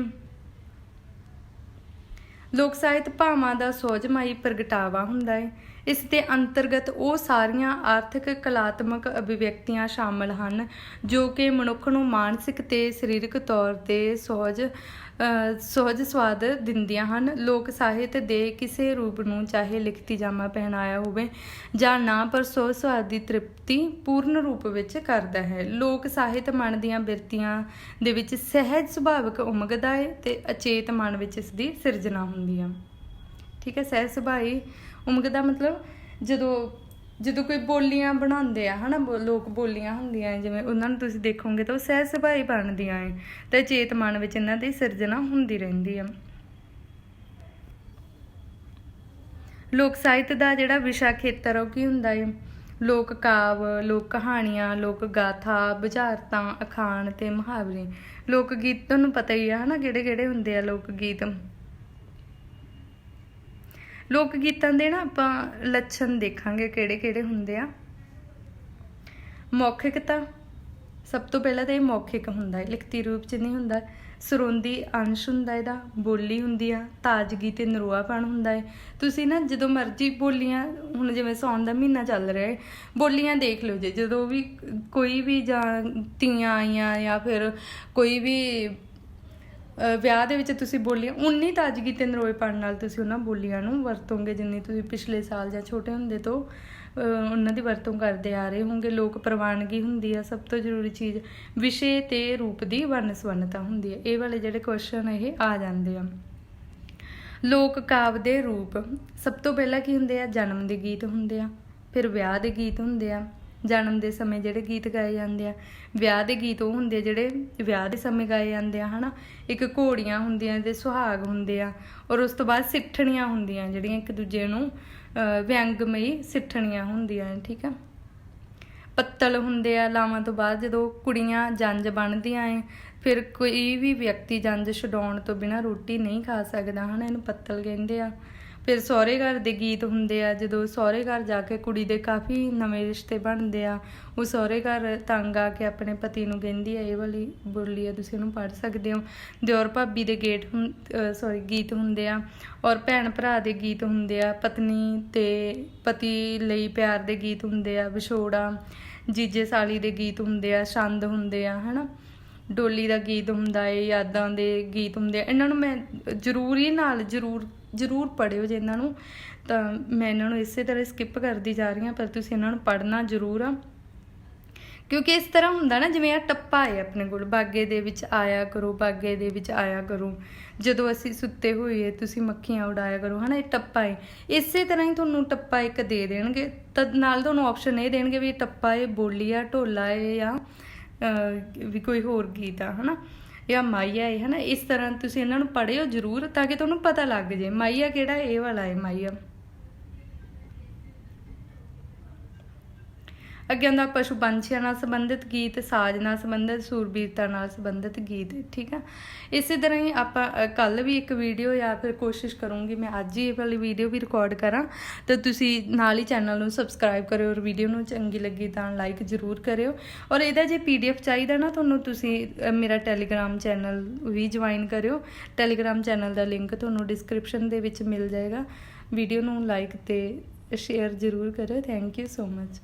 ਲੋਕ ਸਾਹਿਤ ਭਾਵਾਂ ਦਾ ਸੋਝਮਾਈ ਪ੍ਰਗਟਾਵਾ ਹੁੰਦਾ ਹੈ। ਇਸ ਦੇ ਅੰਤਰਗਤ ਉਹ ਸਾਰੀਆਂ ਆਰਥਿਕ ਕਲਾਤਮਕ ਅਭਿਵਿਅਕਤੀਆਂ ਸ਼ਾਮਲ ਹਨ ਜੋ ਕਿ ਮਨੁੱਖ ਨੂੰ ਮਾਨਸਿਕ ਤੇ ਸਰੀਰਕ ਤੌਰ ਤੇ ਸੁਹਜ ਸਵਾਦ ਦਿੰਦੀਆਂ ਹਨ। ਲੋਕ ਸਾਹਿਤ ਦੇ ਕਿਸੇ ਰੂਪ ਨੂੰ ਚਾਹੇ ਲਿਖਤੀ ਜਾਮਾ ਪਹਿਨਾਇਆ ਹੋਵੇ ਜਾਂ ਨਾ, ਪਰ ਸੁਹਜ ਸਵਾਦ ਦੀ ਤ੍ਰਿਪਤੀ ਪੂਰਨ ਰੂਪ ਵਿੱਚ ਕਰਦਾ ਹੈ। ਲੋਕ ਸਾਹਿਤ ਮਨ ਦੀਆਂ ਬਿਰਤੀਆਂ ਦੇ ਵਿੱਚ ਸਹਿਜ ਸੁਭਾਵਿਕ ਉਮਗਦਾ ਹੈ ਤੇ ਅਚੇਤ ਮਨ ਵਿੱਚ ਇਸ ਦੀ ਸਿਰਜਣਾ ਹੁੰਦੀ ਹੈ। ਠੀਕ ਹੈ। ਸਹਿਜ ਸੁਭਾਈ ਉਮਗਦਾ ਮਤਲਬ ਜਦੋਂ ਕੋਈ ਬੋਲੀਆਂ ਬਣਾਉਂਦੇ ਆ, ਹੈ ਨਾ, ਲੋਕ ਬੋਲੀਆਂ ਹੁੰਦੀਆਂ ਜਿਵੇਂ ਉਹਨਾਂ ਨੂੰ ਤੁਸੀਂ ਦੇਖੋਗੇ ਤਾਂ ਉਹ ਸਹਿਜ ਸੁਭਾਈ ਬਣਦੀਆਂ ਹੈ ਅਤੇ ਚੇਤ ਮਨ ਵਿੱਚ ਇਹਨਾਂ ਦੀ ਸਿਰਜਣਾ ਹੁੰਦੀ ਰਹਿੰਦੀ ਆ। ਲੋਕ ਸਾਹਿਤ ਦਾ ਜਿਹੜਾ ਵਿਸ਼ਾ ਖੇਤਰ ਉਹ ਕੀ ਹੁੰਦਾ ਹੈ? ਲੋਕ ਕਾਵ, ਲੋਕ ਕਹਾਣੀਆਂ, ਲੋਕ ਗਾਥਾ, ਬੁਝਾਰਤਾਂ, ਅਖਾਣ ਤੇ ਮੁਹਾਵਰੇ। ਲੋਕ ਗੀਤ ਤੁਹਾਨੂੰ ਪਤਾ ਹੀ ਆ, ਹੈ ਨਾ, ਕਿਹੜੇ ਕਿਹੜੇ ਹੁੰਦੇ ਆ ਲੋਕ ਗੀਤ। ਲੋਕ ਗੀਤਾਂ ਦੇ ਨਾ ਆਪਾਂ ਲੱਛਣ ਦੇਖਾਂਗੇ ਕਿਹੜੇ ਕਿਹੜੇ ਹੁੰਦੇ ਆ। ਮੌਖਿਕਤਾ, ਸਭ ਤੋਂ ਪਹਿਲਾਂ ਤਾਂ ਇਹ ਮੌਖਿਕ ਹੁੰਦਾ ਹੈ, ਲਿਖਤੀ ਰੂਪ 'ਚ ਨਹੀਂ ਹੁੰਦਾ। ਸਰੋਂਦੀ ਅੰਸ਼ ਹੁੰਦਾ ਇਹਦਾ, ਬੋਲੀ ਹੁੰਦੀ ਆ, ਤਾਜ਼ਗੀ ਤੇ ਨਰੋਆਪਣ ਹੁੰਦਾ ਹੈ। ਤੁਸੀਂ ਨਾ ਜਦੋਂ ਮਰਜ਼ੀ ਬੋਲੀਆਂ, ਹੁਣ ਜਿਵੇਂ ਸਾਉਣ ਦਾ ਮਹੀਨਾ ਚੱਲ ਰਿਹਾ ਹੈ, ਬੋਲੀਆਂ ਦੇਖ ਲਓ ਜੇ, ਜਦੋਂ ਵੀ ਕੋਈ ਵੀ ਜਾਂ ਤੀਆਂ ਆਈਆਂ ਜਾਂ ਫਿਰ ਕੋਈ ਵੀ ਵਿਆਹ ਦੇ ਵਿੱਚ ਤੁਸੀਂ ਬੋਲੀਆਂ, ਉਨੀ ਤਾਜ਼ਗੀ ਤੇ ਨਰੋਏਪਣ ਨਾਲ ਤੁਸੀਂ ਉਹਨਾਂ ਬੋਲੀਆਂ ਨੂੰ ਵਰਤੋਂਗੇ ਜਿੰਨੀ ਤੁਸੀਂ ਪਿਛਲੇ ਸਾਲ ਜਾਂ ਛੋਟੇ ਹੁੰਦੇ ਤੋਂ ਉਹਨਾਂ ਦੀ ਵਰਤੋਂ ਕਰਦੇ ਆ ਰਹੇ ਹੋਗੇ। ਲੋਕ ਪ੍ਰਵਾਨਗੀ ਹੁੰਦੀ ਆ, ਸਭ ਤੋਂ ਜ਼ਰੂਰੀ ਚੀਜ਼। ਵਿਸ਼ੇ ਤੇ ਰੂਪ ਦੀ ਵੰਨ ਸੁਵੰਨਤਾ ਹੁੰਦੀ ਹੈ। ਇਹ ਵਾਲੇ ਜਿਹੜੇ ਕੁਐਸਚਨ ਇਹ ਆ ਜਾਂਦੇ ਆ। ਲੋਕ ਕਾਵਿ ਦੇ ਰੂਪ, ਸਭ ਤੋਂ ਪਹਿਲਾਂ ਕੀ ਹੁੰਦੇ ਆ? ਜਨਮ ਦੇ ਗੀਤ ਹੁੰਦੇ ਆ, ਫਿਰ ਵਿਆਹ ਦੇ ਗੀਤ ਹੁੰਦੇ ਆ। ਜਨਮ ਦੇ ਸਮੇਂ ਜਿਹੜੇ ਗੀਤ ਗਾਏ ਜਾਂਦੇ ਆ। ਵਿਆਹ ਦੇ ਗੀਤ ਉਹ ਹੁੰਦੇ ਆ ਜਿਹੜੇ ਵਿਆਹ ਦੇ ਸਮੇਂ ਗਾਏ ਜਾਂਦੇ ਆ, ਹੈ ਨਾ। ਇੱਕ ਘੋੜੀਆਂ ਹੁੰਦੀਆਂ ਤੇ ਸੁਹਾਗ ਹੁੰਦੇ ਆ, ਔਰ ਉਸ ਤੋਂ ਬਾਅਦ ਸਿੱਠਣੀਆਂ ਹੁੰਦੀਆਂ ਜਿਹੜੀਆਂ ਇੱਕ ਦੂਜੇ ਨੂੰ ਵਿਅੰਗਮਈ ਸਿੱਠਣੀਆਂ ਹੁੰਦੀਆਂ। ਠੀਕ ਆ। ਪੱਤਲ ਹੁੰਦੇ ਆ, ਲਾਵਾਂ ਤੋਂ ਬਾਅਦ ਜਦੋਂ ਕੁੜੀਆਂ ਜੰਝ ਬਣਦੀਆਂ ਏ, ਫਿਰ ਕੋਈ ਵੀ ਵਿਅਕਤੀ ਜੰਝ ਛਡਾਉਣ ਤੋਂ ਬਿਨਾਂ ਰੋਟੀ ਨਹੀਂ ਖਾ ਸਕਦਾ, ਹੈ ਨਾ, ਇਹਨੂੰ ਪੱਤਲ ਕਹਿੰਦੇ ਆ। ਫਿਰ ਸਹੁਰੇ ਘਰ ਦੇ ਗੀਤ ਹੁੰਦੇ ਆ, ਜਦੋਂ ਸਹੁਰੇ ਘਰ ਜਾ ਕੇ ਕੁੜੀ ਦੇ ਕਾਫੀ ਨਵੇਂ ਰਿਸ਼ਤੇ ਬਣਦੇ ਆ, ਉਹ ਸਹੁਰੇ ਘਰ ਤੰਗ ਆ ਕੇ ਆਪਣੇ ਪਤੀ ਨੂੰ ਕਹਿੰਦੀ ਆ। ਇਹ ਵਾਲੀ ਬੋਲੀ ਆ, ਤੁਸੀਂ ਉਹਨੂੰ ਪੜ੍ਹ ਸਕਦੇ ਹੋ। ਦਿਓਰ ਭਾਬੀ ਦੇ ਗੀਤ ਹੁੰਦੇ ਆ, ਔਰ ਭੈਣ ਭਰਾ ਦੇ ਗੀਤ ਹੁੰਦੇ ਆ। ਪਤਨੀ ਤੇ ਪਤੀ ਲਈ ਪਿਆਰ ਦੇ ਗੀਤ ਹੁੰਦੇ ਆ। ਵਿਛੋੜਾ, ਜੀਜੇ ਸਾਲੀ ਦੇ ਗੀਤ ਹੁੰਦੇ ਆ। ਛੰਦ ਹੁੰਦੇ ਆ, ਹੈ ਨਾ। ਡੋਲੀ ਦਾ ਗੀਤ ਹੁੰਦਾ ਏ, ਯਾਦਾਂ ਦੇ ਗੀਤ ਹੁੰਦੇ ਆ। ਇਹਨਾਂ ਨੂੰ ਮੈਂ ਜ਼ਰੂਰ ਪੜ੍ਹਿਓ ਜੇ ਇਹਨਾਂ ਨੂੰ, ਤਾਂ ਮੈਂ ਇਹਨਾਂ ਨੂੰ ਇਸੇ ਤਰ੍ਹਾਂ ਸਕਿਪ ਕਰਦੀ ਜਾ ਰਹੀ ਹਾਂ, ਪਰ ਤੁਸੀਂ ਇਹਨਾਂ ਨੂੰ ਪੜ੍ਹਨਾ ਜ਼ਰੂਰ ਆ, ਕਿਉਂਕਿ ਇਸ ਤਰ੍ਹਾਂ ਹੁੰਦਾ ਨਾ ਜਿਵੇਂ ਆ ਟੱਪਾ ਹੈ ਆਪਣੇ ਕੋਲ, ਬਾਗੇ ਦੇ ਵਿੱਚ ਆਇਆ ਕਰੋ, ਬਾਗੇ ਦੇ ਵਿੱਚ ਆਇਆ ਕਰੋ, ਜਦੋਂ ਅਸੀਂ ਸੁੱਤੇ ਹੋਈਏ ਤੁਸੀਂ ਮੱਖੀਆਂ ਉਡਾਇਆ ਕਰੋ, ਹੈ ਨਾ। ਇਹ ਟੱਪਾ ਹੈ। ਇਸੇ ਤਰ੍ਹਾਂ ਹੀ ਤੁਹਾਨੂੰ ਟੱਪਾ ਇੱਕ ਦੇ ਦੇਣਗੇ, ਤਾਂ ਨਾਲ ਤੁਹਾਨੂੰ ਆਪਸ਼ਨ ਇਹ ਦੇਣਗੇ ਵੀ ਟੱਪਾ ਇਹ ਬੋਲੀ ਆ, ਢੋਲਾ ਹੈ, ਜਾਂ ਵੀ ਕੋਈ ਹੋਰ ਗੀਤ ਆ, ਹੈ ਨਾ, ਜਾਂ ਮਾਈਆ ਹੈ, ਹੈ ਨਾ। ਇਸ ਤਰ੍ਹਾਂ ਤੁਸੀਂ ਇਹਨਾਂ ਨੂੰ ਪੜ੍ਹਿਓ ਜ਼ਰੂਰ, ਤਾਂ ਕਿ ਤੁਹਾਨੂੰ ਪਤਾ ਲੱਗ ਜੇ ਮਾਈਆ ਕਿਹੜਾ, ਇਹ ਵਾਲਾ ਹੈ ਮਾਈਆ। ਅੱਗੇ ਆਉਂਦਾ ਪਸ਼ੂ ਪੰਛੀਆਂ ਨਾਲ ਸੰਬੰਧਿਤ ਗੀਤ, ਸਾਜ਼ ਨਾਲ ਸੰਬੰਧਿਤ, ਸੂਰਬੀਰਤਾ ਨਾਲ ਸੰਬੰਧਿਤ ਗੀਤ। ਠੀਕ ਆ, ਇਸੇ ਤਰ੍ਹਾਂ ਹੀ ਆਪਾਂ ਕੱਲ੍ਹ ਵੀ ਇੱਕ ਵੀਡੀਓ ਜਾਂ ਫਿਰ ਕੋਸ਼ਿਸ਼ ਕਰੂੰਗੀ ਮੈਂ ਅੱਜ ਹੀ ਇਹ ਵਾਲੀ ਵੀਡੀਓ ਵੀ ਰਿਕਾਰਡ ਕਰਾਂ, ਤਾਂ ਤੁਸੀਂ ਨਾਲ ਹੀ ਚੈਨਲ ਨੂੰ ਸਬਸਕ੍ਰਾਈਬ ਕਰਿਓ ਔਰ ਵੀਡੀਓ ਨੂੰ ਚੰਗੀ ਲੱਗੀ ਤਾਂ ਲਾਈਕ ਜ਼ਰੂਰ ਕਰਿਓ। ਔਰ ਇਹਦਾ ਜੇ PDF ਚਾਹੀਦਾ ਨਾ ਤੁਹਾਨੂੰ, ਤੁਸੀਂ ਮੇਰਾ ਟੈਲੀਗ੍ਰਾਮ ਚੈਨਲ ਵੀ ਜੁਆਇਨ ਕਰਿਓ। ਟੈਲੀਗ੍ਰਾਮ ਚੈਨਲ ਦਾ ਲਿੰਕ ਤੁਹਾਨੂੰ ਡਿਸਕ੍ਰਿਪਸ਼ਨ ਦੇ ਵਿੱਚ ਮਿਲ ਜਾਏਗਾ। ਵੀਡੀਓ ਨੂੰ ਲਾਈਕ ਅਤੇ ਸ਼ੇਅਰ ਜ਼ਰੂਰ ਕਰਿਓ। Thank you so much.